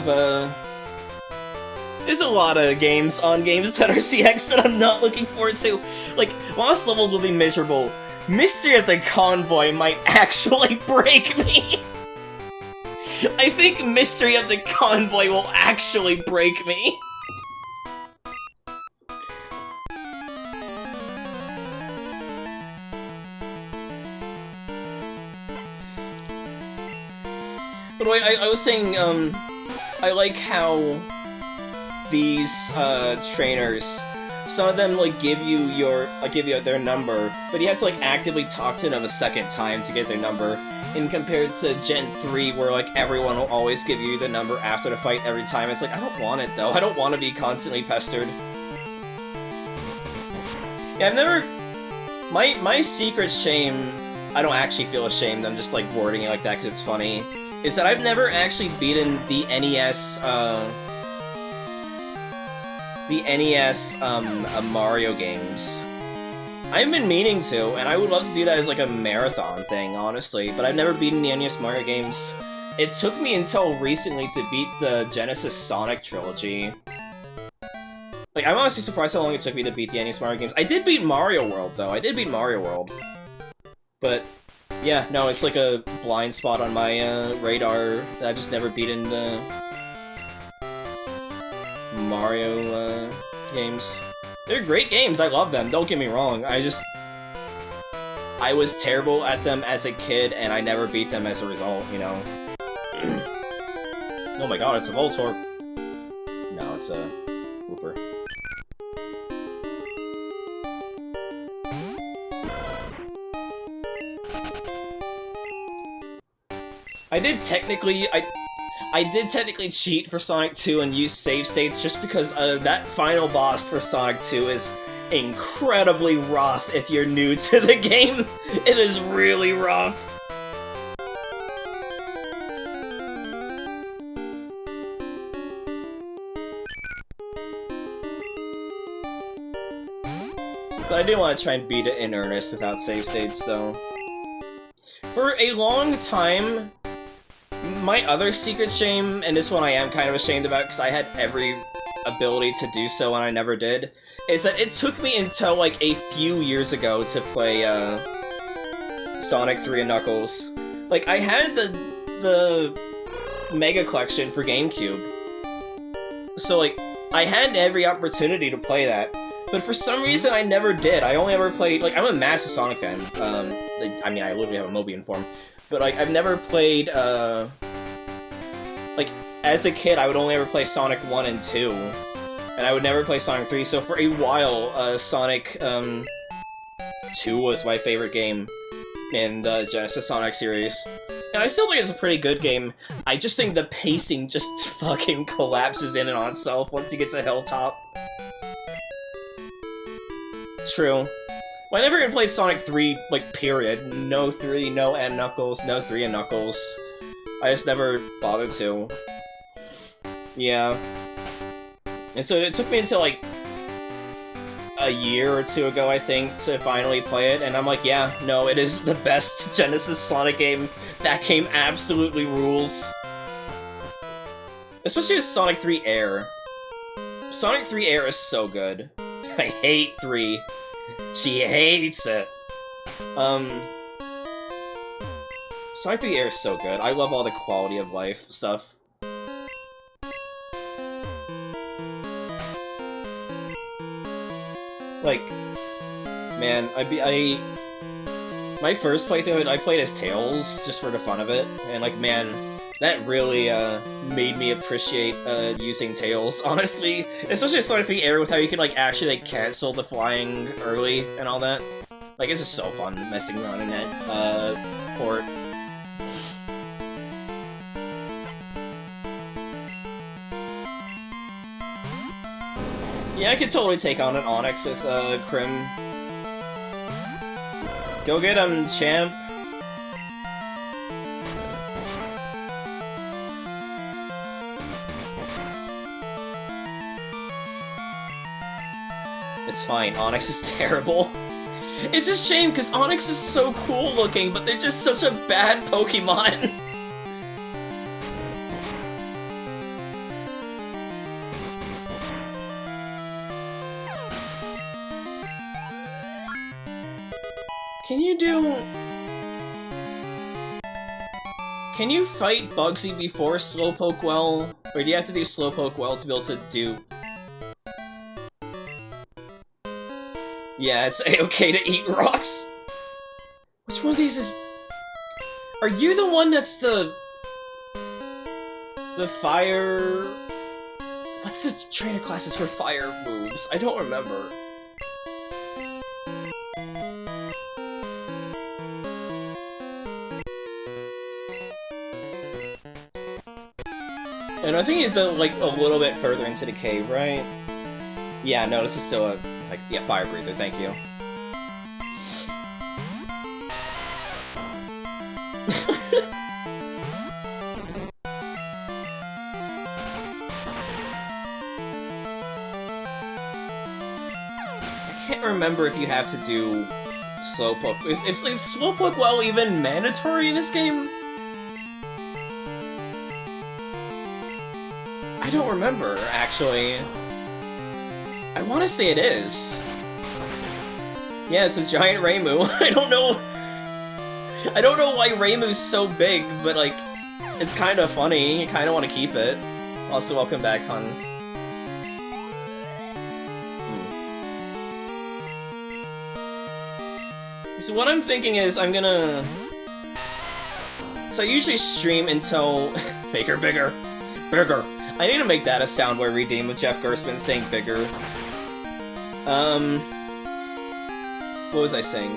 of games on Games Center CX that I'm not looking forward to. Like, Lost Levels will be miserable. Mystery of the Convoy might actually break me. I think Mystery of the Convoy will actually break me. By the way, I was saying, I like how these, trainers, some of them, like, give you their number, but you have to, like, actively talk to them a second time to get their number, in compared to Gen 3, where, like, everyone will always give you the number after the fight every time. It's like, I don't want it, though. I don't want to be constantly pestered. Yeah, I've never... My secret shame... I don't actually feel ashamed, I'm just, like, wording it like that because it's funny. Is that I've never actually beaten the NES, Mario games. I've been meaning to, and I would love to do that as like a marathon thing, honestly, but I've never beaten the NES Mario games. It took me until recently to beat the Genesis Sonic trilogy. Like, I'm honestly surprised how long it took me to beat the NES Mario games. I did beat Mario World, though. I did beat Mario World. But... yeah, no, it's like a blind spot on my radar that I've just never beaten the Mario games. They're great games, I love them, don't get me wrong. I was terrible at them as a kid, and I never beat them as a result, you know? Oh my god, it's a Voltorb. No, it's a Whooper. I did technically cheat for Sonic 2 and use save states just because that final boss for Sonic 2 is incredibly rough if you're new to the game. It is really rough. But I do want to try and beat it in earnest without save states, so... For a long time, my other secret shame, and this one I am kind of ashamed about because I had every ability to do so and I never did, is that it took me until like a few years ago to play Sonic 3 and Knuckles. Like, I had the Mega Collection for GameCube, so like, I had every opportunity to play that. But for some reason, I never did. I only ever played, like, I'm a massive Sonic fan. I mean, I literally have a Mobian form. But, like, I've never played, like, as a kid, I would only ever play Sonic 1 and 2. And I would never play Sonic 3, so for a while, Sonic, 2 was my favorite game in the Genesis Sonic series. And I still think it's a pretty good game. I just think the pacing just fucking collapses in and on itself once you get to Hilltop. True. Well, I never even played Sonic 3, like, period. No 3, no and Knuckles, no 3 and Knuckles. I just never bothered to. Yeah. And so it took me until, like, a year or two ago, I think, to finally play it, and I'm like, yeah, no, it is the best Genesis Sonic game. That game absolutely rules. Especially with Sonic 3 Air. Sonic 3 Air is so good. I hate 3. She hates it. Sonic 3 Air is so good. I love all the quality of life stuff. Like, man, my first playthrough of it, I played as Tails, just for the fun of it, and like, man, that really, made me appreciate, using Tails, honestly. Especially Sonic 3 Air with how you can, like, actually, like, cancel the flying early and all that. Like, it's just so fun messing around in that, port. Yeah, I could totally take on an Onyx with, Krim. Go get him, champ! It's fine, Onyx is terrible. It's a shame because Onix is so cool looking, but they're just such a bad Pokemon. Can you fight Bugsy before Slowpoke well? Or do you have to do Slowpoke well to be able to do... Yeah, it's a-okay to eat rocks. Which one of these is... Are you the one that's the fire... What's the trainer classes for fire moves? I don't remember. And I think he's like a little bit further into the cave, right? Yeah, no, this is still a fire breather. Thank you. I can't remember if you have to do Slowpoke. Is Slowpoke well even mandatory in this game? I don't remember, actually. I want to say it is. Yeah, it's a giant Raimu. I don't know why Raimu's so big, but like, it's kind of funny. You kind of want to keep it. Also, welcome back, hun. So what I'm thinking is I'm gonna... So I usually stream until... Make her bigger. Bigger. I need to make that a sound where I redeem with Jeff Gerstmann saying bigger. What was I saying?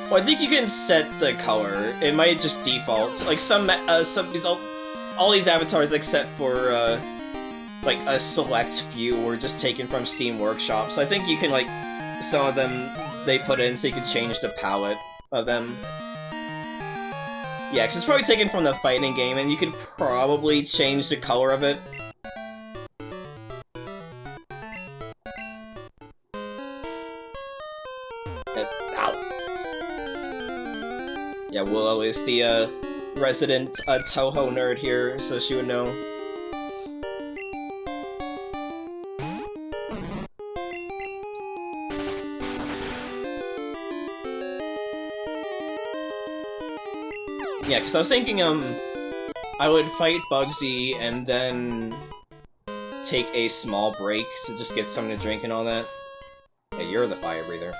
Well, I think you can set the color. It might just default. Like all these avatars except for like a select few were just taken from Steam Workshop. So I think you can like some of them they put in so you can change the palette of them. Yeah, because it's probably taken from the fighting game, and you could probably change the color of it. Ow! Yeah, Willow is the resident Toho nerd here, so she would know. Yeah, because I was thinking, I would fight Bugsy and then take a small break to just get something to drink and all that. Yeah, you're the fire breather.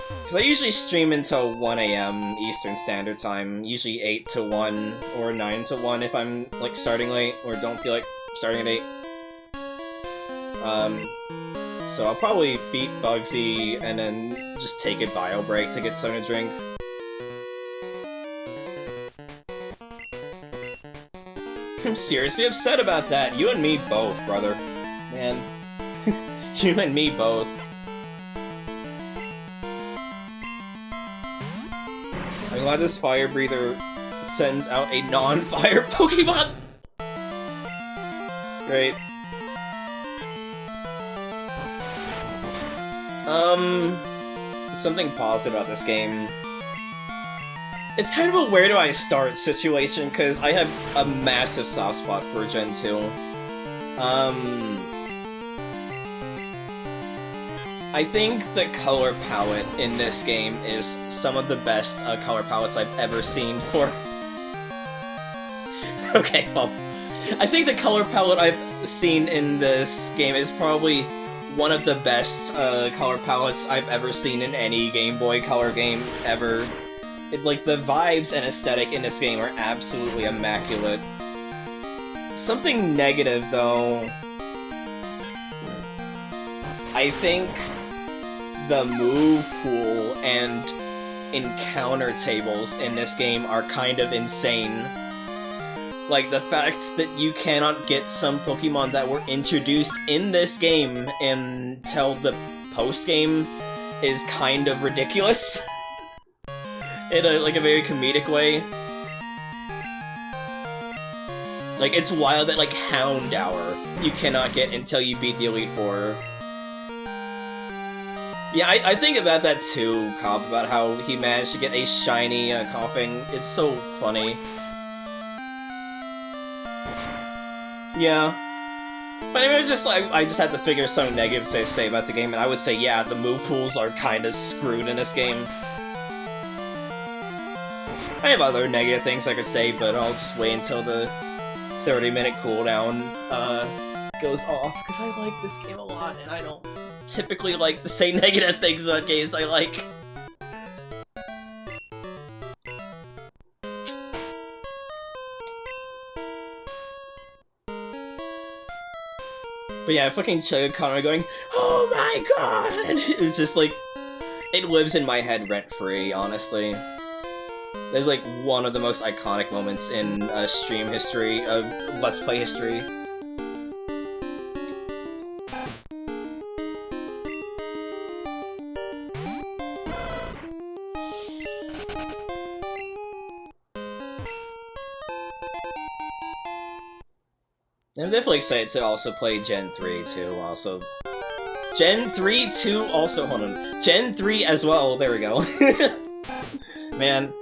Because I usually stream until 1 AM Eastern Standard Time, usually 8 to 1 or 9 to 1 if I'm, like, starting late or don't feel like starting at 8. So I'll probably beat Bugsy and then just take a bio break to get something to drink. I'm seriously upset about that. You and me both, brother. Man. You and me both. I'm glad this fire breather sends out a non-fire Pokemon! Great. Something positive about this game. It's kind of a where do I start situation, because I have a massive soft spot for Gen 2. I think the color palette in this game is some of the best color palettes I've ever seen for... Okay, well, I think the color palette I've seen in this game is probably one of the best color palettes I've ever seen in any Game Boy Color game ever. Like, the vibes and aesthetic in this game are absolutely immaculate. Something negative, though... I think the move pool and encounter tables in this game are kind of insane. Like, the fact that you cannot get some Pokemon that were introduced in this game until the post-game is kind of ridiculous. In a, like, a very comedic way. Like, it's wild that, like, Houndour you cannot get until you beat the Elite Four. Yeah, I think about that too, Cobb, about how he managed to get a shiny coughing. It's so funny. Yeah. But I mean, it's just like, I just had to figure something negative to say about the game, and I would say, yeah, the move pools are kinda screwed in this game. I have other negative things I could say, but I'll just wait until the 30-minute cooldown goes off, because I like this game a lot, and I don't typically like to say negative things about games I like. But yeah, fucking Connor going, "Oh my god!" It's just like, it lives in my head rent-free, honestly. It's like one of the most iconic moments in stream history, Let's Play history. I'm definitely excited to also play Gen 3 too, also. Gen 3 too, also, hold on. Gen 3 as well, there we go. Man.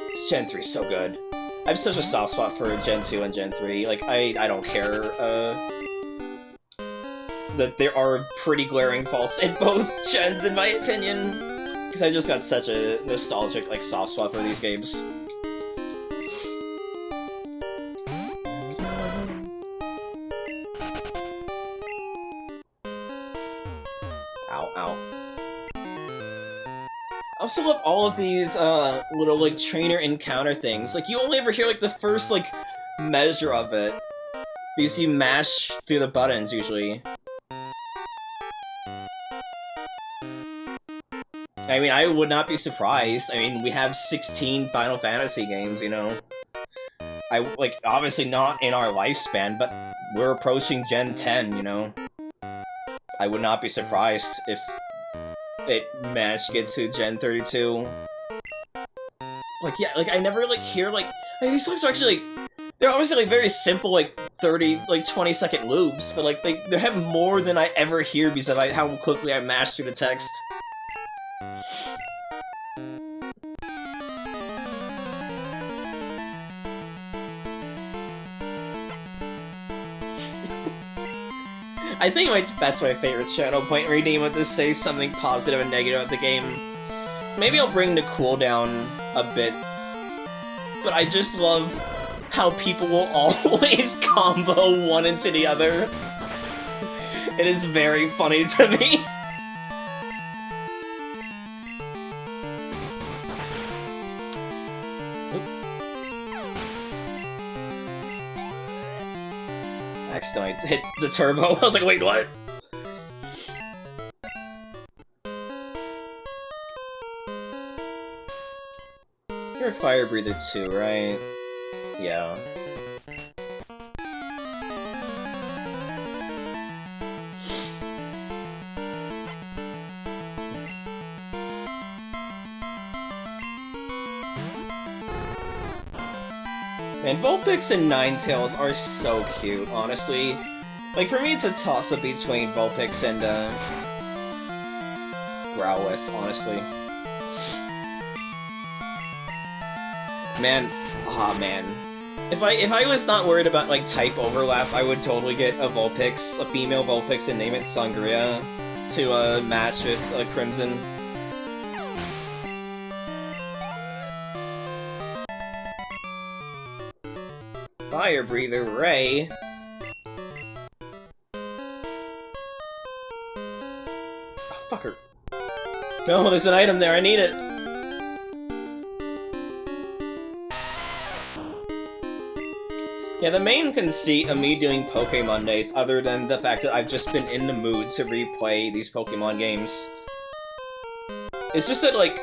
This Gen 3 is so good. I have such a soft spot for Gen 2 and Gen 3, like, I don't care, that there are pretty glaring faults in both gens, in my opinion. Because I just got such a nostalgic, like, soft spot for these games. I also love all of these, little, like, trainer encounter things. Like, you only ever hear, like, the first, like, measure of it. Because you mash through the buttons, usually. I mean, I would not be surprised. I mean, we have 16 Final Fantasy games, you know? Like, obviously not in our lifespan, but we're approaching Gen 10, you know? I would not be surprised if it managed to get to Gen 32. Like, yeah, like, I never, like, hear, like, these songs are actually, like, they're obviously, like, very simple, like, 30, like, 20-second loops, but, like, they have more than I ever hear because of how quickly I mash through the text. I think that's my favorite channel point rename with this, say something positive and negative about the game. Maybe I'll bring the cooldown a bit, but I just love how people will always combo one into the other. It is very funny to me. Accidentally hit the turbo. I was like, wait, what? You're a fire breather too, right? Yeah. And Vulpix and Ninetales are so cute, honestly. Like, for me, it's a toss-up between Vulpix and, Growlithe, honestly. Man, man. If I was not worried about, like, type overlap, I would totally get a Vulpix, a female Vulpix, and name it Sangria to, match with, Crimson. Fire breather, Ray. Oh, fucker. No, there's an item there, I need it. Yeah, the main conceit of me doing Pokémondays, other than the fact that I've just been in the mood to replay these Pokemon games, it's just that, like,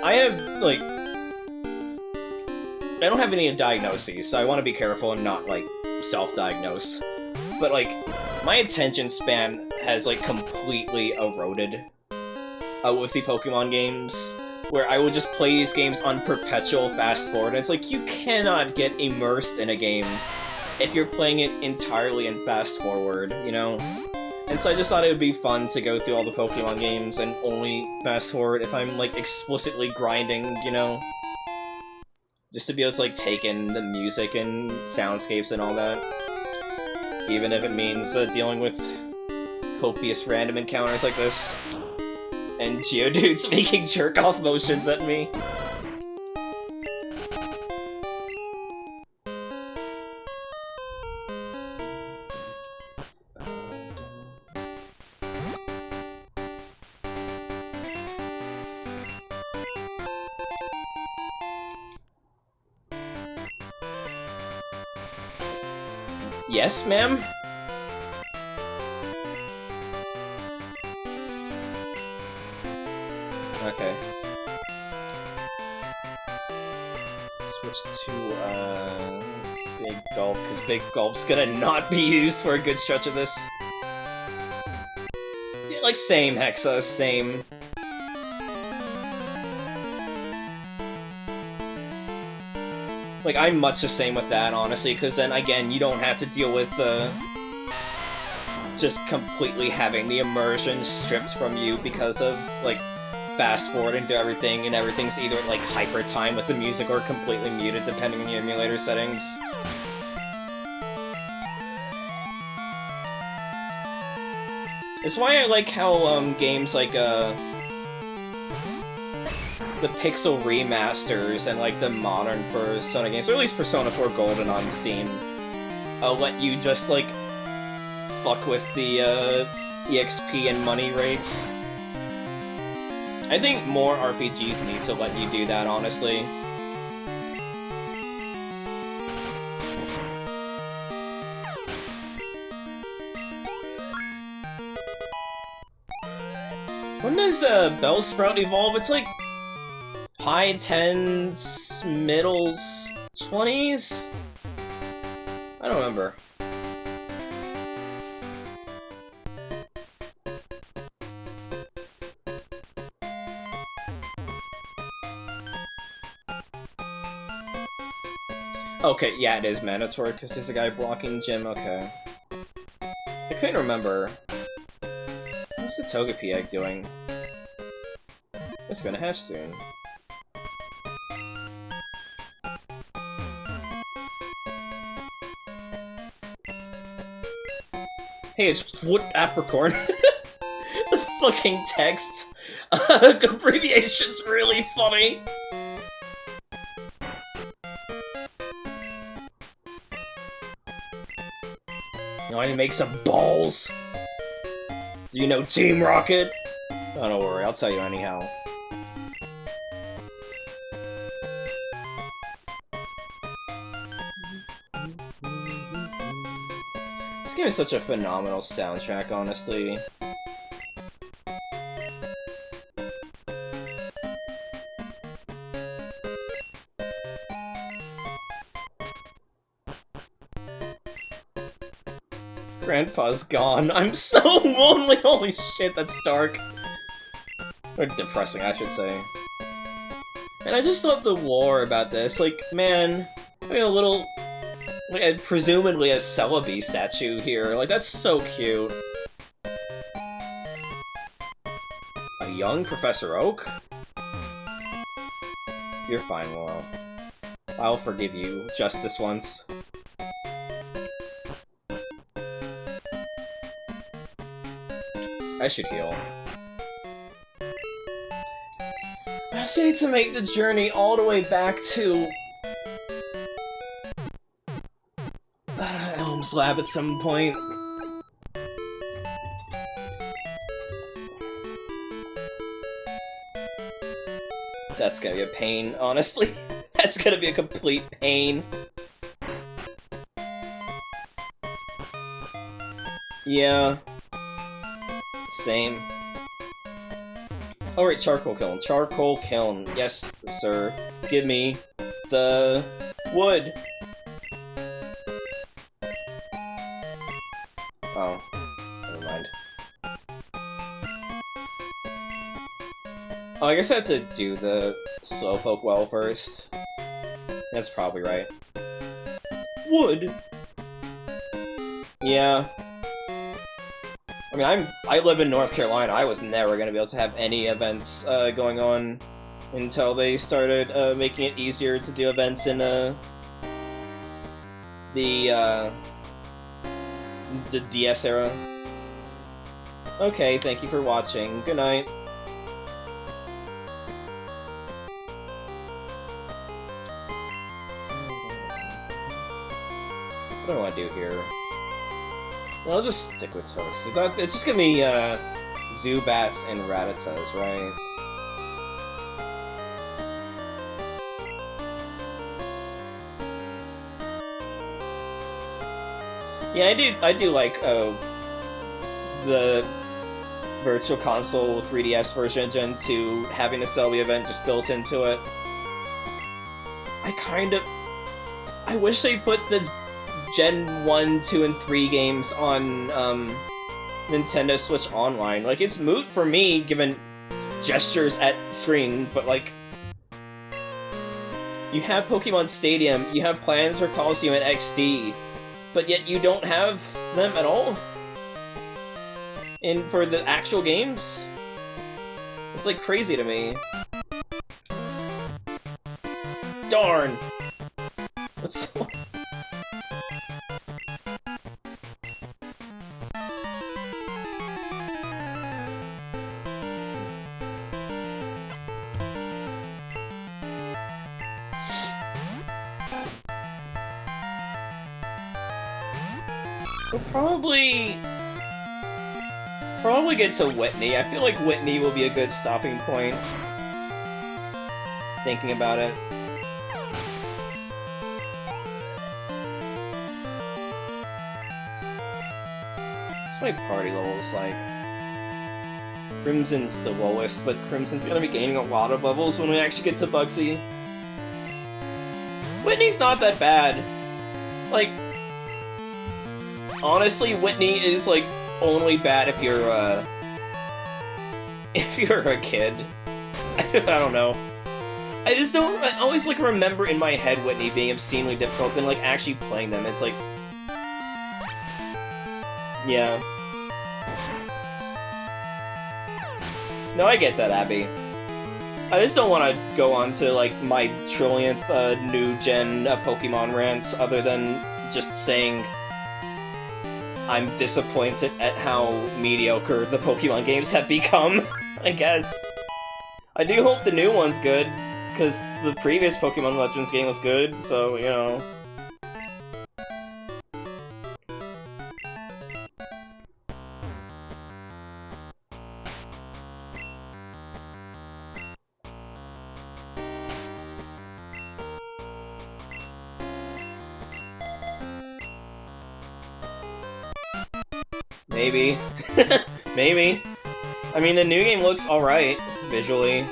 I have, like, I don't have any diagnoses, so I want to be careful and not, like, self-diagnose. But, like, my attention span has, like, completely eroded with the Pokemon games, where I would just play these games on perpetual fast-forward, and it's like, you cannot get immersed in a game if you're playing it entirely in fast-forward, you know? And so I just thought it would be fun to go through all the Pokemon games and only fast forward if I'm, like, explicitly grinding, you know? Just to be able to, like, take in the music and soundscapes and all that. Even if it means dealing with copious random encounters like this. And Geodude's making jerk-off motions at me. Yes, ma'am? Okay. Switch to, Big Gulp, because Big Gulp's gonna not be used for a good stretch of this. Yeah, like, same, Hexa, same. Like, I'm much the same with that, honestly, because then, again, you don't have to deal with, just completely having the immersion stripped from you because of, like, fast-forwarding through everything, and everything's either, like, hyper time with the music or completely muted, depending on the emulator settings. It's why I like how, games like, the pixel remasters and like the modern Persona games, or at least Persona 4 Golden on Steam, let you just like fuck with the EXP and money rates. I think more RPGs need to let you do that, honestly. When does Bellsprout evolve? It's like high 10s, middles, 20s? I don't remember. Okay, yeah, it is mandatory because there's a guy blocking Jim, okay. I couldn't remember. What's the Togepi egg doing? It's gonna hatch soon. Hey, it's Foot Apricorn. The fucking text abbreviation's really funny. You want to make some balls? Do you know Team Rocket? Oh, don't worry, I'll tell you anyhow. This game is such a phenomenal soundtrack, honestly. Grandpa's gone. I'm so lonely. Holy shit, that's dark. Or depressing, I should say. And I just love the lore about this. Like, man, I mean, a little, like, presumably a Celebi statue here. Like, that's so cute. A young Professor Oak? You're fine, Willow. I'll forgive you just this once. I should heal. I just need to make the journey all the way back to Elm's lab at some point. That's gonna be a pain, honestly. That's gonna be a complete pain. Yeah. Same. Oh right, charcoal kiln. Charcoal kiln. Yes, sir. Give me the wood. Oh. Never mind. Oh, I guess I have to do the Slowpoke well first. That's probably right. Wood! Yeah. I mean, I live in North Carolina. I was never gonna be able to have any events going on until they started making it easier to do events in the DS era. Okay, thank you for watching. Good night. What do I want to do here? Well, I'll just stick with Toast. It's just gonna be Zubats and Rattatas, right? Yeah, I do like the Virtual Console 3DS version of Gen 2 having a Celebi event just built into it. I wish they put the Gen 1, 2, and 3 games on Nintendo Switch Online. Like, it's moot for me, given gestures at screen, but like, you have Pokemon Stadium, you have plans for Coliseum and XD, but yet you don't have them at all? And for the actual games? It's like crazy to me. Darn! That's so... We'll probably get to Whitney. I feel like Whitney will be a good stopping point. Thinking about it. What's my party levels like? Crimson's the lowest, but Crimson's gonna be gaining a lot of levels when we actually get to Bugsy. Whitney's not that bad. Like, honestly, Whitney is, like, only bad if you're a kid. I don't know. I always, like, remember in my head Whitney being obscenely difficult and, like, actually playing them. It's like... Yeah. No, I get that, Abby. I just don't want to go on to, like, my trillionth new gen Pokemon rants other than just saying I'm disappointed at how mediocre the Pokemon games have become, I guess. I do hope the new one's good, because the previous Pokemon Legends game was good, so, you know. Maybe. Maybe. I mean, the new game looks alright, visually.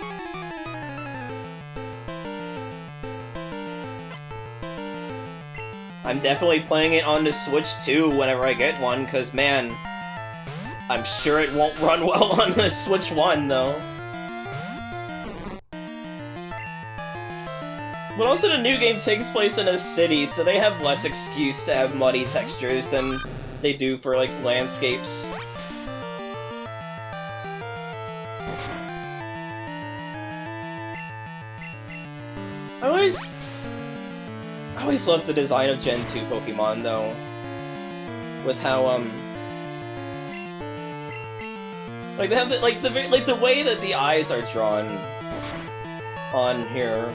I'm definitely playing it on the Switch too whenever I get one, because, man, I'm sure it won't run well on the Switch 1, though. But also the new game takes place in a city, so they have less excuse to have muddy textures than they do for, like, landscapes. I always loved the design of Gen 2 Pokemon, though. With how, like, they have the, like the way that the eyes are drawn on here.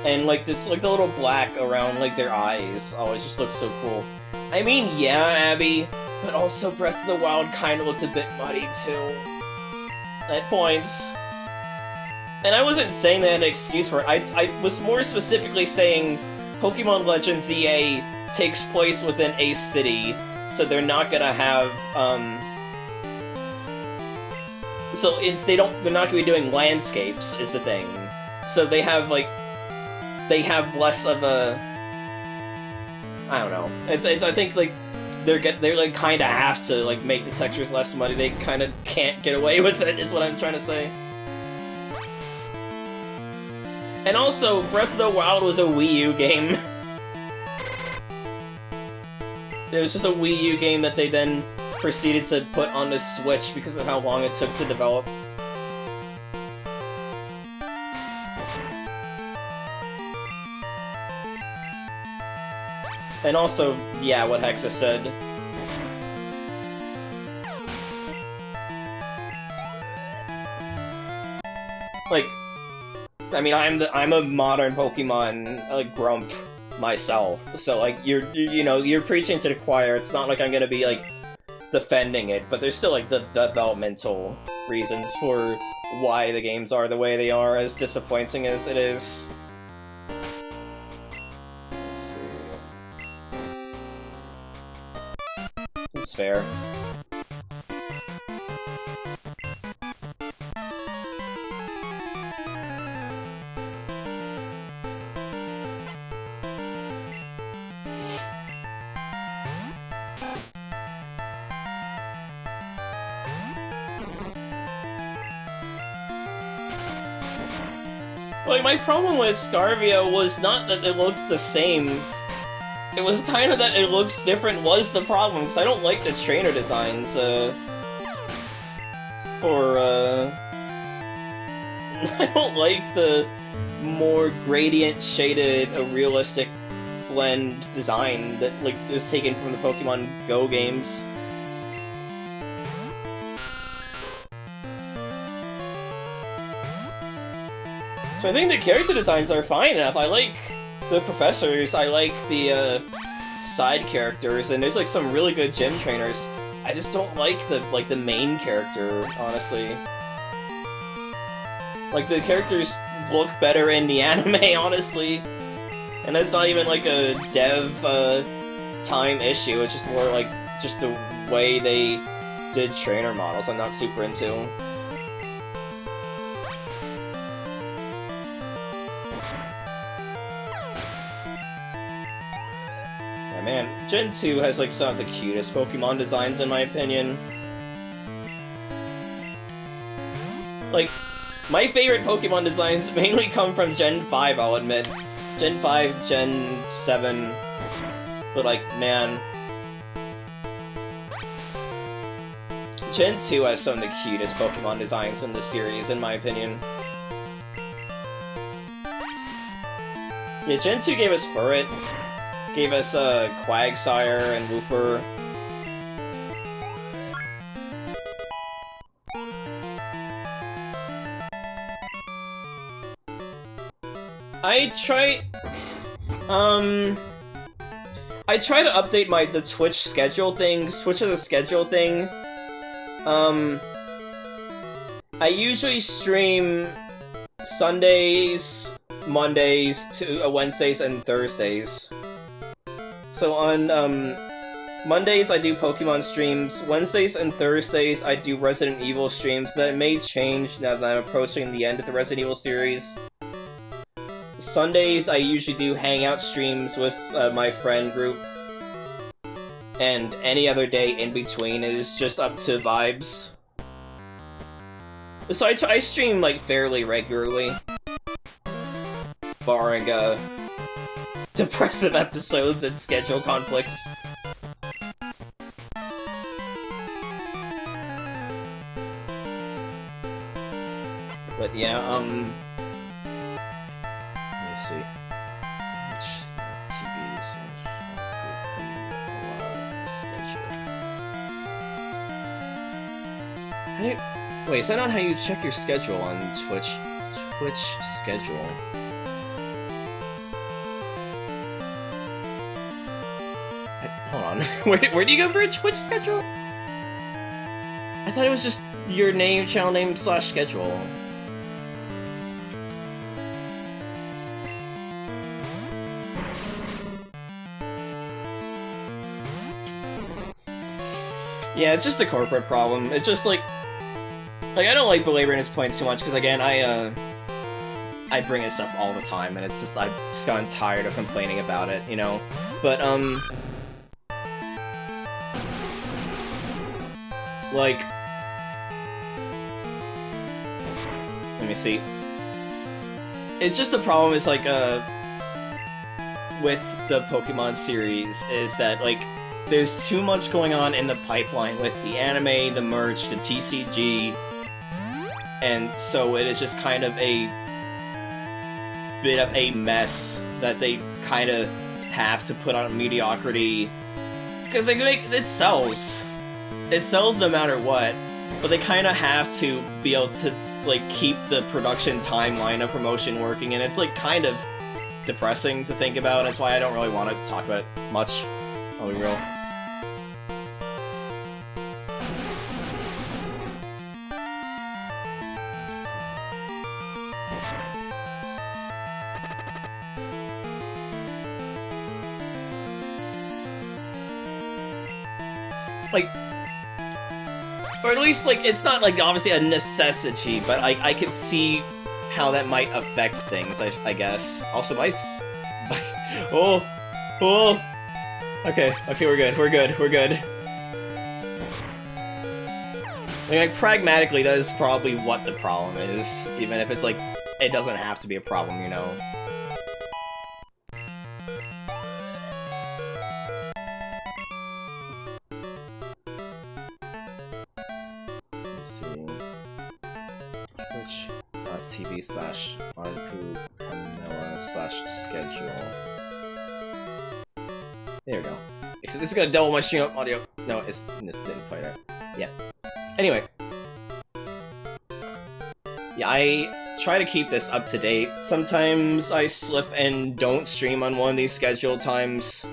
And, like, this, like, the little black around, like, their eyes always just looks so cool. I mean, yeah, Abby, but also Breath of the Wild kind of looked a bit muddy, too. At points. And I wasn't saying that an excuse for it. I was more specifically saying Pokemon Legends ZA takes place within a city, so they're not gonna have, so they're not gonna be doing landscapes, is the thing. So they have, like, they have less of a... I don't know. I think, like, they're like, kinda have to, like, make the textures less muddy. They kinda can't get away with it, is what I'm trying to say. And also, Breath of the Wild was a Wii U game. It was just a Wii U game that they then proceeded to put on the Switch because of how long it took to develop. And also, yeah, what Hexa said. Like, I mean, I'm a modern Pokemon like grump myself, so like you're preaching to the choir. It's not like I'm gonna be like defending it, but there's still like the developmental reasons for why the games are the way they are, as disappointing as it is. Let's see. It's fair. Like, my problem with Scarvia was not that it looked the same. It was kind of that it looks different was the problem, because I don't like the trainer designs, I don't like the more gradient-shaded, realistic blend design that, like, was taken from the Pokemon Go games. So I think the character designs are fine enough. I like the professors, I like the side characters, and there's like some really good gym trainers. I just don't like the main character, honestly. Like, the characters look better in the anime, honestly. And that's not even like a dev time issue, it's just more like just the way they did trainer models I'm not super into. Man, Gen 2 has like some of the cutest Pokemon designs in my opinion. Like, my favorite Pokemon designs mainly come from Gen 5, I'll admit. Gen 5, Gen 7, but like, man. Gen 2 has some of the cutest Pokemon designs in the series, in my opinion. Yeah, Gen 2 gave us Furret. Gave us Quagsire and Looper. I try to update the Twitch schedule thing. Twitch has a schedule thing. I usually stream Sundays, Mondays, Wednesdays, and Thursdays. So on Mondays I do Pokemon streams, Wednesdays and Thursdays I do Resident Evil streams. That may change now that I'm approaching the end of the Resident Evil series. Sundays I usually do hangout streams with my friend group. And any other day in between is just up to vibes. So I stream like fairly regularly. Barring depressive episodes and schedule conflicts. But yeah, let me see. Which TVs schedule. Wait, is that not how you check your schedule on Twitch? Twitch schedule. Hold on. Where do you go for a Twitch schedule? I thought it was just your name, channel name, / schedule. Yeah, it's just a corporate problem. It's just like I don't like belaboring his points too much, because again, I bring this up all the time, and it's just, I've just gotten tired of complaining about it, you know? But, like, let me see. It's just the problem is, like, with the Pokemon series, is that, like, there's too much going on in the pipeline with the anime, the merch, the TCG, and so it is just kind of a bit of a mess that they kind of have to put on mediocrity, because they make it sells no matter what, but they kind of have to be able to like keep the production timeline of promotion working, and it's like kind of depressing to think about. That's why I don't really want to talk about it much. I'll be real. Like, or at least, like, it's not, like, obviously a necessity, but I can see how that might affect things, I guess. Also, oh! Okay, we're good. I mean, like, pragmatically, that is probably what the problem is, even if it's, like, it doesn't have to be a problem, you know? Twitch.tv/Camilla/schedule. There we go. So this is gonna double my stream audio. No, this didn't play right. Yeah. Anyway. Yeah, I try to keep this up to date. Sometimes I slip and don't stream on one of these scheduled times.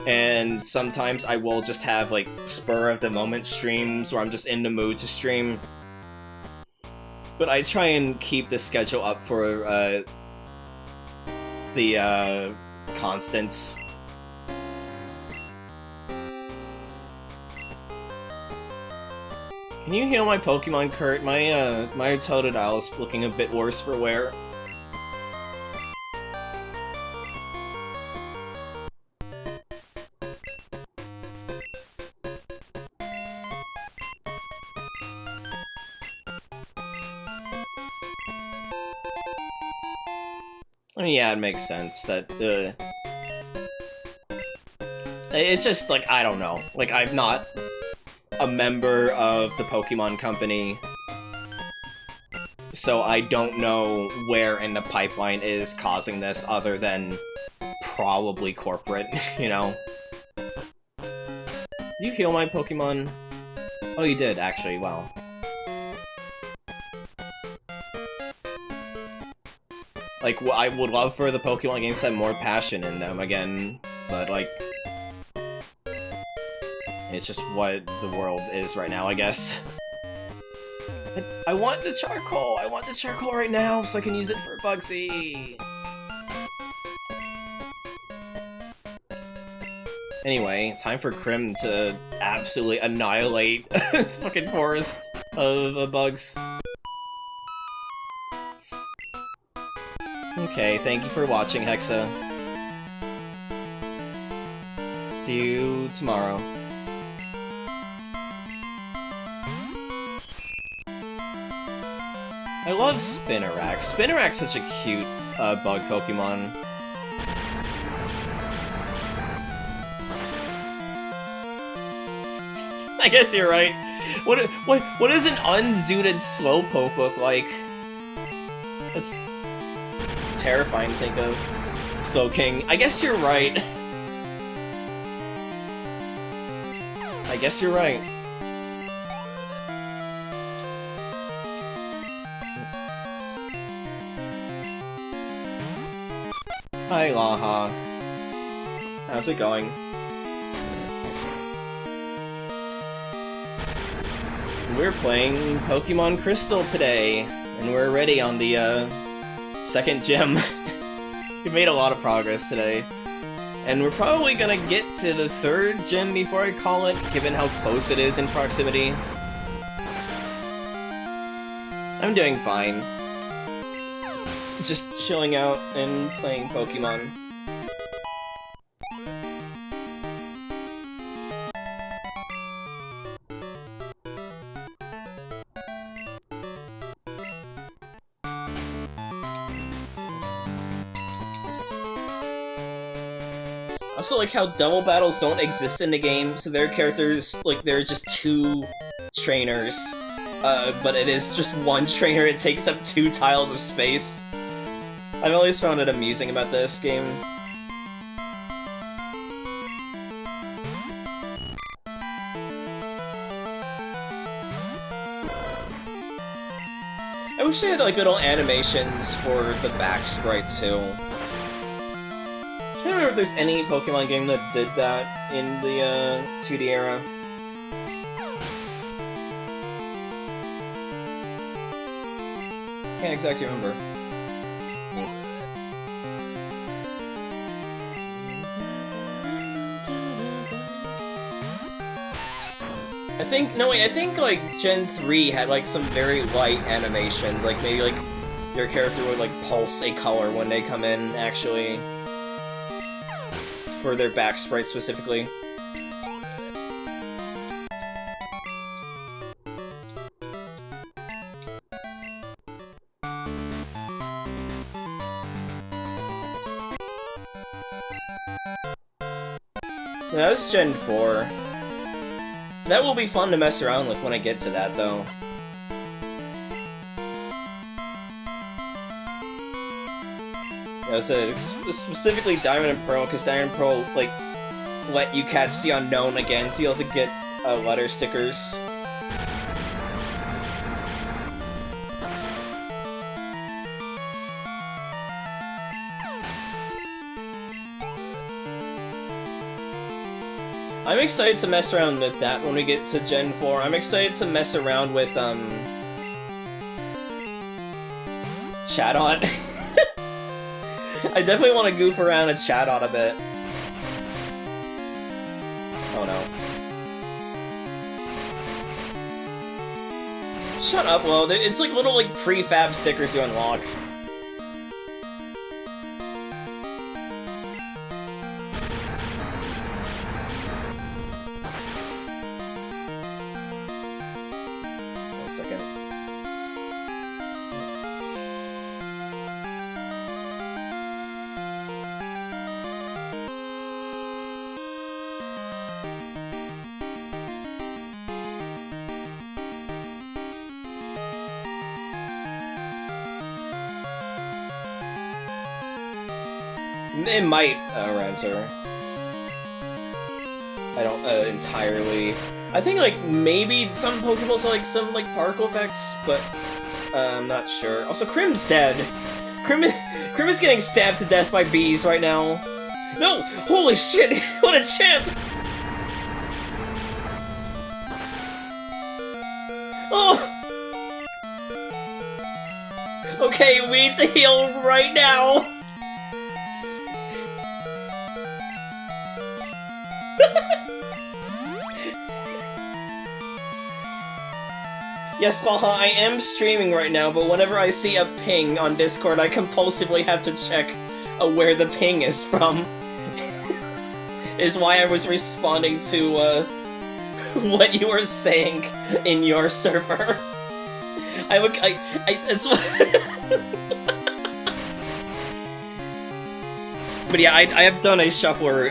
And sometimes I will just have, like, spur-of-the-moment streams where I'm just in the mood to stream. But I try and keep the schedule up for, the, constants. Can you heal my Pokemon, Kurt? My Totodile is looking a bit worse for wear. I mean, yeah, it makes sense that, it's just, like, I don't know. Like, I'm not a member of the Pokemon Company, so I don't know where in the pipeline is causing this other than probably corporate, you know? Did you heal my Pokemon? Oh, you did, actually, wow. Like, I would love for the Pokemon games to have more passion in them again, but, like, it's just what the world is right now, I guess. I want the charcoal! I want this charcoal right now so I can use it for Bugsy! Anyway, time for Krim to absolutely annihilate this fucking forest of bugs. Okay, thank you for watching, Hexa. See you tomorrow. I love Spinarak. Spinarak's such a cute bug Pokemon. I guess you're right. What does an unzooted Slowpoke look like? That's terrifying to think of. Slowking. I guess you're right. I guess you're right. Hi, Laha. How's it going? We're playing Pokemon Crystal today, and we're already on the, second gym. We made a lot of progress today. And we're probably gonna get to the third gym before I call it, given how close it is in proximity. I'm doing fine. Just chilling out and playing Pokemon. Also, like how double battles don't exist in the game, so their characters, like, they're just 2 trainers. But it is just 1 trainer, it takes up 2 tiles of space. I've always found it amusing about this game. I wish they had like little animations for the back sprite too. I don't remember if there's any Pokemon game that did that in the 2D era. Can't exactly remember. I think like Gen 3 had like some very light animations, like maybe like your character would like pulse a color when they come in, actually. For their back sprite specifically. That was Gen 4. That will be fun to mess around with when I get to that, though. Yeah, so specifically Diamond and Pearl, because Diamond and Pearl, like, let you catch the unknown again, so you also get letter stickers. I'm excited to mess around with that when we get to Gen 4. I'm excited to mess around with, Chatot. I definitely want to goof around with Chatot a bit. Oh no. Shut up, Lo. It's like little, like, prefab stickers you unlock. It might, Rancer. I don't, entirely. I think, like, maybe some Pokeballs have, like, some, like, particle effects, but, I'm not sure. Also, Crim's dead. Crim is getting stabbed to death by bees right now. No! Holy shit! What a champ! Oh! Okay, we need to heal right now! Yes, Baha, I am streaming right now, but whenever I see a ping on Discord, I compulsively have to check where the ping is from. Is why I was responding to, what you were saying in your server. It's... But yeah, I have done a shuffler,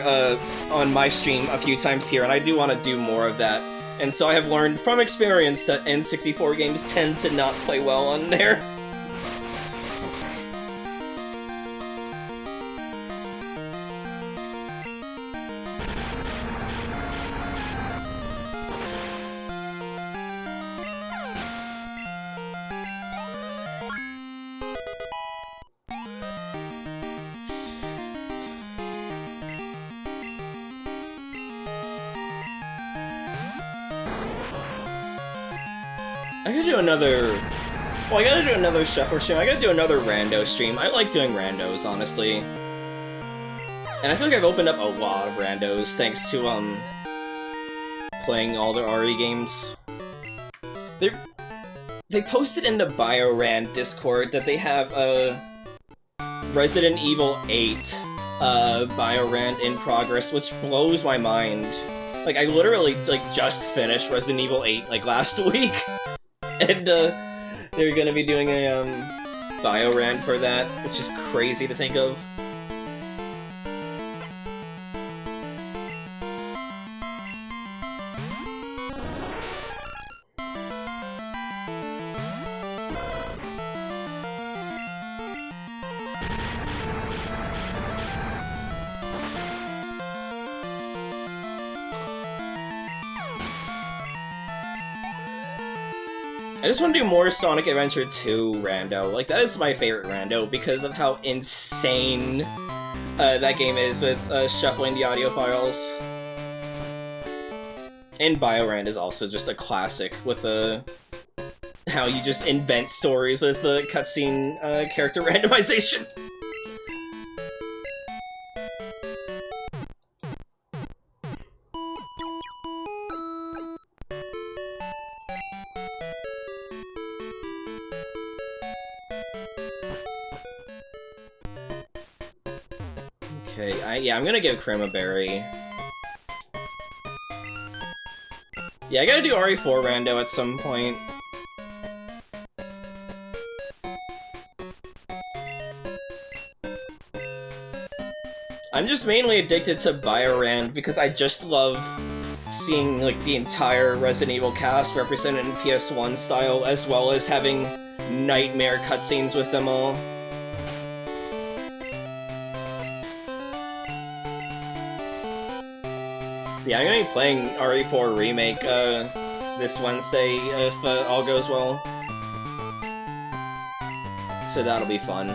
on my stream a few times here, and I do want to do more of that. And so I have learned from experience that N64 games tend to not play well on there. I gotta do another... Well, I gotta do another shuffle stream. I gotta do another rando stream. I like doing randos, honestly. And I feel like I've opened up a lot of randos thanks to, playing all the RE games. They posted in the BioRand Discord that they have a Resident Evil 8 BioRand in progress, which blows my mind. Like, I literally, like, just finished Resident Evil 8, like, last week. And, they're gonna be doing a, BioRand for that, which is crazy to think of. I just want to do more Sonic Adventure 2 rando. Like, that is my favorite rando because of how insane that game is with shuffling the audio files. And Biorand is also just a classic with how you just invent stories with the cutscene character randomization. Okay, yeah, I'm gonna give Krim a berry. Yeah, I gotta do RE4 rando at some point. I'm just mainly addicted to Biorand because I just love seeing like the entire Resident Evil cast represented in PS1 style, as well as having nightmare cutscenes with them all. Yeah, I'm gonna be playing RE4 Remake this Wednesday if all goes well. So that'll be fun.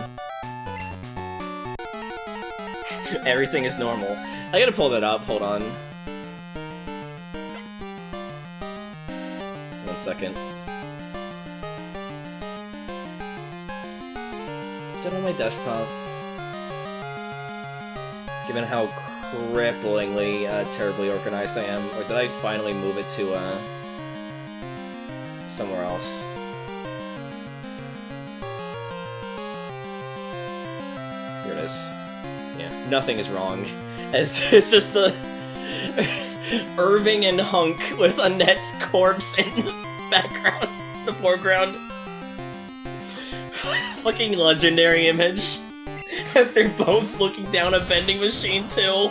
Everything is normal. I gotta pull that up, hold on. 1 second. Is it on my desktop? Given how cripplingly, terribly organized I am, or did I finally move it to, somewhere else? Here it is. Yeah, nothing is wrong. It's just a Irving and Hunk with Annette's corpse in the background, the foreground. Fucking legendary image. As they're both looking down a vending machine too.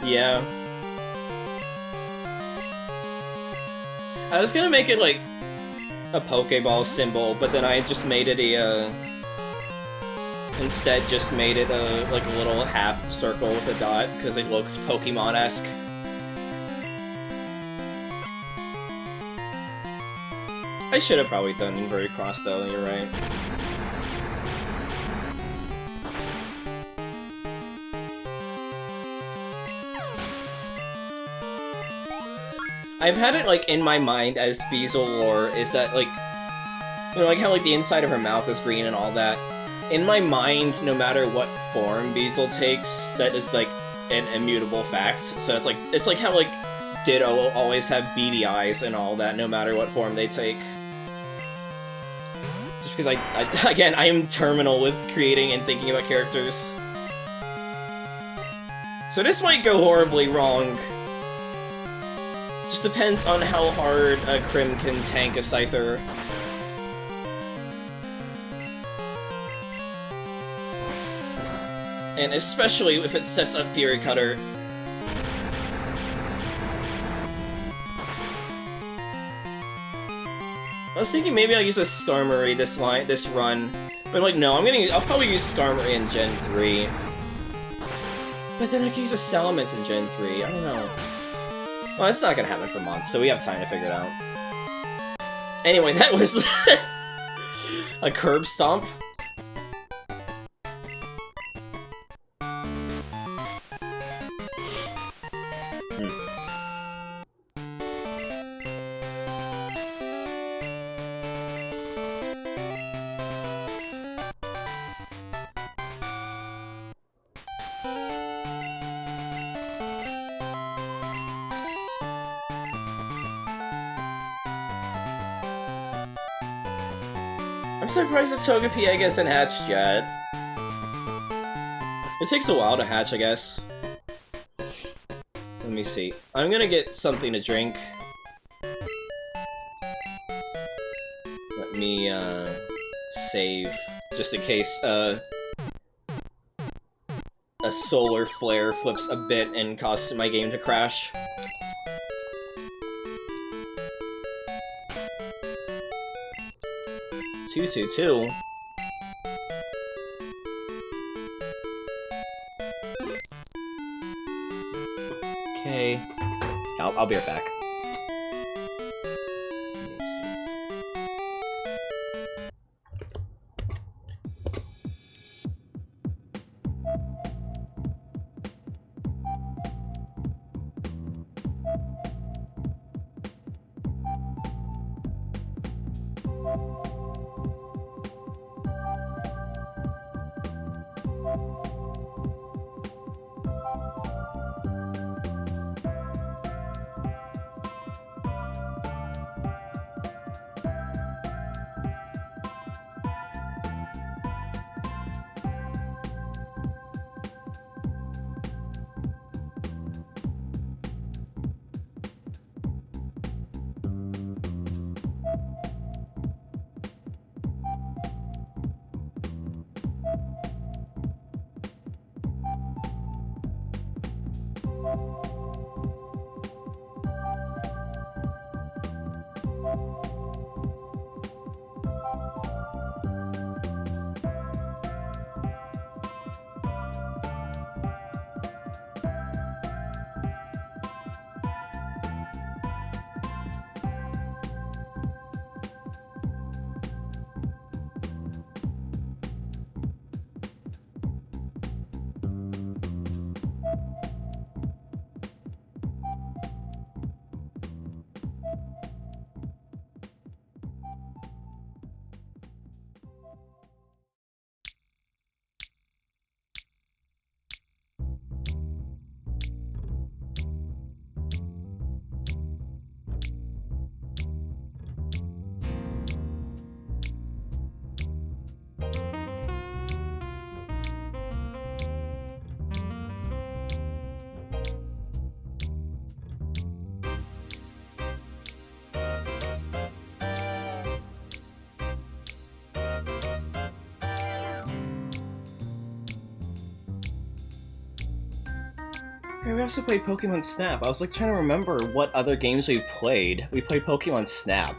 Yeah. I was gonna make it like a Pokeball symbol, but then I just made it a instead just made it a like a little half circle with a dot because it looks Pokemon-esque. I should have probably done inverted cross though, you're right. I've had it, like, in my mind as Beezle lore, is that, like, you know, like how, like, the inside of her mouth is green and all that. In my mind, no matter what form Beezle takes, that is, like, an immutable fact. So it's like how, like, Ditto will always have beady eyes and all that, no matter what form they take. Just because again, I am terminal with creating and thinking about characters. So this might go horribly wrong. Just depends on how hard Krim can tank a Scyther. And especially if it sets up Fury Cutter. I was thinking maybe I'll use a Skarmory this run, but like no, I'll probably use Skarmory in Gen 3. But then I can use a Salamence in Gen 3, I don't know. Well, it's not gonna happen for months, so we have time to figure it out. Anyway, that was a curb stomp. I'm surprised the Togepi egg hasn't hatched yet. It takes a while to hatch, I guess. Let me see. I'm gonna get something to drink. Let me save, just in case a solar flare flips a bit and causes my game to crash. Two. Okay. I'll be right back. Let me see. We also played Pokemon Snap. I was like trying to remember what other games we played. We played Pokemon Snap.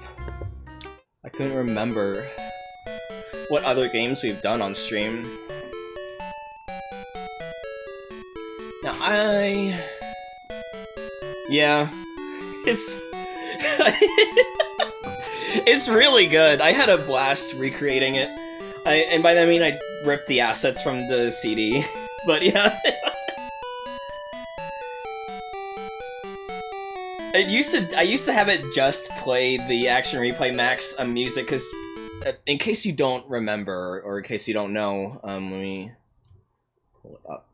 I couldn't remember what other games we've done on stream. Now yeah, it's it's really good. I had a blast recreating it. And by that I mean I ripped the assets from the CD. But yeah. I used to have it just play the Action Replay Max music, because in case you don't remember, or in case you don't know, let me pull it up.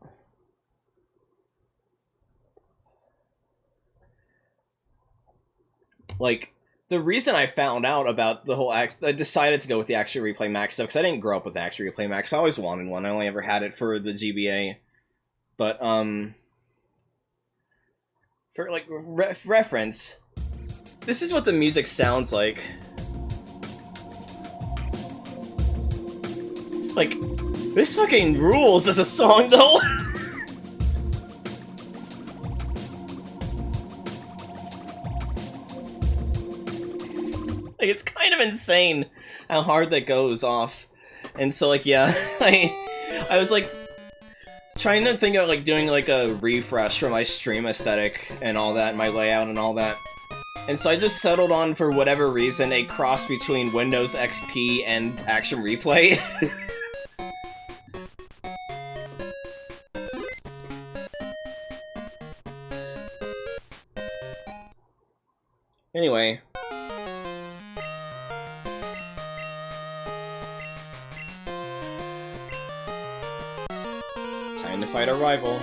Like, the reason I found out about the whole I decided to go with the Action Replay Max stuff, because I didn't grow up with the Action Replay Max. I always wanted one. I only ever had it for the GBA. But, for, like, reference, this is what the music sounds like. Like, this fucking rules as a song, though! Like, it's kind of insane how hard that goes off. And so, like, yeah, I was, like, trying to think of, like, doing, like, a refresh for my stream aesthetic and all that, my layout and all that. And so I just settled on, for whatever reason, a cross between Windows XP and Action Replay. Anyway. Time to fight our rival.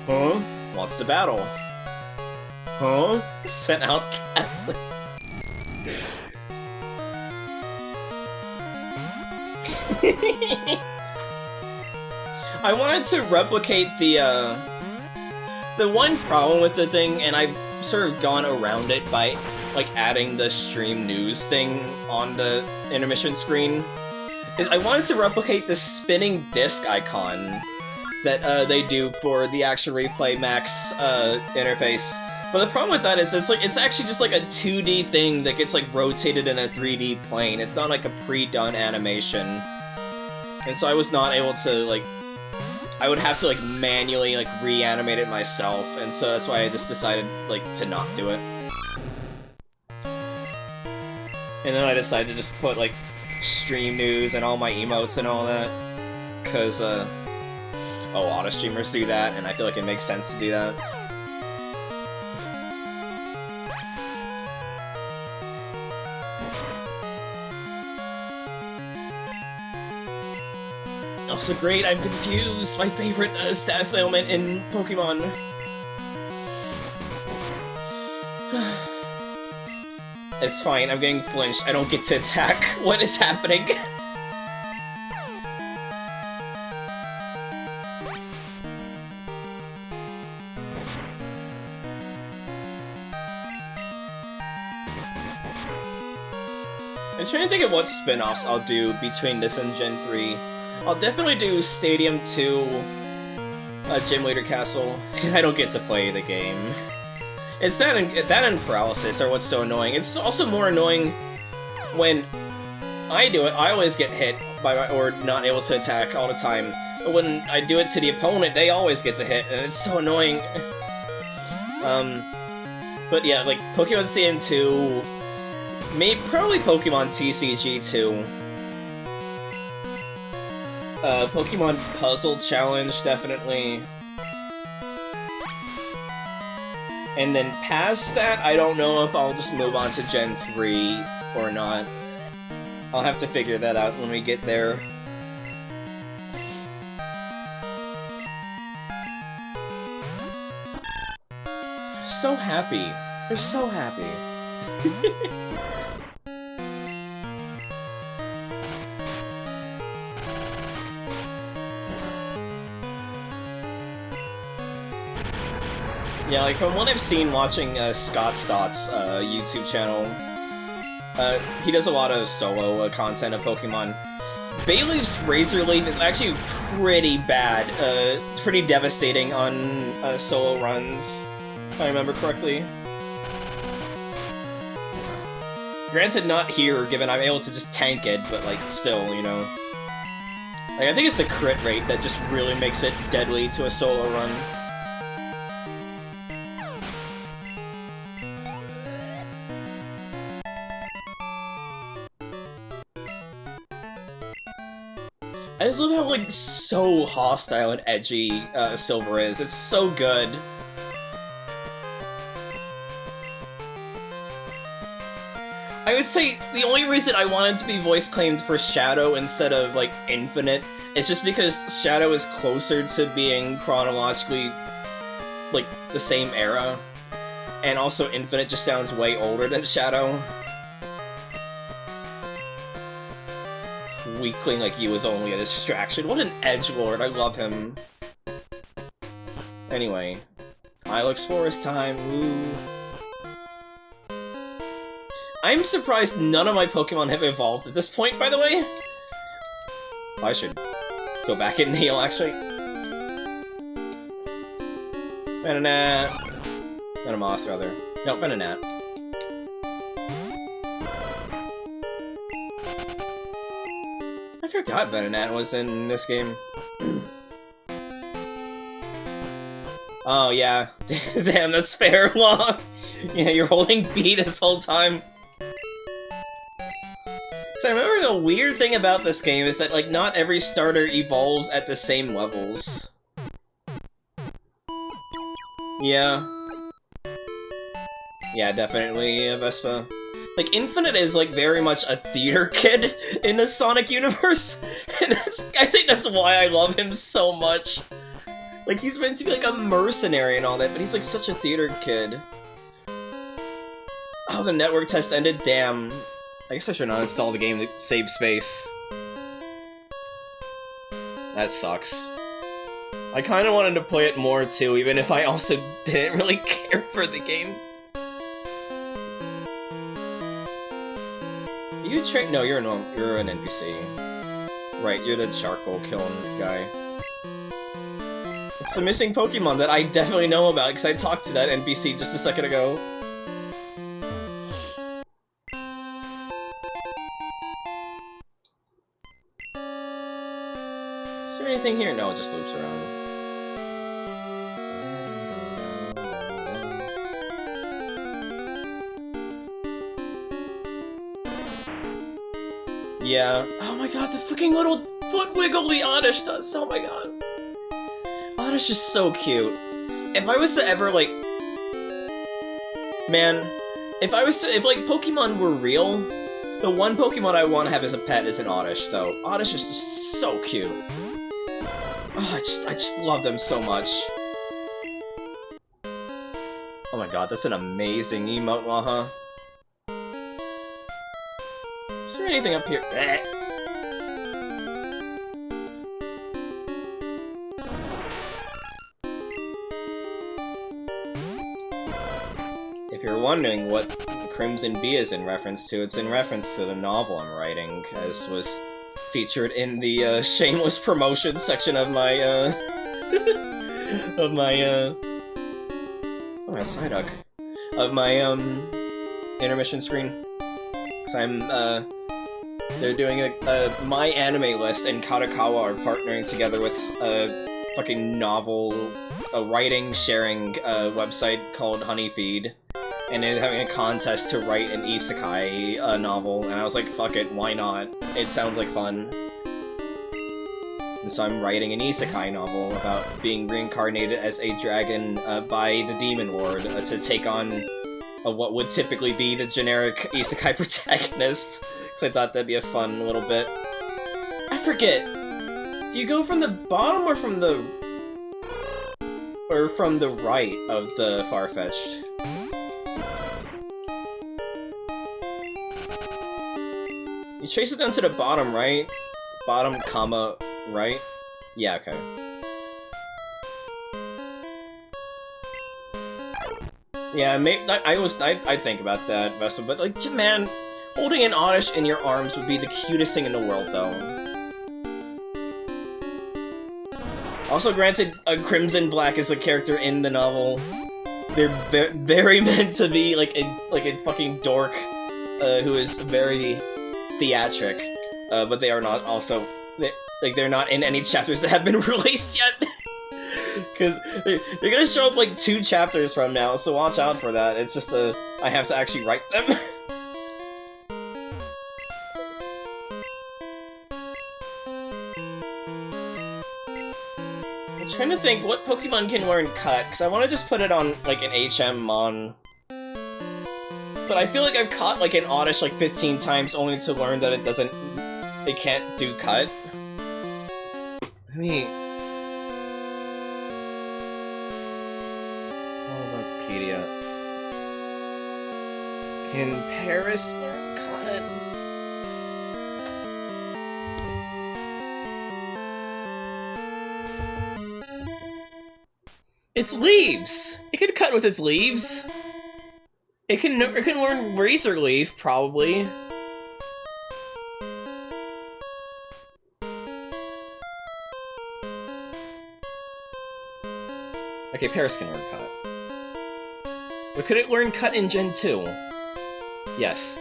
Huh? Wants to battle. Huh? Sent out Castle. I wanted to replicate the one problem with the thing, and I sort of gone around it by, like, adding the stream news thing on the intermission screen, is I wanted to replicate the spinning disc icon that they do for the Action Replay Max interface. But the problem with that is it's actually just like a 2D thing that gets like rotated in a 3D plane. It's not like a pre-done animation. And so I was not able to like, I would have to like manually like reanimate it myself, and so that's why I just decided like to not do it. And then I decided to just put like stream news and all my emotes and all that, cause a lot of streamers do that, and I feel like it makes sense to do that. Also great, I'm confused! My favorite status ailment in Pokemon. It's fine, I'm getting flinched. I don't get to attack. What is happening? I'm trying to think of what spin-offs I'll do between this and Gen 3. I'll definitely do Stadium 2, Gym Leader Castle. I don't get to play the game. It's that and Paralysis are what's so annoying. It's also more annoying when I do it, I always get hit by my, or not able to attack all the time. But when I do it to the opponent, they always get to hit, and it's so annoying. But yeah, like, Pokemon Stadium 2, probably Pokemon TCG 2. Pokemon Puzzle Challenge, definitely. And then past that, I don't know if I'll just move on to Gen 3 or not. I'll have to figure that out when we get there. They're so happy. They're so happy. Yeah, like from what I've seen watching Scott Stott's YouTube channel, he does a lot of solo content of Pokemon. Bayleaf's Razor Leaf is actually pretty bad, pretty devastating on solo runs, if I remember correctly. Granted, not here, given I'm able to just tank it, but like, still, you know. Like, I think it's the crit rate that just really makes it deadly to a solo run. I just love how, like, so hostile and edgy Silver is. It's so good. I would say the only reason I wanted to be voice claimed for Shadow instead of, like, Infinite is just because Shadow is closer to being chronologically, like, the same era. And also Infinite just sounds way older than Shadow. Weakling like you was only a distraction. What an edgelord, I love him. Anyway, Ilex Forest time, woo. I'm surprised none of my Pokemon have evolved at this point, by the way. I should go back and heal, actually. Venonat. Venomoth, rather. No, Venonat. I forgot Venonat was in this game. Oh, yeah. Damn, that's fair. Yeah, you're holding B this whole time. So I remember the weird thing about this game is that, like, not every starter evolves at the same levels. Yeah. Yeah, definitely, Vespa. Like, Infinite is, like, very much a theater kid in the Sonic universe, and I think that's why I love him so much. Like, he's meant to be, like, a mercenary and all that, but he's, like, such a theater kid. Oh, the network test ended? Damn. I guess I should not install the game to save space. That sucks. I kinda wanted to play it more, too, even if I also didn't really care for the game. you train? No, you're an NPC. Right, you're the charcoal killing guy. It's the missing Pokemon that I definitely know about because I talked to that NPC just a second ago. Is there anything here? No, it just loops around. Yeah. Oh my god, the fucking little foot wiggly Oddish does. Oh my god. Oddish is so cute. If I was to ever, like... Man, if like, Pokemon were real, the one Pokemon I want to have as a pet is an Oddish, though. Oddish is just so cute. Oh, I just love them so much. Oh my god, that's an amazing emote, huh? Is there anything up here? If you're wondering what Crimson Bee is in reference to, it's in reference to the novel I'm writing, as was featured in the shameless promotion section of my of my Psyduck, of my intermission screen. So I'm they're doing a My Anime List, and Kadokawa are partnering together with a fucking novel, a writing sharing website called Honeyfeed. And they're having a contest to write an isekai novel, and I was like, fuck it, why not? It sounds like fun. And so I'm writing an isekai novel about being reincarnated as a dragon by the Demon Lord to take on what would typically be the generic isekai protagonist. Because I thought that'd be a fun little bit. I forget. Do you go from the bottom or from the... right of the Farfetch'd? You trace it down to the bottom, right? Bottom, comma, right? Yeah, okay. Yeah, I think about that, Vessel, but like, man, holding an Oddish in your arms would be the cutest thing in the world, though. Also, granted, Crimson Black is a character in the novel. They're very meant to be like a fucking dork who is very theatric, but they are not also, they're not in any chapters that have been released yet. Because they're gonna show up like 2 chapters from now, so watch out for that. It's just I have to actually write them. I'm trying to think what Pokemon can learn Cut, because I want to just put it on like an HM Mon. But I feel like I've caught like an Oddish like 15 times only to learn that it can't do Cut. I mean... Wikipedia. Can Paris learn Cut? It's leaves! It can cut with its leaves! It can learn Razor Leaf, probably. Okay, Paris can learn Cut. But could it learn Cut in Gen 2? Yes.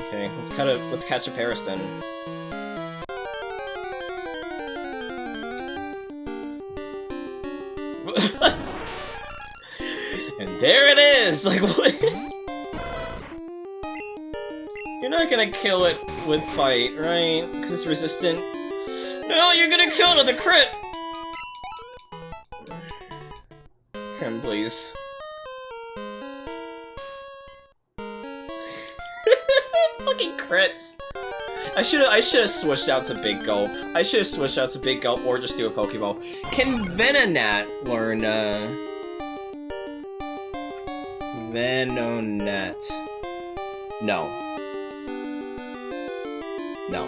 Okay, let's catch a Paris then. And there it is! Like, what? You're not gonna kill it with Bite, right? Because it's resistant. No, you're gonna kill it with a crit! Come, please. Fucking crits! I should've switched out to Big Gulp. I should've switched out to Big Gulp or just do a Pokeball. Can Venonat learn, Venonat. No. No.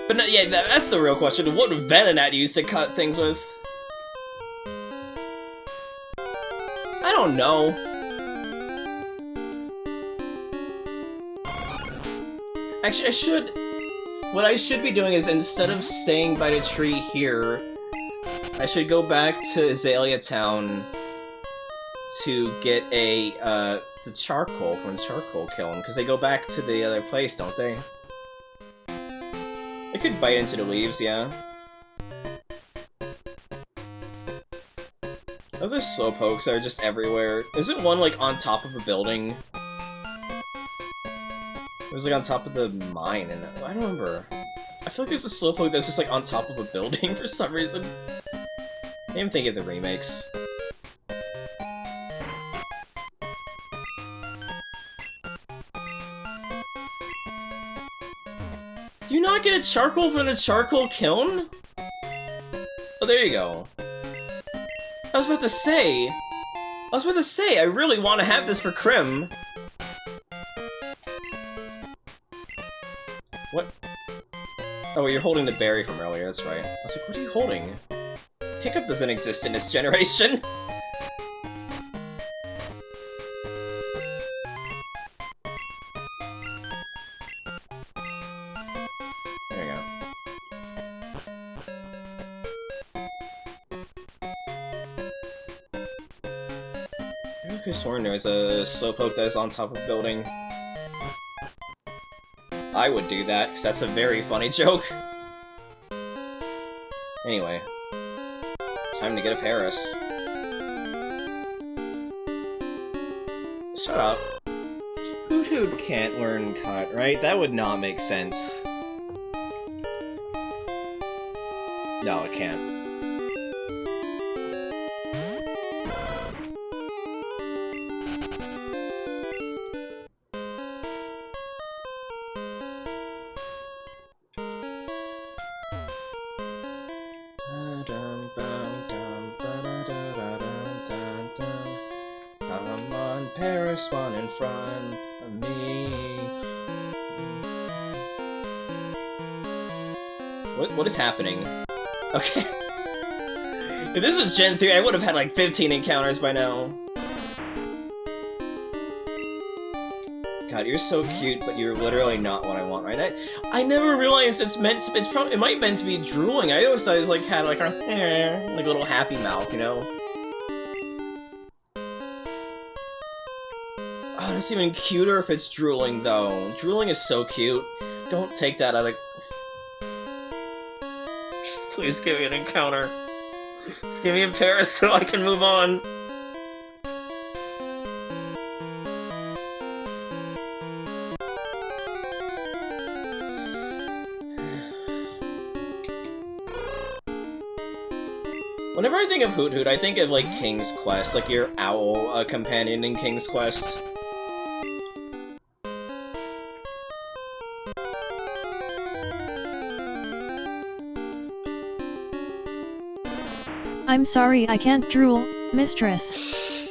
But no, yeah, that's the real question. What would Venonat use to cut things with? don't know. Actually, what I should be doing is, instead of staying by the tree here, I should go back to Azalea Town to get the charcoal from the charcoal kiln, because they go back to the other place, don't they? They could bite into the leaves, yeah. Other slowpokes are just everywhere. Isn't one, like, on top of a building? It was, like, on top of the mine, and I don't remember. I feel like there's a slowpoke that's just, like, on top of a building for some reason. I didn't think of the remakes. Do you not get a charcoal from the charcoal kiln? Oh, there you go. I was about to say, I really want to have this for Crim. What? Oh, you're holding the berry from earlier, that's right. I was like, what are you holding? Hiccup doesn't exist in this generation. There we go. I could have sworn there was a slowpoke that is on top of a building. I would do that, because that's a very funny joke. Anyway. Time to get a Paris. Shut up. Hoot can't learn cut, right? That would not make sense. No, it can't. I'm on Paris, one in front of me. What is happening? Okay. If this was Gen 3, I would have had like 15 encounters by now. God, you're so cute, but you're literally not what I want right now. I never realized it might meant to be drooling. I always thought it was like had like a little happy mouth, you know? Oh, that's even cuter if it's drooling though. Drooling is so cute. Don't take that out of. Please give me an encounter. Just give me a Paris so I can move on. Whenever I think of Hoot Hoot, I think of, like, King's Quest, like your owl companion in King's Quest. I'm sorry I can't drool, mistress.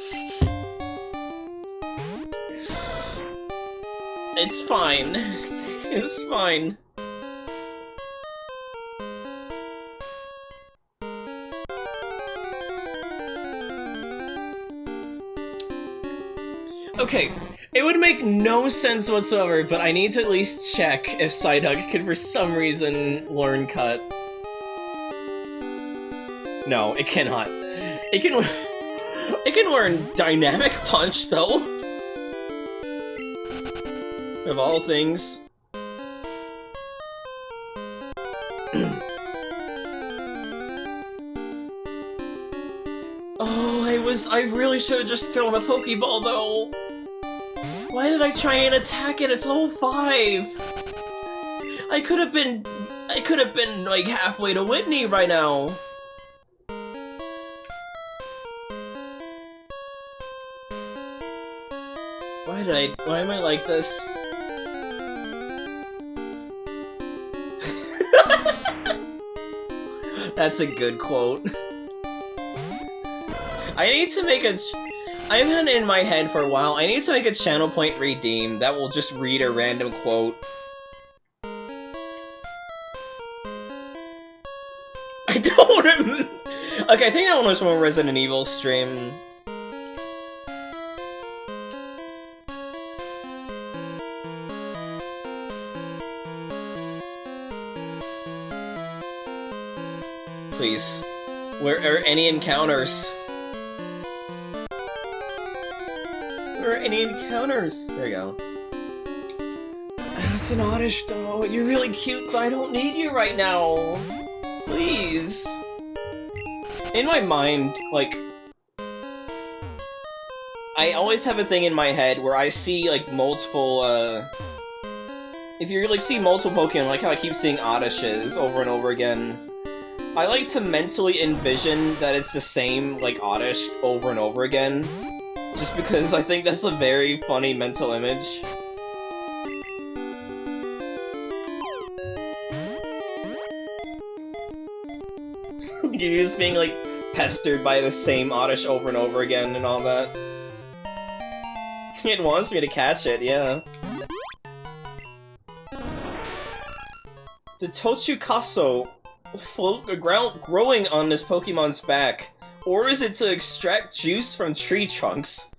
It's fine. It's fine. Okay, it would make no sense whatsoever, but I need to at least check if Psyduck can for some reason learn Cut. No, it cannot. It can learn Dynamic Punch, though. Of all things. Oh, I really should have just thrown a Pokeball, though. Why did I try and attack it? It's level 5. I could have been, like, halfway to Whitney right now. Why am I like this? That's a good quote. I need to make I've had it in my head for a while. I need to make a channel point redeem that will just read a random quote. I don't remember. Okay, I think that one was from a Resident Evil stream. please. Where are any encounters? Where are any encounters? There you go. That's an oddish though. You're really cute, but I don't need you right now. Please. In my mind, like, I always have a thing in my head where I see, like, multiple, if you like see multiple Pokemon, like how I keep seeing Oddishes over and over again, I like to mentally envision that it's the same, like, Oddish over and over again, just because I think that's a very funny mental image. You're just being, like, pestered by the same Oddish over and over again and all that. It wants me to catch it, yeah. The Tochukaso growing on this Pokemon's back, or is it to extract juice from tree trunks?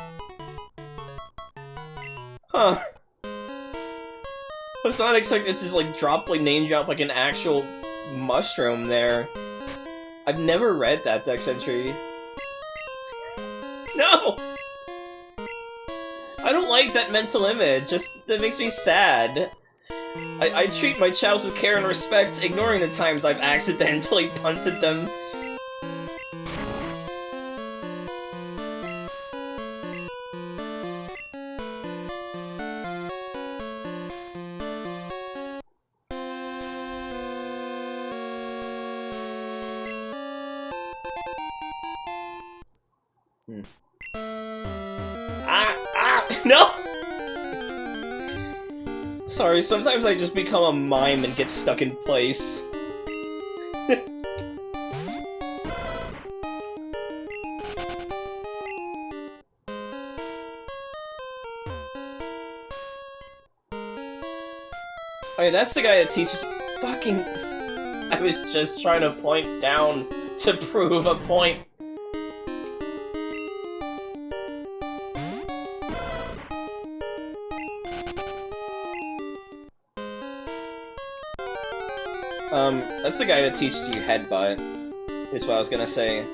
Huh. I was not expecting it to just, like, name drop like an actual mushroom there. I've never read that Dex entry. No! I don't like that mental image, that makes me sad. I treat my chows with care and respect, ignoring the times I've accidentally punted them. No! Sorry, sometimes I just become a mime and get stuck in place. Okay, that's the guy that teaches fucking... I was just trying to point down to prove a point. That's the guy that teaches you headbutt, is what I was gonna say.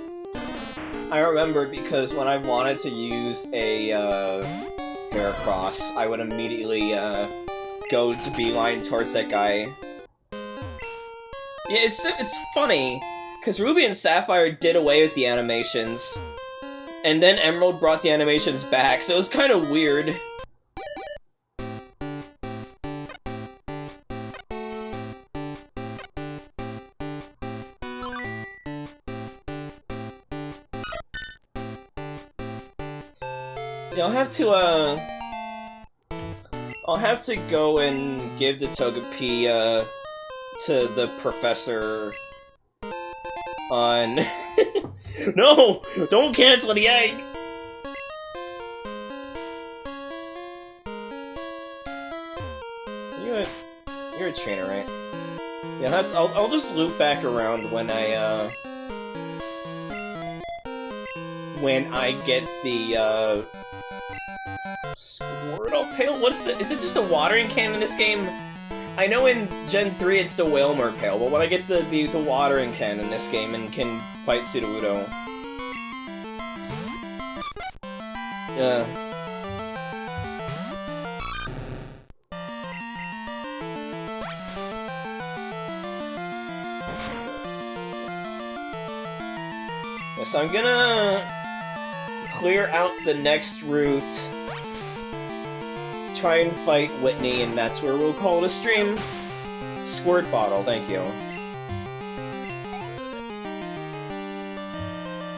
I remember because when I wanted to use a, Heracross, I would immediately, go to beeline towards that guy. Yeah, it's funny, because Ruby and Sapphire did away with the animations, and then Emerald brought the animations back, so it was kind of weird. Yeah, I'll have to go and give the Togepi, to the professor on... No! Don't cancel the egg! You're a trainer, right? Yeah, I'll just loop back around when I get the, Squirtle Pail? Is it just a watering can in this game? I know in Gen 3 it's the Whalmer Pail, but when I get the watering can in this game and can fight Sudowoodo. Yeah. So I'm gonna clear out the next route, try and fight Whitney, and that's where we'll call it a stream. Squirt Bottle, thank you.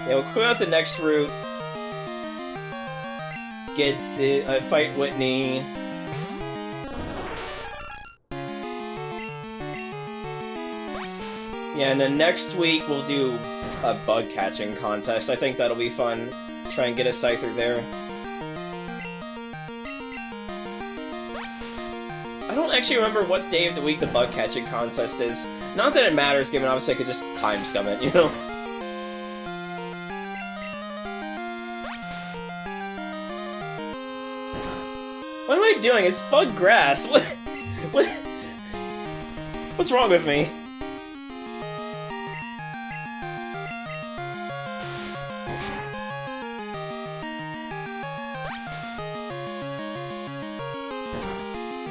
Yeah, we'll clear out the next route, get the fight Whitney. Yeah, and then next week we'll do a bug catching contest. I think that'll be fun. Try and get a Scyther there. I don't actually remember what day of the week the bug catching contest is. Not that it matters, given obviously I could just time scum it, you know? What am I doing? It's bug grass. What's wrong with me?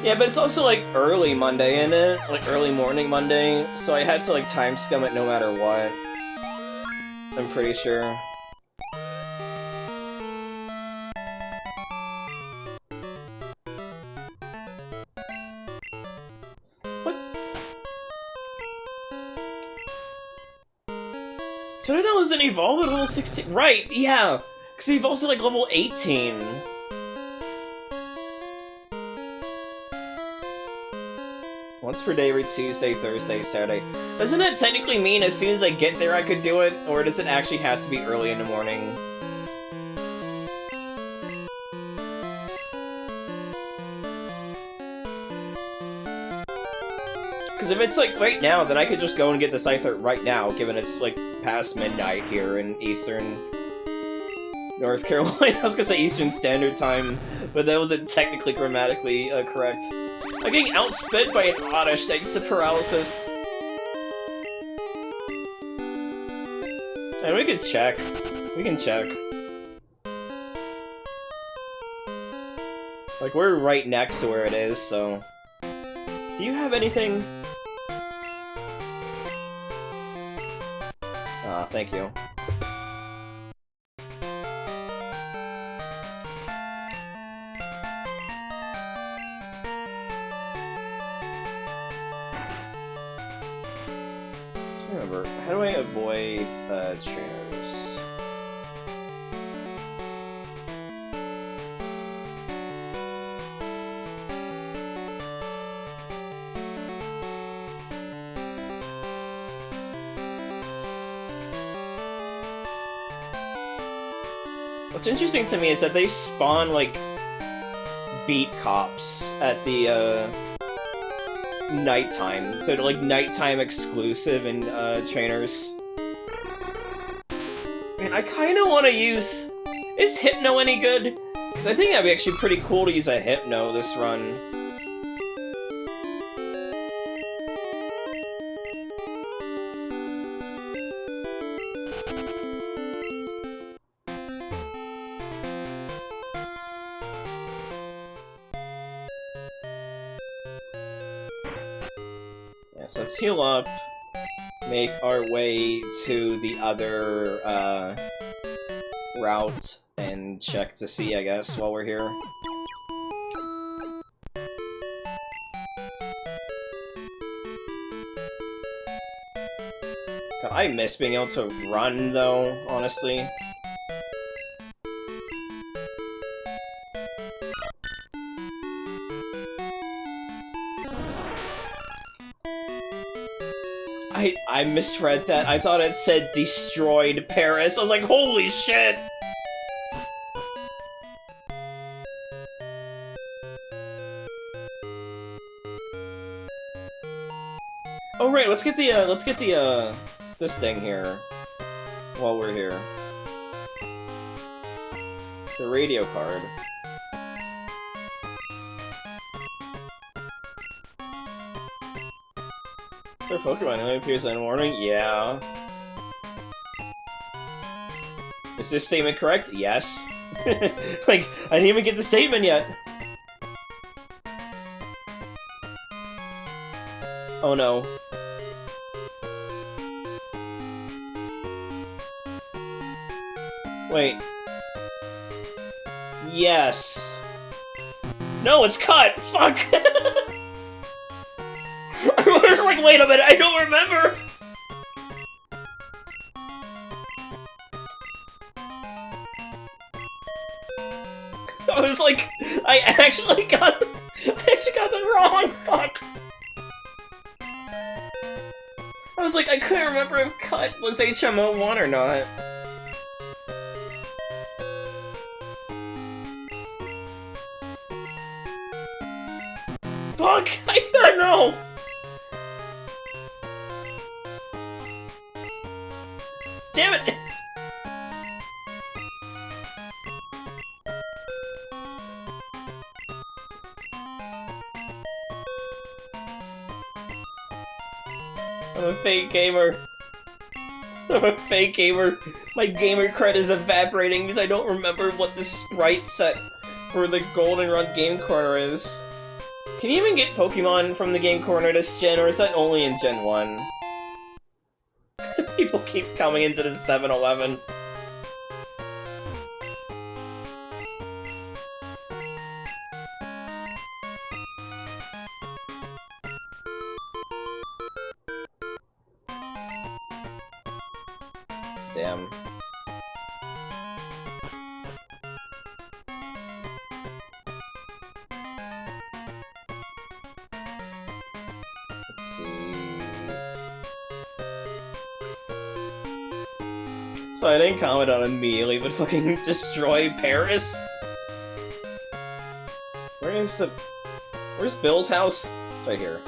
Yeah, but it's also like early Monday, isn't it? Like early morning Monday, so I had to like time scum it no matter what. I'm pretty sure. What? So no, doesn't evolve at level 16? Right, yeah! Because he evolves at like level 18. Once per day every Tuesday, Thursday, Saturday. Doesn't that technically mean as soon as I get there I could do it? Or does it actually have to be early in the morning? Because if it's like right now, then I could just go and get the Scyther right now, given it's like past midnight here in Eastern North Carolina. I was gonna say Eastern Standard Time, but that wasn't technically grammatically correct. I'm getting outspit by an Oddish thanks to paralysis. And we can check. We can check. Like, we're right next to where it is, so... Do you have anything? Ah, thank you. Remember, how do I avoid trainers? What's interesting to me is that they spawn like beat cops at the nighttime, so like nighttime exclusive in trainers. Man, I kind of want to use... Is Hypno any good? Because I think that'd be actually pretty cool to use a Hypno this run. So let's heal up, make our way to the other route, and check to see, I guess, while we're here. God, I miss being able to run, though, honestly. I misread that. I thought it said destroyed Paris. I was like, holy shit! Oh right, let's get the this thing here while we're here. The radio card. For Pokemon only appears in the morning? Yeah. Is this statement correct? Yes. Like, I didn't even get the statement yet. Oh no. Wait. Yes. No, it's cut! Fuck! I was like, wait a minute, I don't remember! I was like, I actually got that wrong, fuck! I was like, I couldn't remember if cut was HMO1 or not. Fuck! I don't know! Damn it! I'm a fake gamer. I'm a fake gamer. My gamer cred is evaporating because I don't remember what the sprite set for the Golden Run Game Corner is. Can you even get Pokemon from the game corner this gen, or is that only in Gen 1? People keep coming into the 7-Eleven. Damn. Let's see. So I didn't comment on immediately, but fucking destroy Paris? Where's Bill's house? It's right here.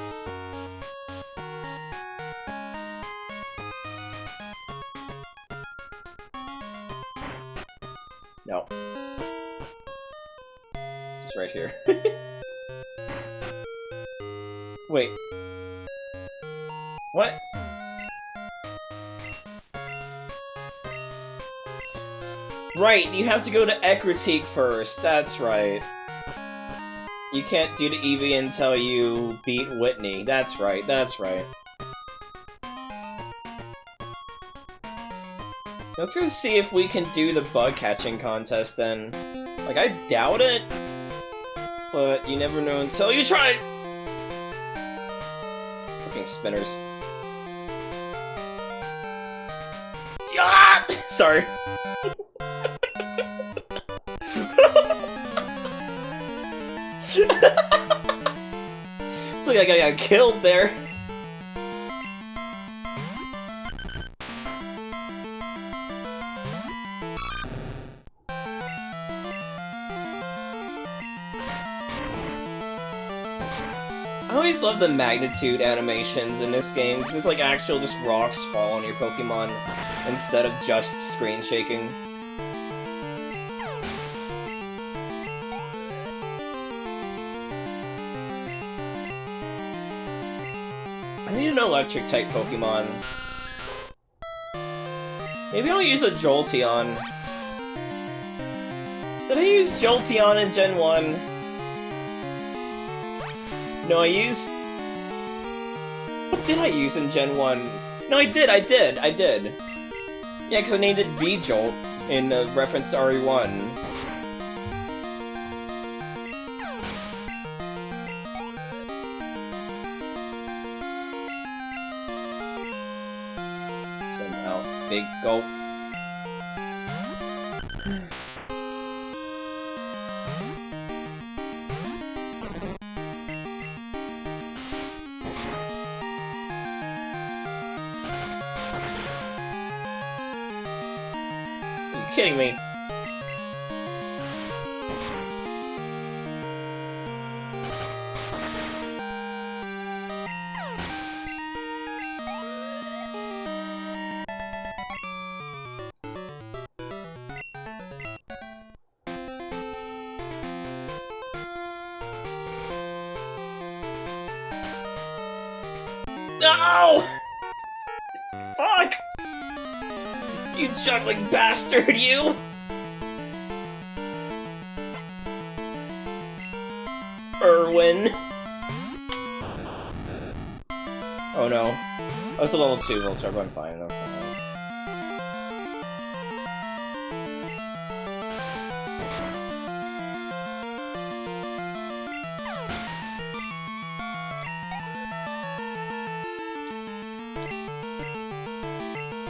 No. It's right here. Wait. What? Right, you have to go to Ekritique first, that's right. You can't do the Eevee until you beat Whitney, that's right, that's right. Let's go see if we can do the bug catching contest then. Like, I doubt it, but you never know until you try it! Fucking spinners. Yeah! Sorry. It's like I got killed there. I always love the magnitude animations in this game, because it's like actual just rocks fall on your Pokemon, instead of just screen shaking. I need an electric-type Pokemon. Maybe I'll use a Jolteon. Did I use Jolteon in Gen 1? No, I used... What did I use in Gen 1? No, I did! Yeah, because I named it V-Jolt in reference to RE1. Send out big gulp. Kidding me. No! Fuck! You juggling bastard, you! Irwin. Oh no. I was a level 2 Voltorb, I'm fine, I'm fine.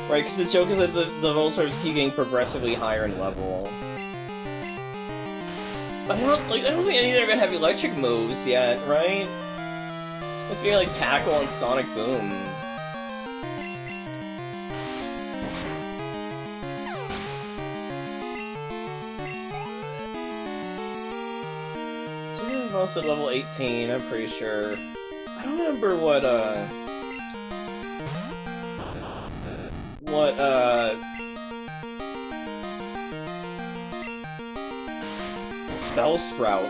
Right, because the joke is that the Voltorbs keep getting progressively higher in level. I don't think any of them are gonna have electric moves yet, right? It's gonna be like Tackle and Sonic Boom. So I'm also level 18, I'm pretty sure. I don't remember what Bellsprout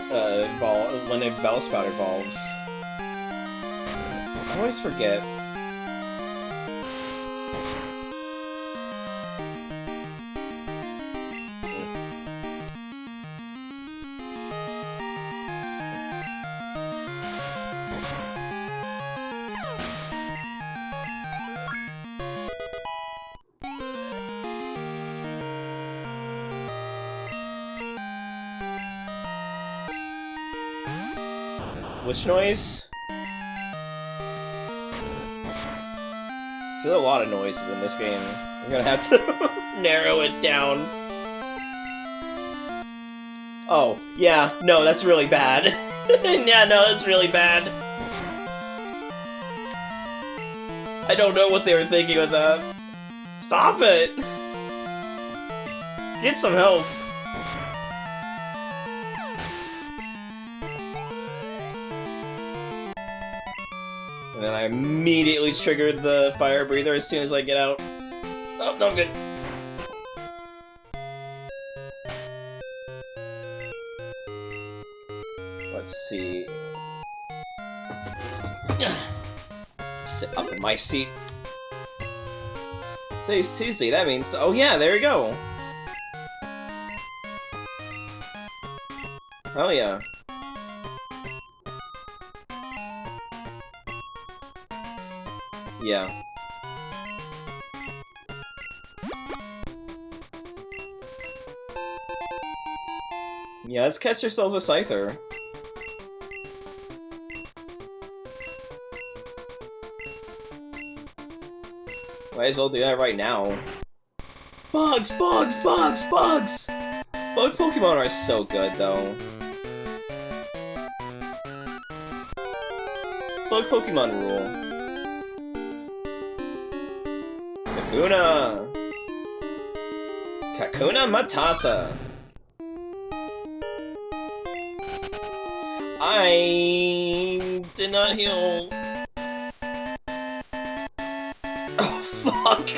when a Bellsprout evolves. I always forget. Which noise? There's a lot of noises in this game. I'm gonna have to narrow it down. Oh, yeah, no, that's really bad. Yeah, no, that's really bad. I don't know what they were thinking with that. Stop it! Get some help. And then I immediately triggered the fire breather as soon as I get out. Oh, no, I'm good. Let's see. Sit up in my seat. Today's Tuesday, that means... Oh yeah, there we go! Oh yeah. Yeah. Yeah, let's catch ourselves a Scyther. Might as well do that right now. Bugs! Bugs! Bugs! Bugs! Bug Pokemon are so good, though. Bug Pokemon rule. Kakuna! Kakuna Matata! I did not heal. Oh, fuck!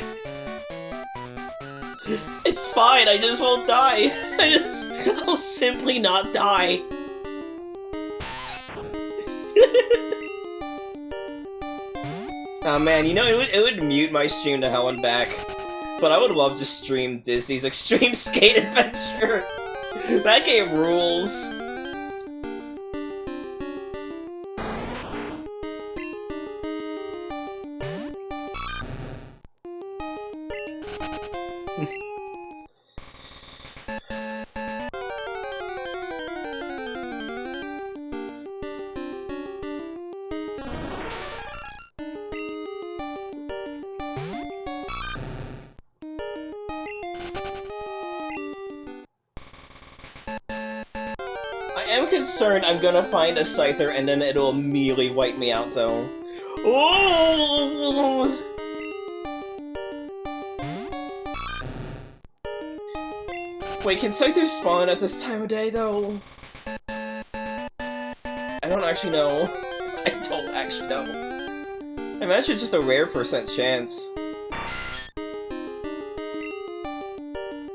It's fine, I just won't die. I'll simply not die. Oh man, you know, it would mute my stream to hell and back. But I would love to stream Disney's Extreme Skate Adventure. That game rules. I'm concerned I'm gonna find a Scyther and then it'll immediately wipe me out, though. Oh! Wait, can Scythers spawn at this time of day, though? I don't actually know. I don't actually know. I imagine it's just a rare percent chance.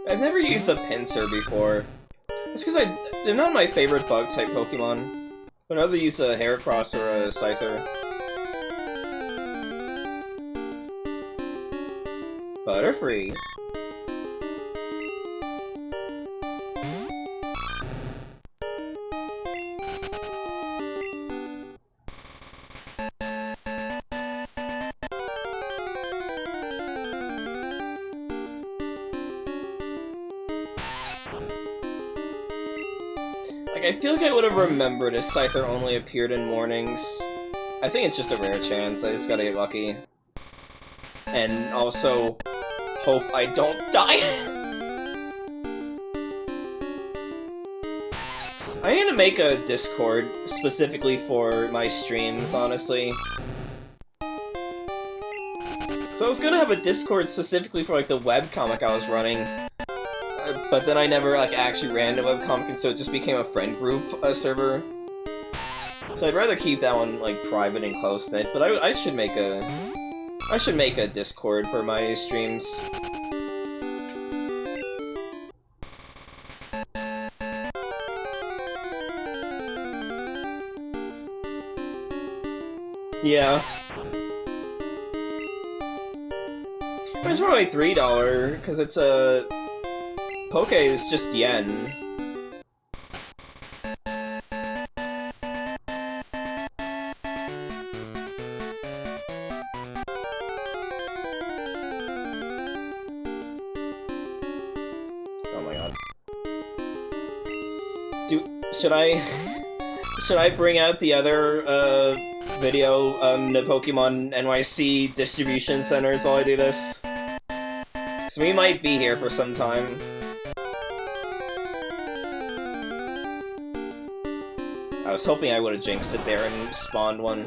I've never used a Pinsir before. It's because they're not my favorite bug-type Pokemon. I'd rather use a Heracross or a Scyther. Butterfree. I feel like I would have remembered if Scyther only appeared in mornings. I think it's just a rare chance, I just gotta get lucky. And also, hope I don't die! I need to make a Discord specifically for my streams, honestly. So I was gonna have a Discord specifically for like the webcomic I was running. But then I never, like, actually ran a webcomic, and so it just became a friend group server. So I'd rather keep that one, like, private and close-knit, but I should make a... I should make a Discord for my streams. Yeah. It's probably $3, because it's a... Poke is just yen. Oh my god. Should I... Should I bring out the other video, the Pokemon NYC distribution centers while I do this? So we might be here for some time. I was hoping I would have jinxed it there and spawned one.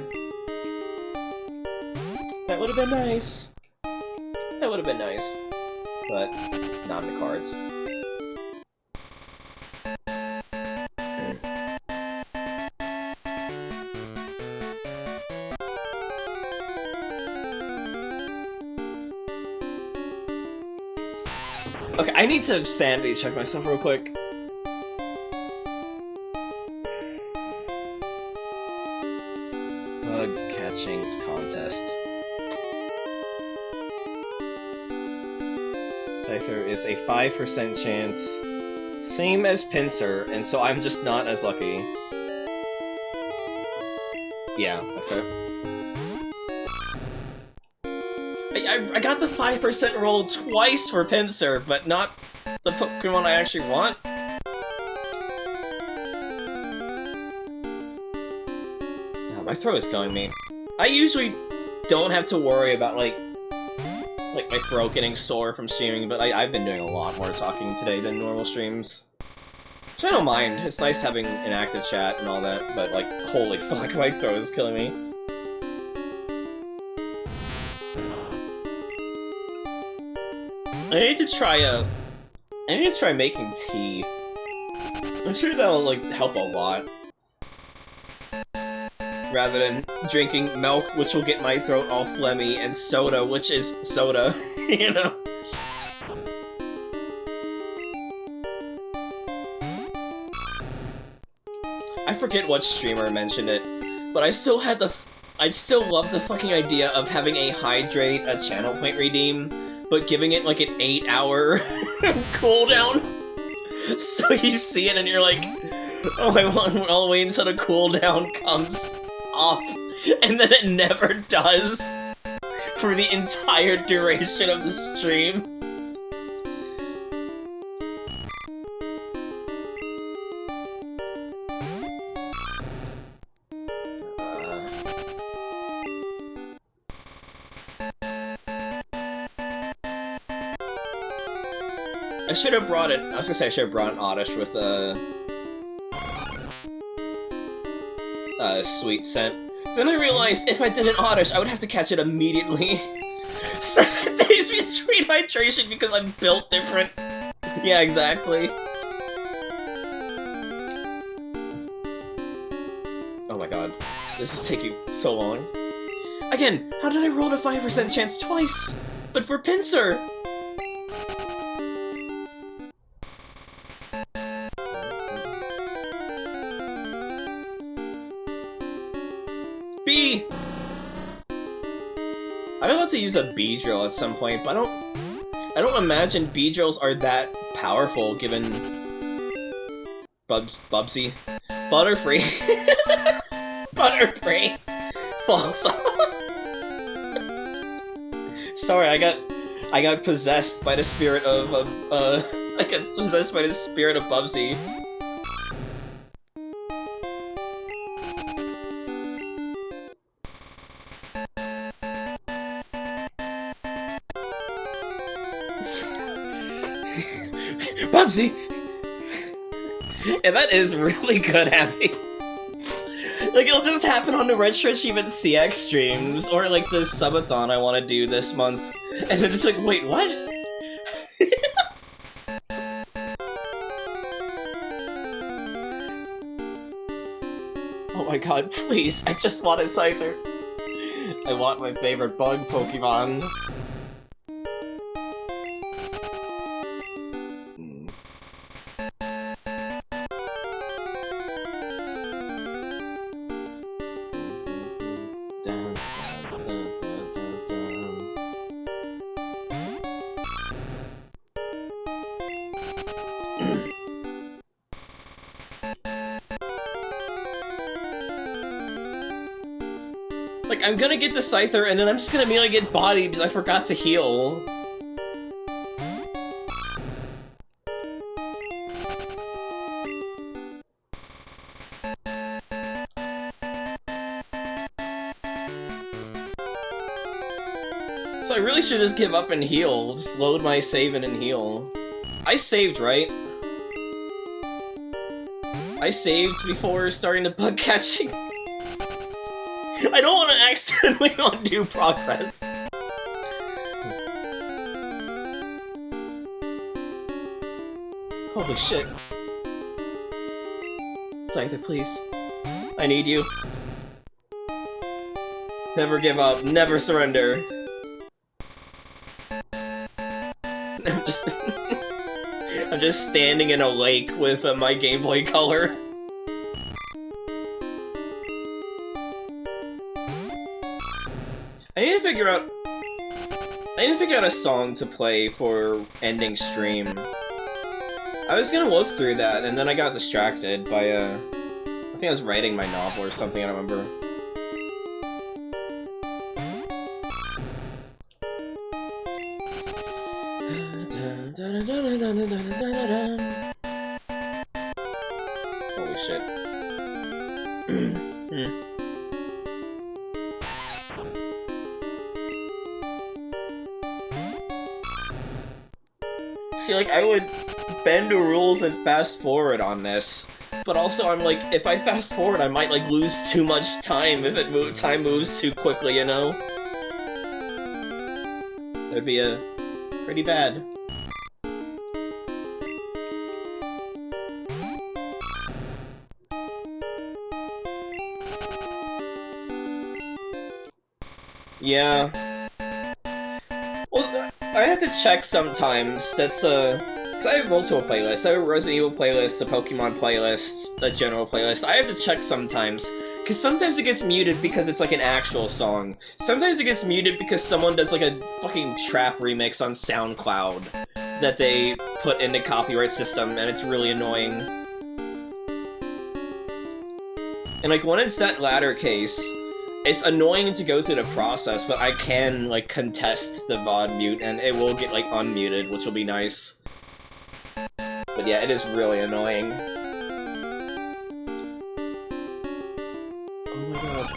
That would have been nice. That would have been nice. But not in the cards. Okay, I need to sanity check myself real quick. Bug catching contest. Scyther is a 5% chance. Same as Pinsir, and so I'm just not as lucky. Yeah, okay. I got the 5% roll twice for Pinsir, but not the Pokemon I actually want. Oh, my throat is killing me. I usually don't have to worry about, like my throat getting sore from streaming, but I've been doing a lot more talking today than normal streams. Which I don't mind. It's nice having an active chat and all that, but, like, holy fuck, my throat is killing me. I need to try making tea. I'm sure that'll, like, help a lot. Rather than drinking milk, which will get my throat all phlegmy, and soda, which is soda, you know? I forget what streamer mentioned it, but I still love the fucking idea of having a hydrate, a channel point redeem, but giving it like an 8-hour cooldown. So you see it and you're like, oh, I'll wait until the cooldown comes off, and then it never does for the entire duration of the stream. I should have brought it. I was gonna say I should have brought an Oddish with a sweet scent. Then I realized if I did an Oddish, I would have to catch it immediately. 7 days between hydration because I'm built different. Yeah, exactly. Oh my god, this is taking so long. Again, how did I roll a 5% chance twice? But for Pinsir. B! I'm about to use a B drill at some point, but I don't imagine B drills are that powerful given Bubsy. Butterfree. Butterfree falls off. Sorry, I got possessed by the spirit of I got possessed by the spirit of Bubsy. Bubsy! Yeah, that is really good, Abby. Like, it'll just happen on the Retro Achievement CX streams, or like the subathon I want to do this month, and I'm just like, wait, what? Oh my god, please, I just want a Scyther. I want my favorite bug Pokemon. Like, I'm gonna get the Scyther, and then I'm just gonna immediately get bodied because I forgot to heal. So I really should just give up and heal. Just load my save in and heal. I saved, right? I saved before starting the bug catching. I don't want to accidentally undo progress. Holy shit. Scyther, please. I need you. Never give up, never surrender. I'm just standing in a lake with my Game Boy Color. I need to figure out a song to play for ending stream. I was gonna look through that, and then I got distracted by I think I was writing my novel or something, I don't remember. Holy shit. I feel like I would bend the rules and fast forward on this, but also I'm like, if I fast forward I might like lose too much time if time moves too quickly, you know? That'd be pretty bad. Yeah. Well, I have to check sometimes. That's because I have multiple playlists. I have a Resident Evil playlist, a Pokemon playlist, a general playlist. I have to check sometimes, because sometimes it gets muted because it's like an actual song. Sometimes it gets muted because someone does like a fucking trap remix on SoundCloud that they put in the copyright system, and it's really annoying. And like when it's that latter case, it's annoying to go through the process, but I can like contest the VOD mute, and it will get like unmuted, which will be nice. But yeah, it is really annoying. Oh my god.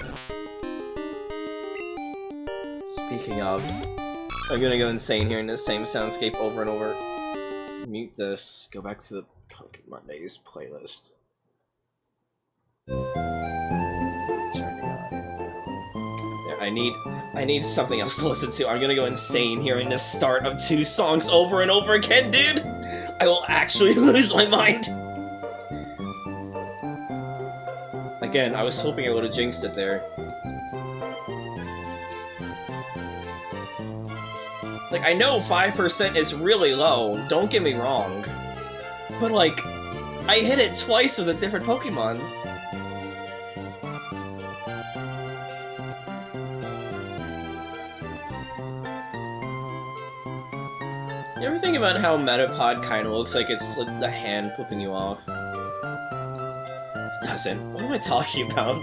Speaking of, I'm gonna go insane hearing the same soundscape over and over. Mute this, go back to the Pokémondays playlist. I need something else to listen to. I'm gonna go insane hearing the start of 2 songs over and over again, dude! I will actually lose my mind! Again, I was hoping I would've jinxed it there. Like, I know 5% is really low, don't get me wrong. But like, I hit it twice with a different Pokemon. You ever think about how Metapod kind of looks like it's like the hand flipping you off? It doesn't. What am I talking about?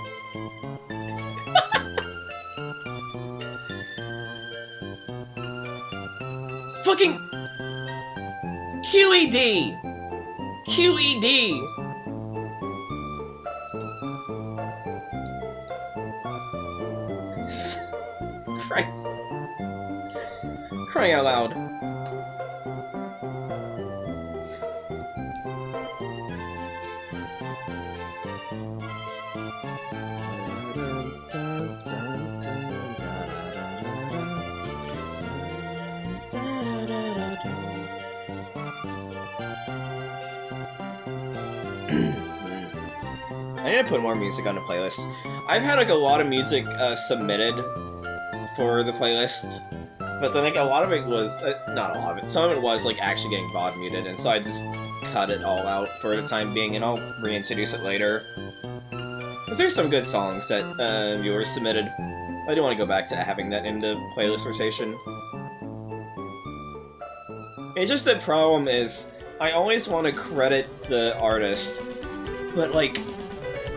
Fucking QED! QED! Christ. Crying out loud. I need to put more music on the playlist. I've had like a lot of music submitted for the playlist, but then like a lot of it was, not a lot of it, some of it was like actually getting VOD muted, and so I just cut it all out for the time being, and I'll reintroduce it later. Because there's some good songs that viewers submitted. I do want to go back to having that in the playlist rotation. It's just the problem is, I always want to credit the artist, but like,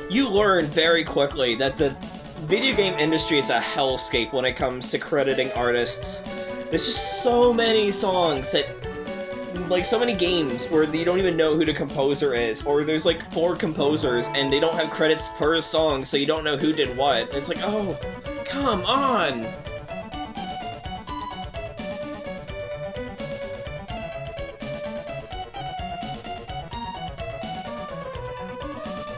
you learn very quickly that the video game industry is a hellscape when it comes to crediting artists. There's just so many songs that, like, so many games where you don't even know who the composer is, or there's like 4 composers and they don't have credits per song, so you don't know who did what. And it's like, oh, come on!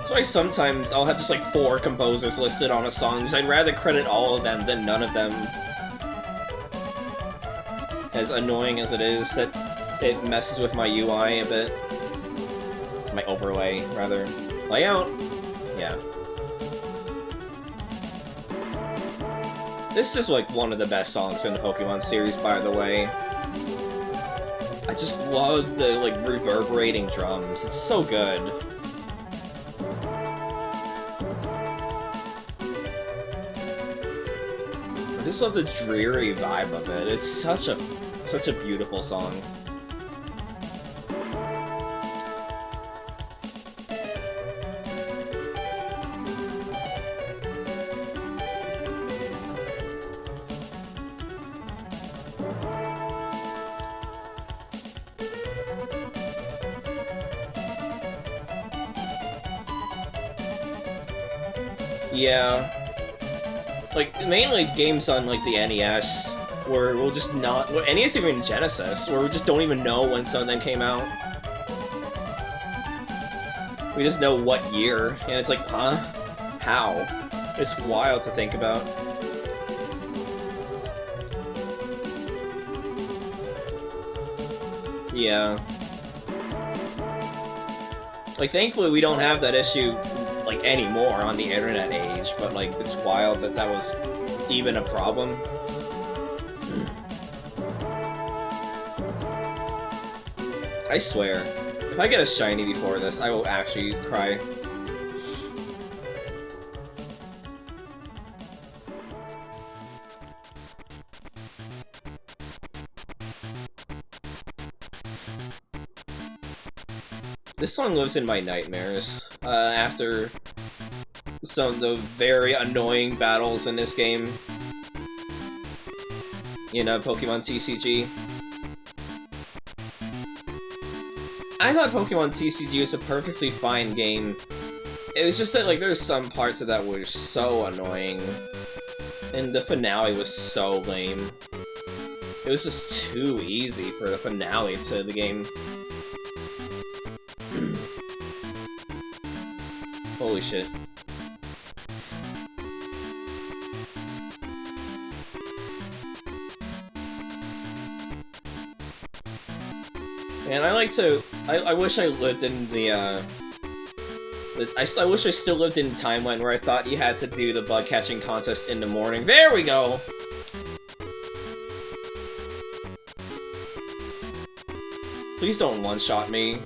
That's why sometimes I'll have just like 4 composers listed on a song, because I'd rather credit all of them than none of them. As annoying as it is that it messes with my UI a bit. My overlay, rather. Layout? Yeah. This is like one of the best songs in the Pokemon series, by the way. I just love the like reverberating drums. It's so good. I just love the dreary vibe of it. It's such a beautiful song. Yeah. Like, mainly games on, like, the NES, where we'll just not... Well, NES even Genesis, where we just don't even know when some of them came out. We just know what year, and it's like, huh? How? It's wild to think about. Yeah. Like, thankfully we don't have that issue like anymore on the internet age, but like it's wild that that was even a problem. I swear, if I get a shiny before this, I will actually cry. This song lives in my nightmares, after some of the very annoying battles in this game. In Pokemon TCG. I thought Pokemon TCG was a perfectly fine game. It was just that, like, there's some parts of that were so annoying. And the finale was so lame. It was just too easy for the finale to the game. Holy shit. And I like to... I wish I lived in the, I wish I still lived in a timeline where I thought you had to do the bug catching contest in the morning. There we go! Please don't one-shot me.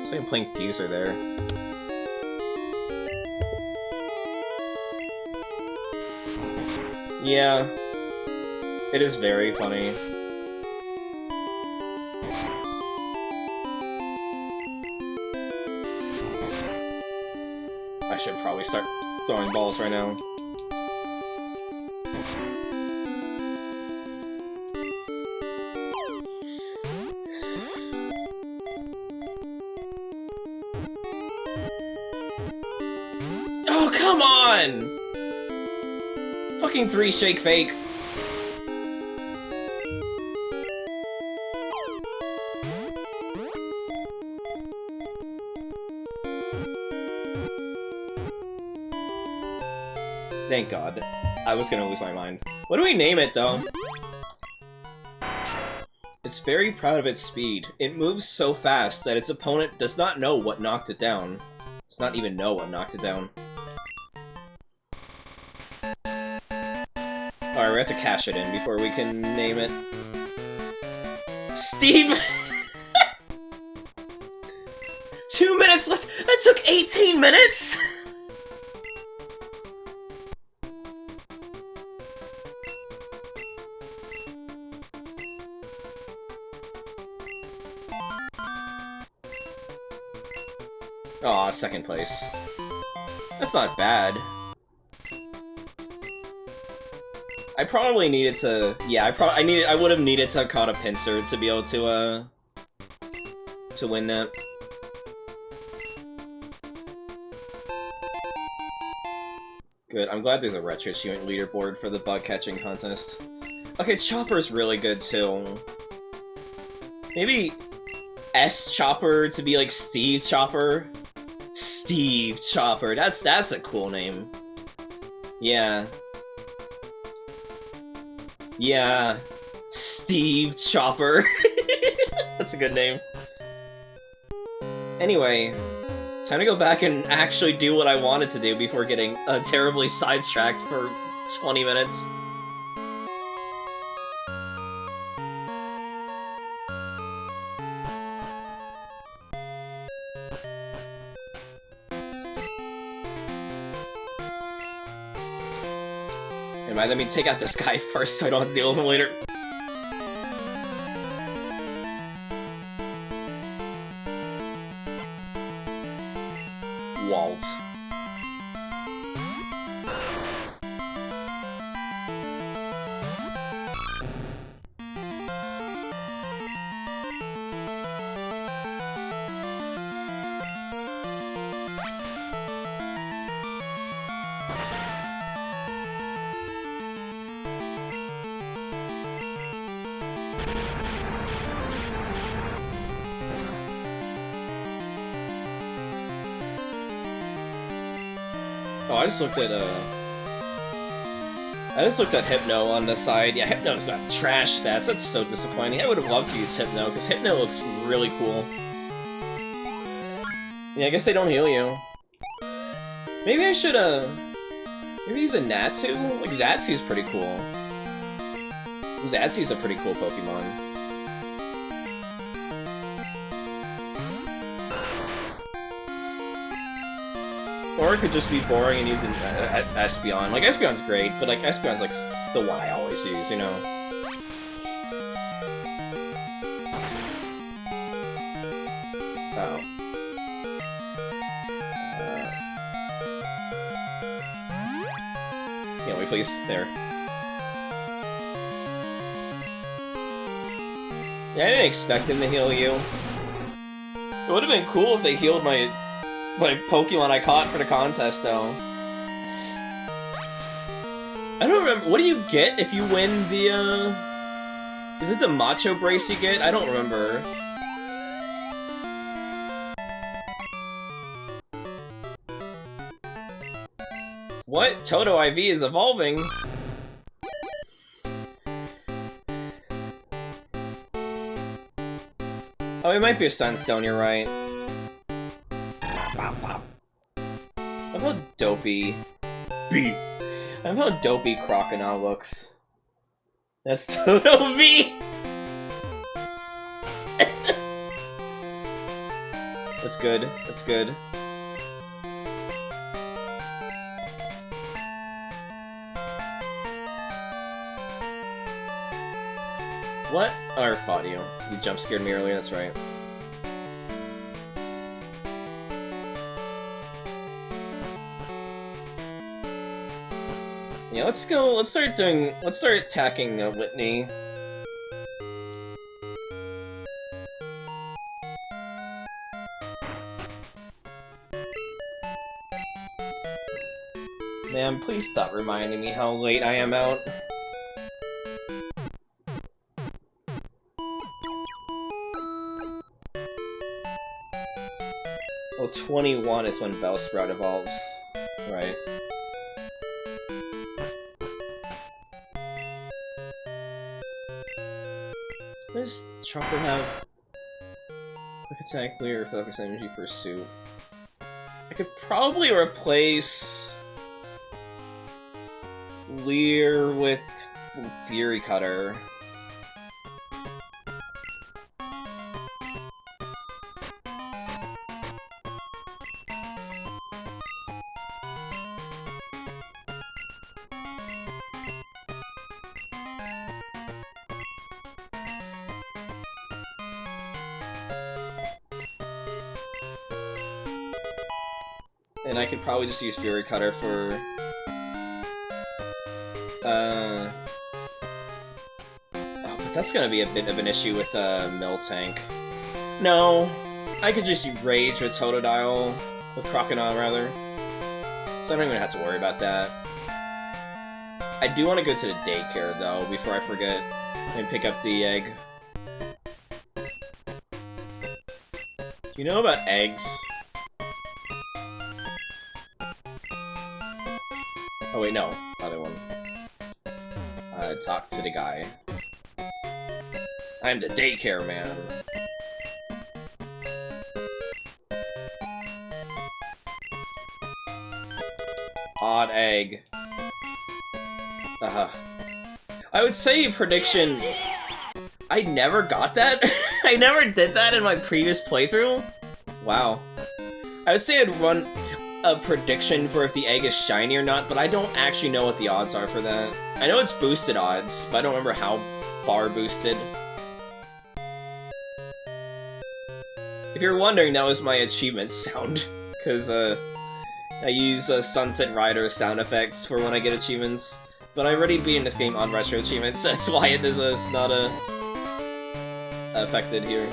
So I'm playing Fuser there. Yeah. It is very funny. I should probably start throwing balls right now. Oh, come on! Fucking 3 shake fake. Thank God. I was gonna lose my mind. What do we name it, though? It's very proud of its speed. It moves so fast that its opponent does not know what knocked it down. Does not even know what knocked it down. Alright, we have to cash it in before we can name it. Steve! 2 minutes left! That took 18 minutes?! Aw, 2nd place. That's not bad. I probably needed to... Yeah, I would have needed to have caught a Pinsir to be able to win that. Good. I'm glad there's a retro achievement leaderboard for the bug catching contest. Okay, Chopper's really good too. Maybe S Chopper to be like Steve Chopper. Steve Chopper. That's a cool name. Yeah. Yeah. Steve Chopper. That's a good name. Anyway, time to go back and actually do what I wanted to do before getting terribly sidetracked for 20 minutes. Let me take out this guy first so I don't have to deal with him later. Walt. Oh, I just looked at Hypno on the side. Yeah, Hypno's got trash stats. That's so disappointing. I would have loved to use Hypno, because Hypno looks really cool. Yeah, I guess they don't heal you. Maybe I should, maybe use a Natsu? Like, Zatsu's pretty cool. Zatsu's a pretty cool Pokemon. Or it could just be boring and using Espeon. Like, Espeon's great, but like, Espeon's like the one I always use, you know? Oh. Yeah, wait, please. There. Yeah, I didn't expect him to heal you. It would have been cool if they healed my Pokemon I caught for the contest, though. I don't remember. What do you get if you win the, is it the Macho Brace you get? I don't remember. What? Toto IV is evolving? Oh, it might be a Sunstone, you're right. I'm how dopey I'm how dopey Crocodile looks. That's Toto V! That's good, that's good. What? Oh, I fought you. You jump scared me earlier, that's right. Yeah, let's start attacking Whitney. Man, please stop reminding me how late I am out. Well, 21 is when Bellsprout evolves, right? Does Chopper have quick attack, Leer, focus energy, pursuit? I could probably replace Leer with Fury Cutter. And I could probably just use Fury Cutter for... Oh, but that's gonna be a bit of an issue with, Miltank. No! I could just Rage with Totodile, with Crocodile, rather. So I don't even have to worry about that. I do want to go to the daycare, though, before I forget, and pick up the egg. Do you know about eggs? Oh wait, no. Other one. Talk to the guy. I'm the daycare man. Odd egg. I would say prediction... I never got that? I never did that in my previous playthrough? Wow. I would say I'd run a prediction for if the egg is shiny or not, but I don't actually know what the odds are for that. I know it's boosted odds, but I don't remember how far boosted. If you're wondering, that was my achievement sound, because I use Sunset Rider sound effects for when I get achievements. But I already beat in this game on retro achievements, so that's why it is not affected here.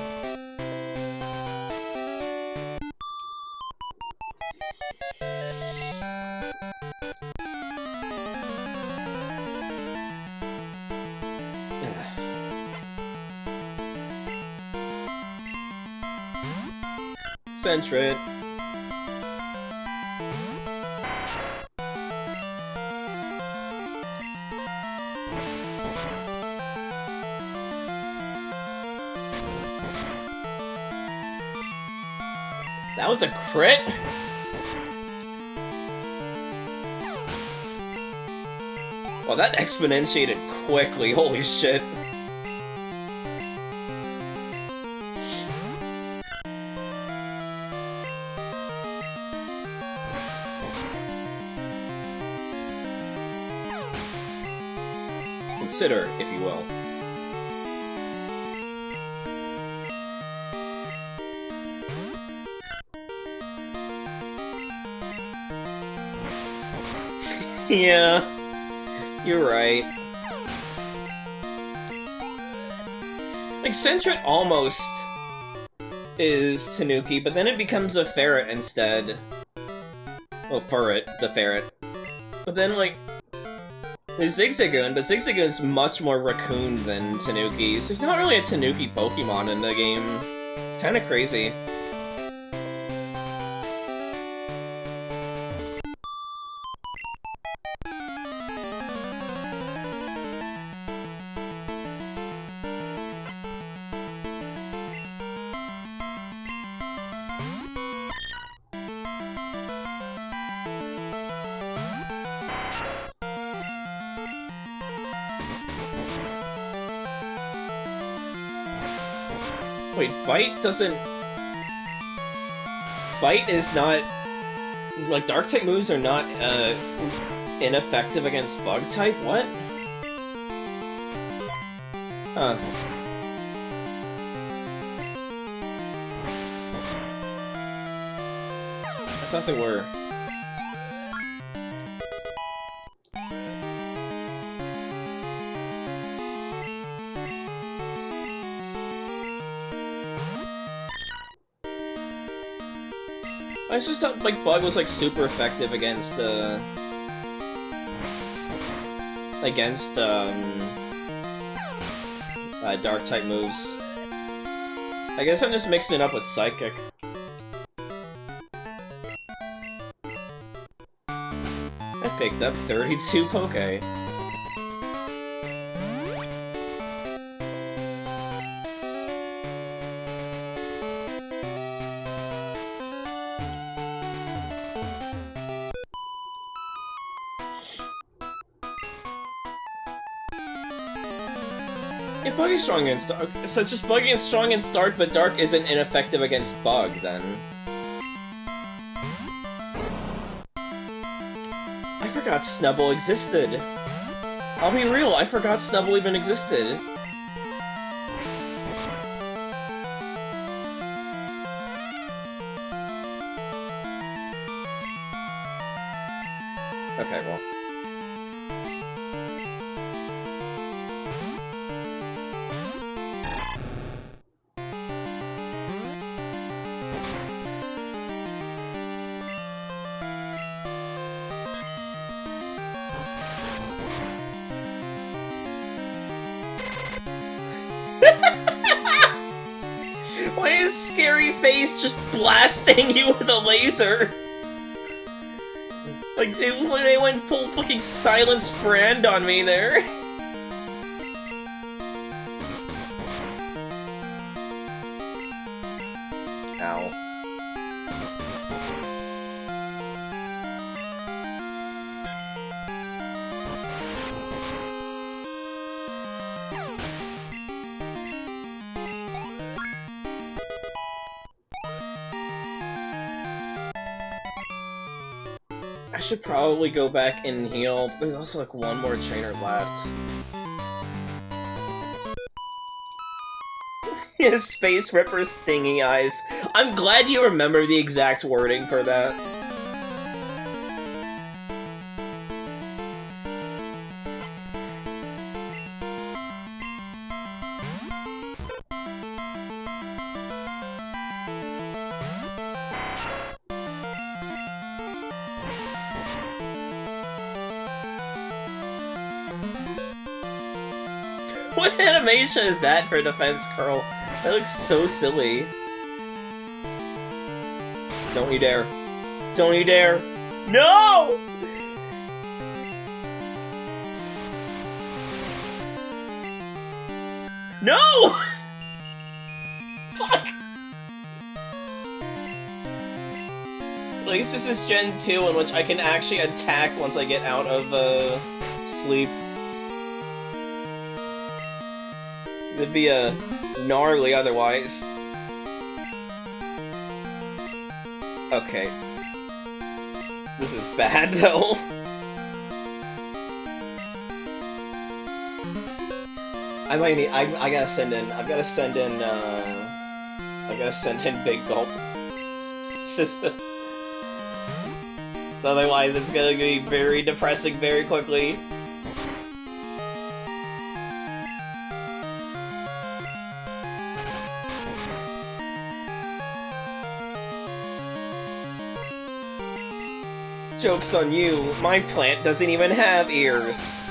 Centret. That was a crit? Well, that exponentiated quickly, holy shit. Consider, if you will. Yeah, you're right. Like, Centret almost is Tanuki, but then it becomes a ferret instead. Oh, Furret, the ferret. But then, like, there's Zigzagoon, but Zigzagoon's much more raccoon than Tanuki, so there's not really a Tanuki Pokemon in the game. It's kind of crazy. Wait, Bite doesn't... Bite is not... Like, Dark-type moves are not, ineffective against Bug-type? What? Huh. I thought they were. I just thought, like, Bug was, like, super effective against, Dark-type moves. I guess I'm just mixing it up with Psychic. I picked up 32 Poke. Yeah, Bug is strong against Dark. So it's just Bug is strong against Dark, but Dark isn't ineffective against Bug, then. I forgot Snubbull existed. I'll be real, I forgot Snubbull even existed. Okay, well. scary face just blasting you with a laser. Like, they went full fucking Silence brand on me there. Ow. I should probably go back and heal. There's also like one more trainer left. His Space Ripper stingy eyes. I'm glad you remember the exact wording for that. What animation is that for Defense Curl? That looks so silly. Don't you dare. Don't you dare. No! No! Fuck! At least this is Gen 2 in which I can actually attack once I get out of, sleep. It'd be gnarly otherwise. Okay. This is bad though. I might need. I gotta send in. I gotta send in. Big Gulp. Otherwise, it's gonna be very depressing very quickly. Joke's on you, my plant doesn't even have ears.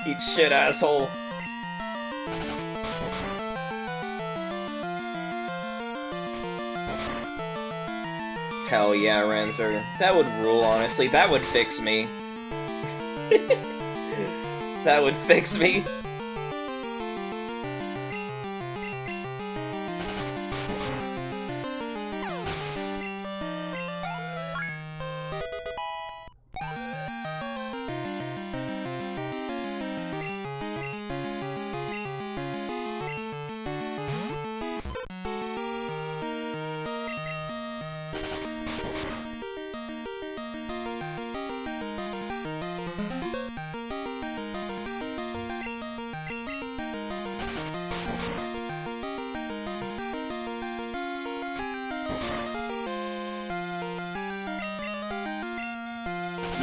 Eat shit, asshole. Hell yeah, Ranzer. That would rule, honestly. That would fix me. That would fix me.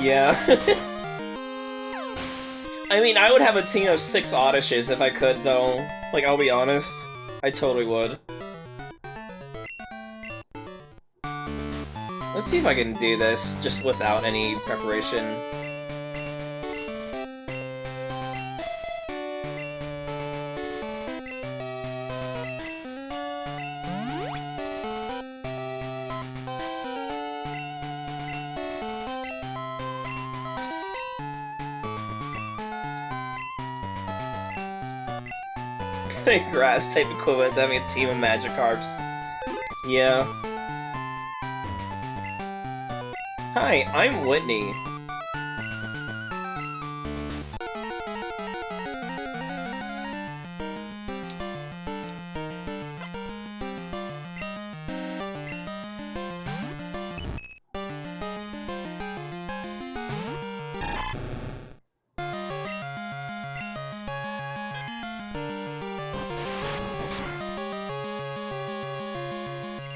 Yeah. I mean, I would have a team of 6 Oddishes if I could, though. Like, I'll be honest. I totally would. Let's see if I can do this, just without any preparation. Grass type equivalent to having a team of Magikarps. Yeah. Hi, I'm Whitney.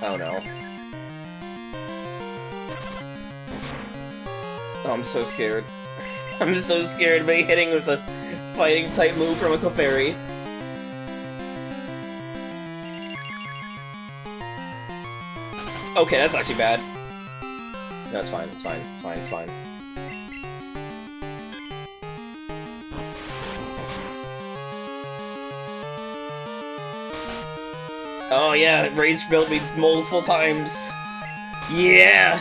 Oh no. Oh, I'm so scared. I'm so scared of me hitting with a fighting type move from a Clefairy. Okay, that's actually bad. No, it's fine, it's fine, it's fine, it's fine. Oh yeah, Rage built me multiple times. Yeah!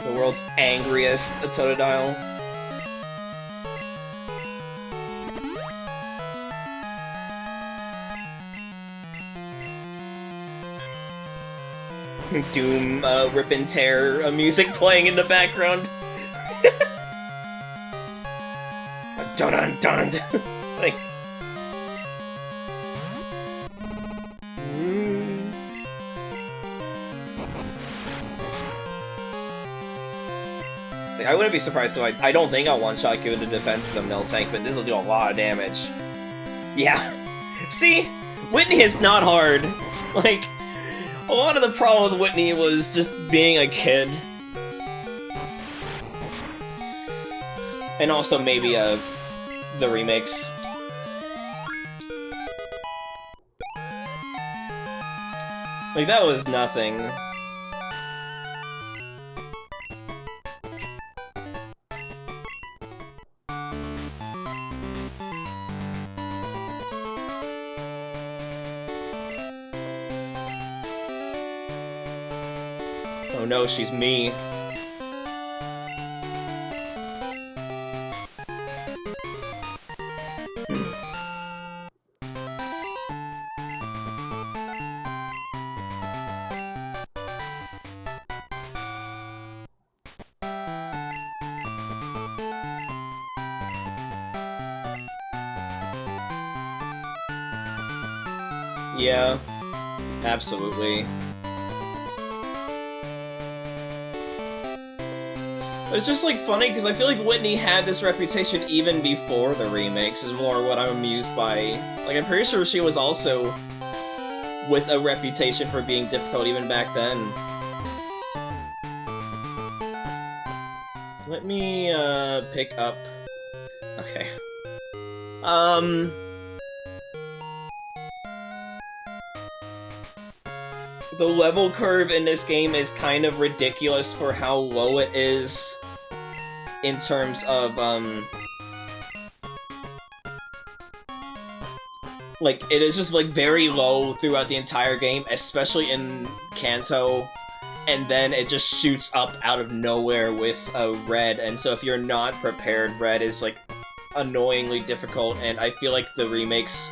The world's angriest Totodile. Doom, rip and tear music playing in the background. Dun dun dun! Like, I wouldn't be surprised, so I don't think I'll one-shot you into defense as a Miltank, but this will do a lot of damage. Yeah. See? Whitney is not hard. Like, a lot of the problem with Whitney was just being a kid. And also maybe, the remakes. Like, that was nothing. Oh no, she's me. Yeah, absolutely. It's just, like, funny, because I feel like Whitney had this reputation even before the remakes, is more what I'm amused by. Like, I'm pretty sure she was also with a reputation for being difficult even back then. Let me, pick up... Okay. The level curve in this game is kind of ridiculous for how low it is in terms of, like, it is just, like, very low throughout the entire game, especially in Kanto, and then it just shoots up out of nowhere with Red, and so if you're not prepared, Red is, like, annoyingly difficult, and I feel like the remakes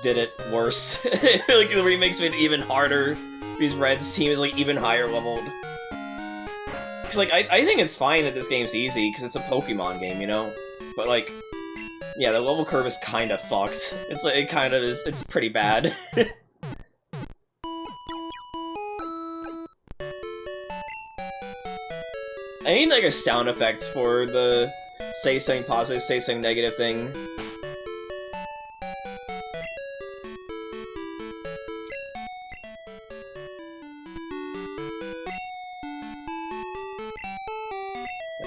did it worse. Like, the remakes made it even harder, because Red's team is, like, even higher leveled. Because, like, I think it's fine that this game's easy, because it's a Pokemon game, you know? But, like, yeah, the level curve is kind of fucked. It's, like, it kind of is, it's pretty bad. I need, like, a sound effect for the say something positive, say something negative thing.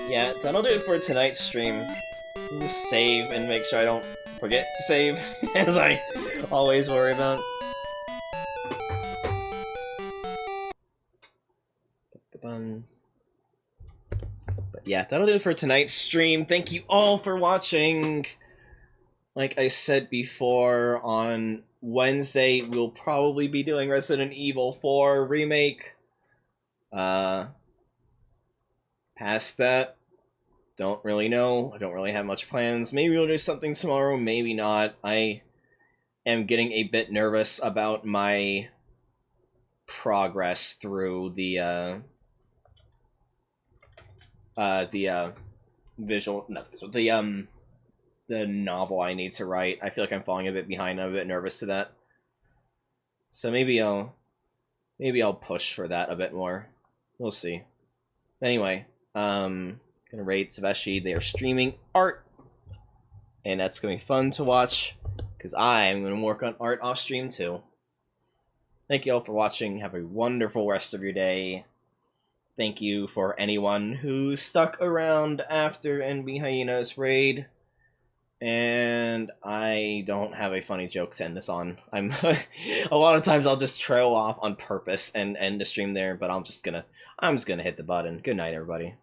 Yeah, that'll do it for tonight's stream. Just save and make sure I don't forget to save, as I always worry about. But yeah, that'll do it for tonight's stream. Thank you all for watching. Like I said before, on Wednesday we'll probably be doing Resident Evil 4 Remake. Past that, don't really know. I don't really have much plans. Maybe we'll do something tomorrow, maybe not. I am getting a bit nervous about my progress through the novel I need to write. I feel like I'm falling a bit behind. I'm a bit nervous to that. So maybe I'll push for that a bit more. We'll see. Anyway, gonna rate Tabeshi. They are streaming art, and that's gonna be fun to watch because I am gonna work on art off stream too. Thank you all for watching. Have a wonderful rest of your day. Thank you for anyone who stuck around after NB Hyena's raid, And I don't have a funny joke to end this on. I'm a lot of times I'll just trail off on purpose and end the stream there, but I'm just gonna hit the button. Good night, everybody.